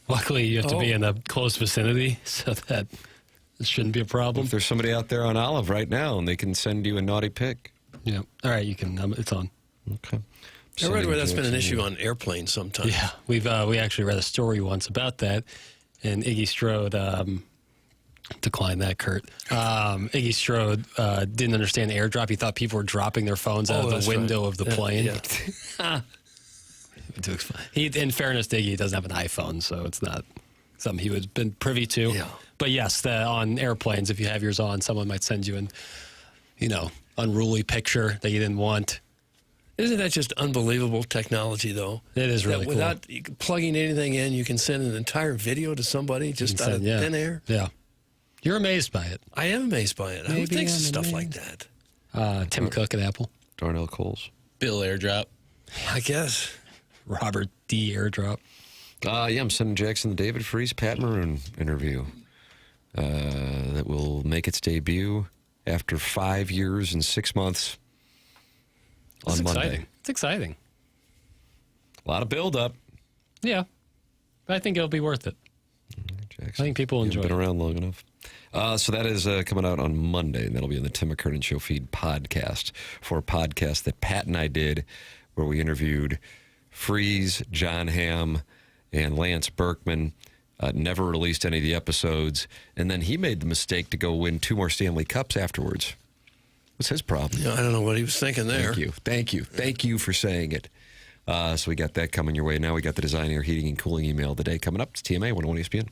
Luckily, you have to be in the close vicinity, so that it shouldn't be a problem. If there's somebody out there on Olive right now, and they can send you a naughty pic. Yeah. All right, you can. It's on. Okay. I read where that's been an issue on airplanes sometimes. Yeah, we actually read a story once about that, and Iggy Strode declined that, Kurt. Iggy Strode didn't understand airdrop. He thought people were dropping their phones out of the window of the plane. Yeah. In fairness to Iggy, he doesn't have an iPhone, so it's not something he would have been privy to. Yeah. But yes, on airplanes, if you have yours on, someone might send you an, unruly picture that you didn't want. Isn't that just unbelievable technology, though? It is really cool. Without plugging anything in, you can send an entire video to somebody just out of thin air. Yeah. You're amazed by it. I am amazed by it. Who thinks of stuff like that? Tim Cook at Apple. Darnell Coles. Bill airdrop. I guess. Robert D. airdrop. I'm sending Jackson the David Freese Pat Maroon interview that will make its debut after 5 years and 6 months on Monday. Exciting. It's exciting. A lot of build-up. Yeah. But I think it'll be worth it. Jackson, I think people will enjoy it. Been around long enough. So that is coming out on Monday, and that'll be in the Tim McKernan Show feed podcast for a podcast that Pat and I did where we interviewed Freeze, John Hamm, and Lance Berkman. Never released any of the episodes, and then he made the mistake to go win 2 more Stanley Cups afterwards. What's his problem? Yeah, I don't know what he was thinking there. Thank you for saying it. So we got that coming your way. Now we got the Design Air Heating and Cooling email of the day coming up. It's TMA 101 ESPN.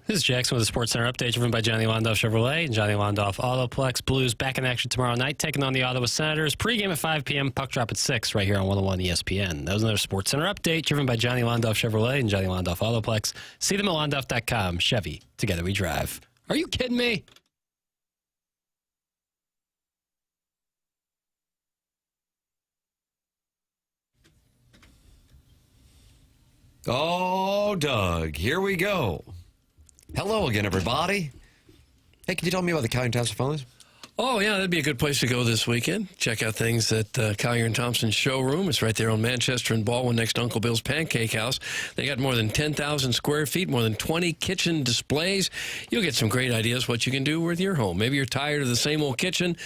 This is Jackson with a Sports Center update driven by Johnny Londoff Chevrolet and Johnny Londoff Autoplex. Blues back in action tomorrow night, taking on the Ottawa Senators. Pre-game at 5 p.m., puck drop at 6 right here on 101 ESPN. That was another Sports Center update driven by Johnny Londoff Chevrolet and Johnny Londoff Autoplex. See them at londoff.com. Chevy, together we drive. Are you kidding me? Oh, Doug, here we go. Hello again, everybody. Hey, can you tell me about the Collier & Thompson Phone? Oh, yeah, that'd be a good place to go this weekend. Check out things at Collier & Thompson's showroom. It's right there on Manchester and Baldwin next to Uncle Bill's Pancake House. They got more than 10,000 square feet, more than 20 kitchen displays. You'll get some great ideas what you can do with your home. Maybe you're tired of the same old kitchen,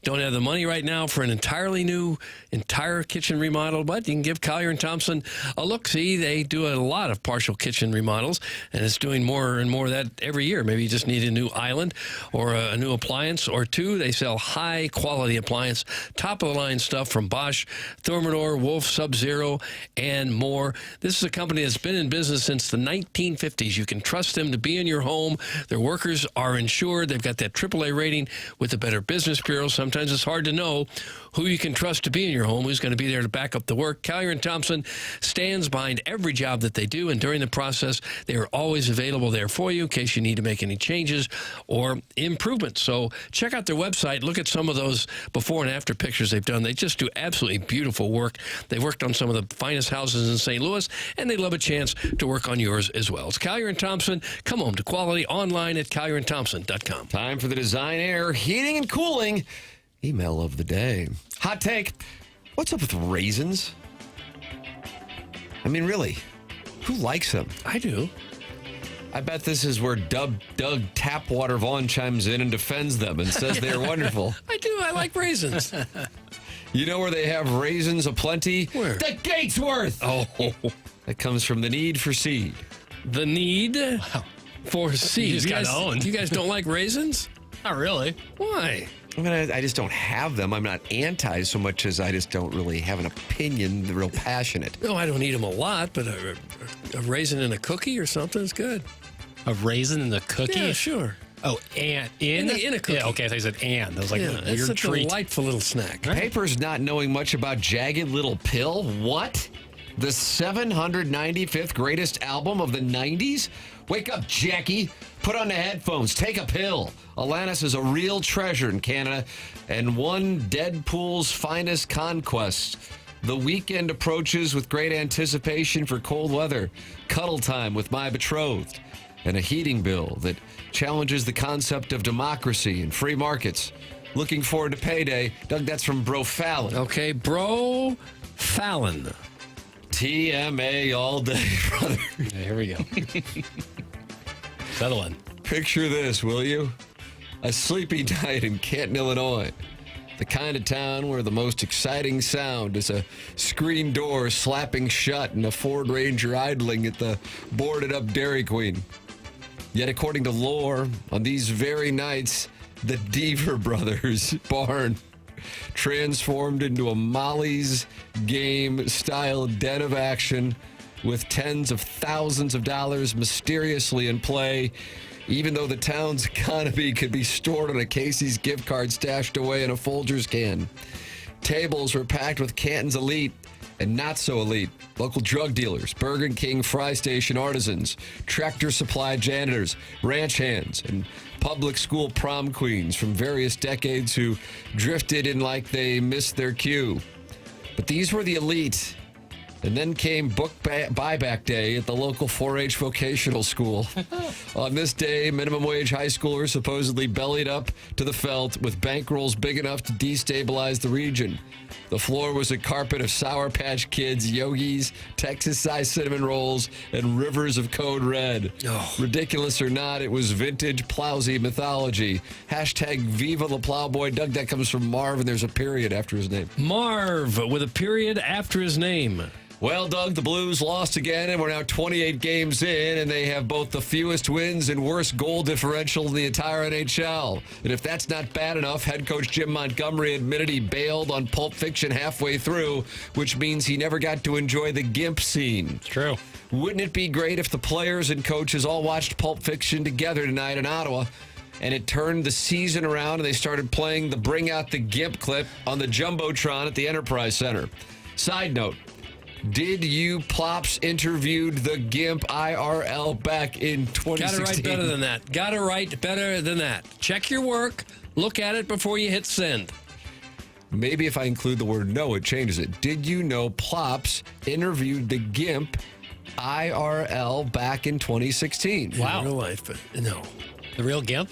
don't have the money right now for an entirely new, entire kitchen remodel, but you can give Collier & Thompson a look. See, they do a lot of partial kitchen remodels, and it's doing more and more of that every year. Maybe you just need a new island or a new appliance or two. They sell high-quality appliance, top-of-the-line stuff from Bosch, Thermador, Wolf, Sub-Zero, and more. This is a company that's been in business since the 1950s. You can trust them to be in your home. Their workers are insured. They've got that AAA rating with the Better Business Bureau. Sometimes it's hard to know who you can trust to be in your home, who's going to be there to back up the work. Collier & Thompson stands behind every job that they do, and during the process, they are always available there for you in case you need to make any changes or improvements. So check out their website. Look at some of those before and after pictures they've done. They just do absolutely beautiful work. They worked on some of the finest houses in St. Louis, and they love a chance to work on yours as well. It's Collier & Thompson. Come home to quality online at collierandthompson.com. Time for the Design Air Heating and Cooling email of the day. Hot take. What's up with raisins? I mean, really, who likes them? I do. I bet this is where Doug Tapwater Vaughn chimes in and defends them and says they're wonderful. I do. I like raisins. You know where they have raisins aplenty? Where? The Gatesworth. Oh. That comes from the need for seed. The need for seed. You just got owned. You guys don't like raisins? Not really. Why? I mean, I just don't have them. I'm not anti so much as I just don't really have an opinion, real passionate. No, I don't eat them a lot, but a raisin in a cookie or something is good. A raisin in the cookie? Yeah, sure. Oh, and in a cookie. Yeah, okay, I thought you said and. That was like a it's weird a treat. delightful little snack. Paper's not knowing much about Jagged Little Pill. What? The 795th greatest album of the 90s? Wake up, Jackie. Put on the headphones. Take a pill. Alanis is a real treasure in Canada and one Deadpool's finest conquest. The weekend approaches with great anticipation for cold weather, cuddle time with my betrothed, and a heating bill that challenges the concept of democracy and free markets. Looking forward to payday. Doug, that's from Bro Fallon. Okay, Bro Fallon. TMA all day, brother. Yeah, here we go. Settle in. Picture this, will you? A sleepy night in Canton, Illinois. The kind of town where the most exciting sound is a screen door slapping shut and a Ford Ranger idling at the boarded-up Dairy Queen. Yet, according to lore, on these very nights, the Deaver Brothers barn transformed into a Molly's Game-style den of action with tens of thousands of dollars mysteriously in play, even though the town's economy could be stored on a Casey's gift card stashed away in a Folgers can. Tables were packed with Canton's elite and not so elite local drug dealers, Burger King fry station artisans, Tractor Supply janitors, ranch hands, and public school prom queens from various decades who drifted in like they missed their cue. But these were the elite. And then came book buyback day at the local 4-H vocational school. On this day, minimum wage high schoolers supposedly bellied up to the felt with bankrolls big enough to destabilize the region. The floor was a carpet of Sour Patch Kids, Yogis, Texas-sized cinnamon rolls, and rivers of Code Red. Oh. Ridiculous or not, it was vintage Plowsy mythology. Hashtag Viva the Plowboy. Doug, that comes from Marv, and there's a period after his name. Marv with a period after his name. Well, Doug, the Blues lost again, and we're now 28 games in, and they have both the fewest wins and worst goal differential in the entire NHL. And if that's not bad enough, head coach Jim Montgomery admitted he bailed on Pulp Fiction halfway through, which means he never got to enjoy the GIMP scene. It's true. Wouldn't it be great if the players and coaches all watched Pulp Fiction together tonight in Ottawa, and it turned the season around, and they started playing the Bring Out the GIMP clip on the Jumbotron at the Enterprise Center? Side note, did you Plops interviewed the GIMP IRL back in 2016? Got to write better than that. Got to write better than that. Check your work. Look at it before you hit send. Maybe if I include the word no, it changes it. Did you know Plops interviewed the GIMP IRL back in 2016? Wow. In real life, but no. The real GIMP?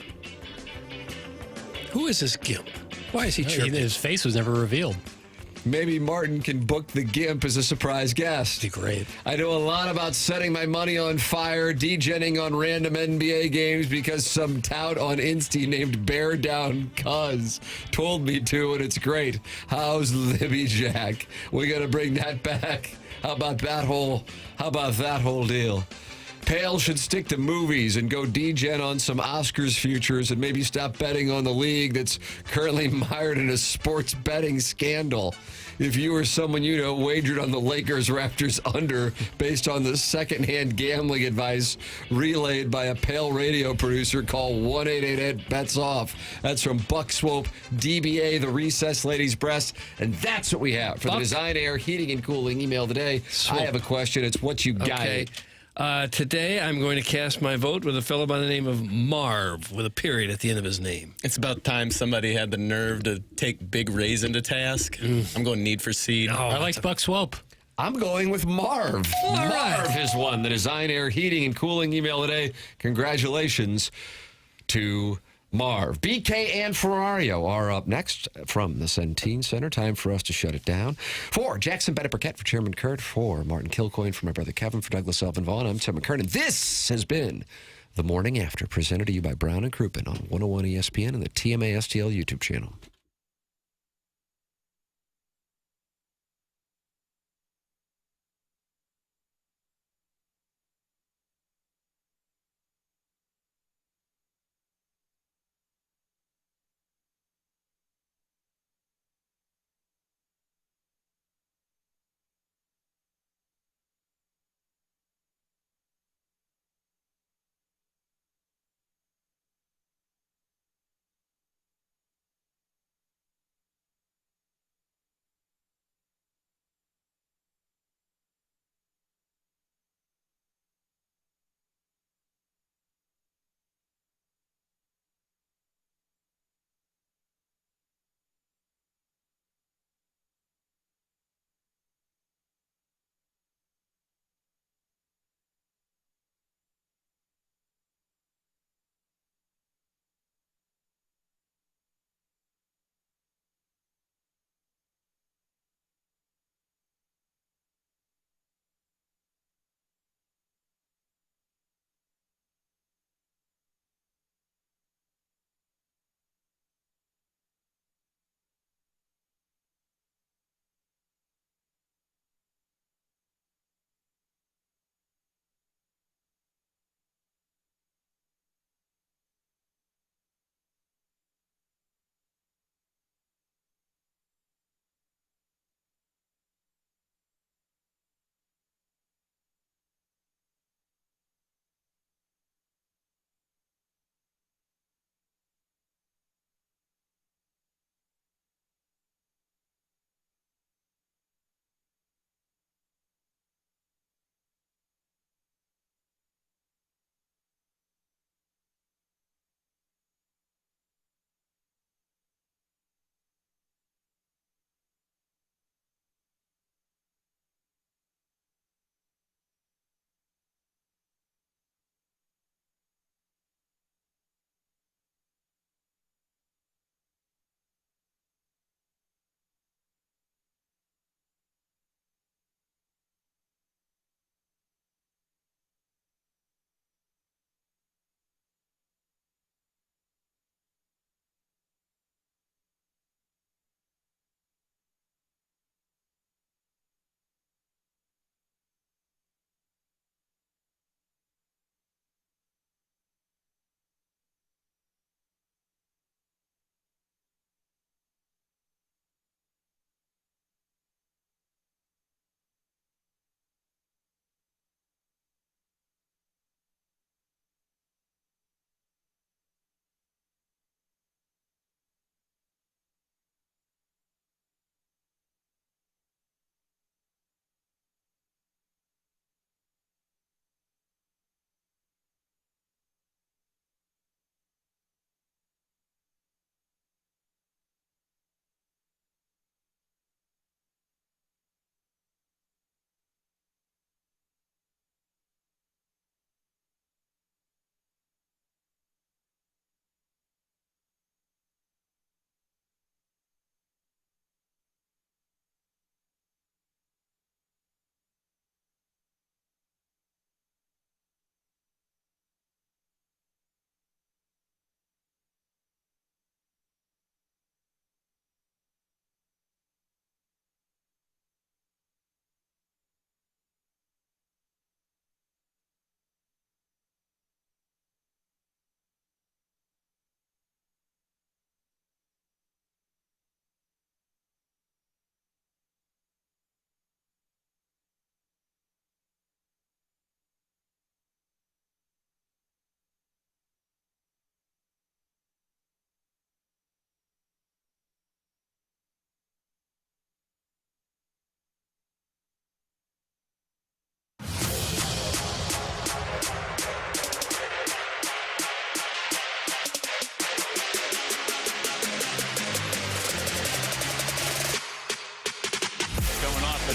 Who is this GIMP? Why is he chirping? His face was never revealed. Maybe Martin can book the GIMP as a surprise guest. Be great. I know a lot about setting my money on fire, degenning on random NBA games because some tout on Insty named Bear Down Cuz told me to, and it's great. How's Libby Jack? We got to bring that back. How about that whole deal? Pale should stick to movies and go degen on some Oscars futures and maybe stop betting on the league that's currently mired in a sports betting scandal. If you or someone you know wagered on the Lakers Raptors under based on the secondhand gambling advice relayed by a Pale radio producer, call 1-888-BETS-OFF. That's from Buck Swope, DBA, the Recessed Lady's Breast. And that's what we have for the Design Air Heating and Cooling email today. I have a question. It's what you got. Okay. Today, I'm going to cast my vote with a fellow by the name of Marv, with a period at the end of his name. It's about time somebody had the nerve to take Big Raisin to task. I'm going Need for Seed. Oh, I like Buck Swope. I'm going with Marv. Marv has won the Design Air Heating and Cooling email today. Congratulations to Marv. BK and Ferrario are up next from the Centene Center. Time for us to shut it down. For Jackson Burkett, for Chairman Kurt, for Martin Kilcoyne, for my brother Kevin, for Douglas Elvin Vaughn, I'm Tim McKernan. This has been The Morning After, presented to you by Brown and Crouppen on 101 ESPN and the TMA STL YouTube channel.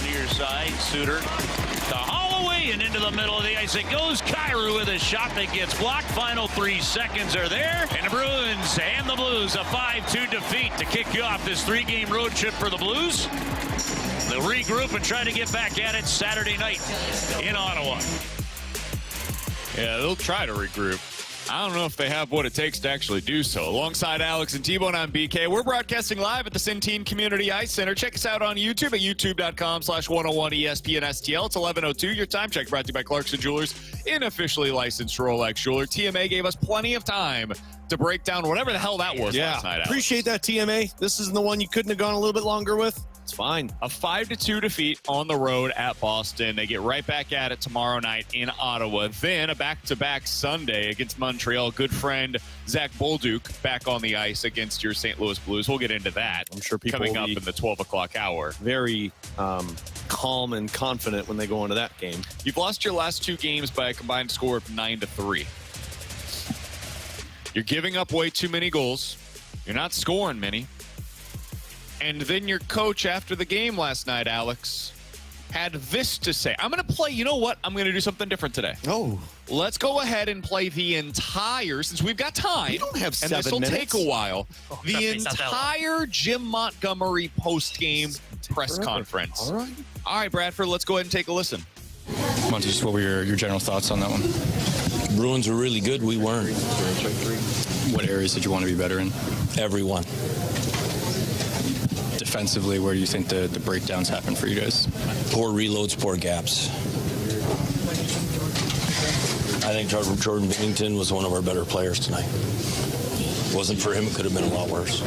near side. Suter to Holloway and into the middle of the ice. It goes. Kyrou with a shot that gets blocked. Final 3 seconds are there. And the Bruins and the Blues a 5-2 defeat to kick you off this 3-game road trip for the Blues. They'll regroup and try to get back at it Saturday night in Ottawa. Yeah, they'll try to regroup. I don't know if they have what it takes to actually do so. Alongside Alex and T-Bone, I'm BK. We're broadcasting live at the Centene Community Ice Center. Check us out on YouTube at youtube.com/101ESPN STL. It's 11:02. Your time check brought to you by Clarkson Jewelers, an officially licensed Rolex jeweler. TMA gave us plenty of time to break down whatever the hell that was last night, Alex. Appreciate that, TMA. This isn't the one you couldn't have gone a little bit longer with. It's fine. A 5-2 defeat on the road at Boston. They get right back at it tomorrow night in Ottawa. Then a back-to-back Sunday against Montreal. Good friend Zach Bolduc back on the ice against your St. Louis Blues. We'll get into that. I'm sure people coming will up be in the 12 o'clock hour. Very calm and confident when they go into that game. You've lost your last 2 games by a combined score of 9-3. You're giving up way too many goals. You're not scoring many. And then your coach after the game last night, Alex, had this to say. I'm going to play, you know what? I'm going to do something different today. Oh. Let's go ahead and play the entire, since we've got time. We don't have 7 minutes. And this will take a while. Oh, the entire Jim Montgomery post-game press conference. All right, Bradford, let's go ahead and take a listen. Monty, just what were your general thoughts on that one? Bruins were really good. We weren't. What areas did you want to be better in? Everyone. Defensively, where do you think the breakdowns happen for you guys? Poor reloads, poor gaps. I think Jordan Binnington was one of our better players tonight. Wasn't for him, it could have been a lot worse.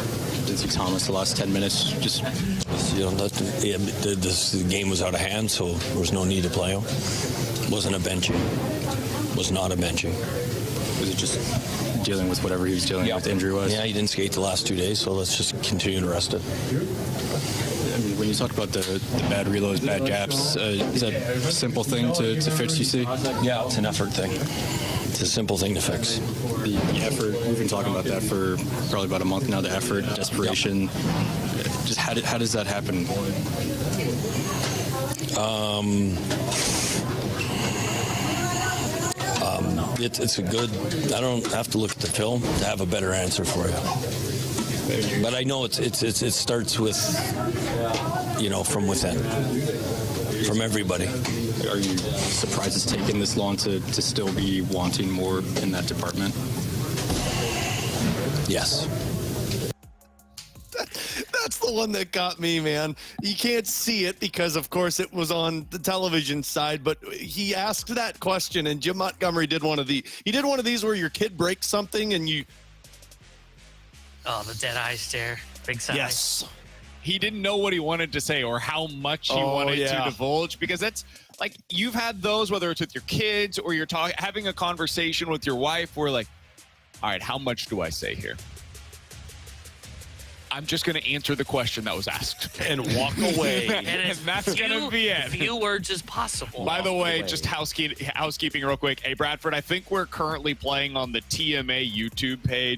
Did see Thomas the last 10 minutes? Just the game was out of hand, so there was no need to play him. Wasn't a benching. Was not a benching. Was it just dealing with whatever he was dealing with injury-wise? Yeah, he didn't skate the last 2 days, so let's just continue to rest it. I mean, when you talk about the bad reloads, bad gaps, is that a simple thing to fix, you see? Yeah, it's an effort thing. It's a simple thing to fix. The effort, we've been talking about that for probably about a month now, the effort, desperation. Just how does that happen? It's a good, I don't have to look at the film to have a better answer for you. But I know it starts with, from within, from everybody. Are you surprised it's taken this long to still be wanting more in that department? Yes. That's the one that got me, man. You can't see it because, of course, it was on the television side, but he asked that question, and Jim Montgomery did one of these. He did one of these where your kid breaks something and you... Oh, the dead eye stare. Big sigh. Yes. He didn't know what he wanted to say or how much he wanted to divulge, because that's like, you've had those, whether it's with your kids or you're having a conversation with your wife where like, all right, how much do I say here? I'm just going to answer the question that was asked and walk away. and that's going to be it. Few words as possible. By the way, just housekeeping real quick. Hey, Bradford, I think we're currently playing on the TMA YouTube page.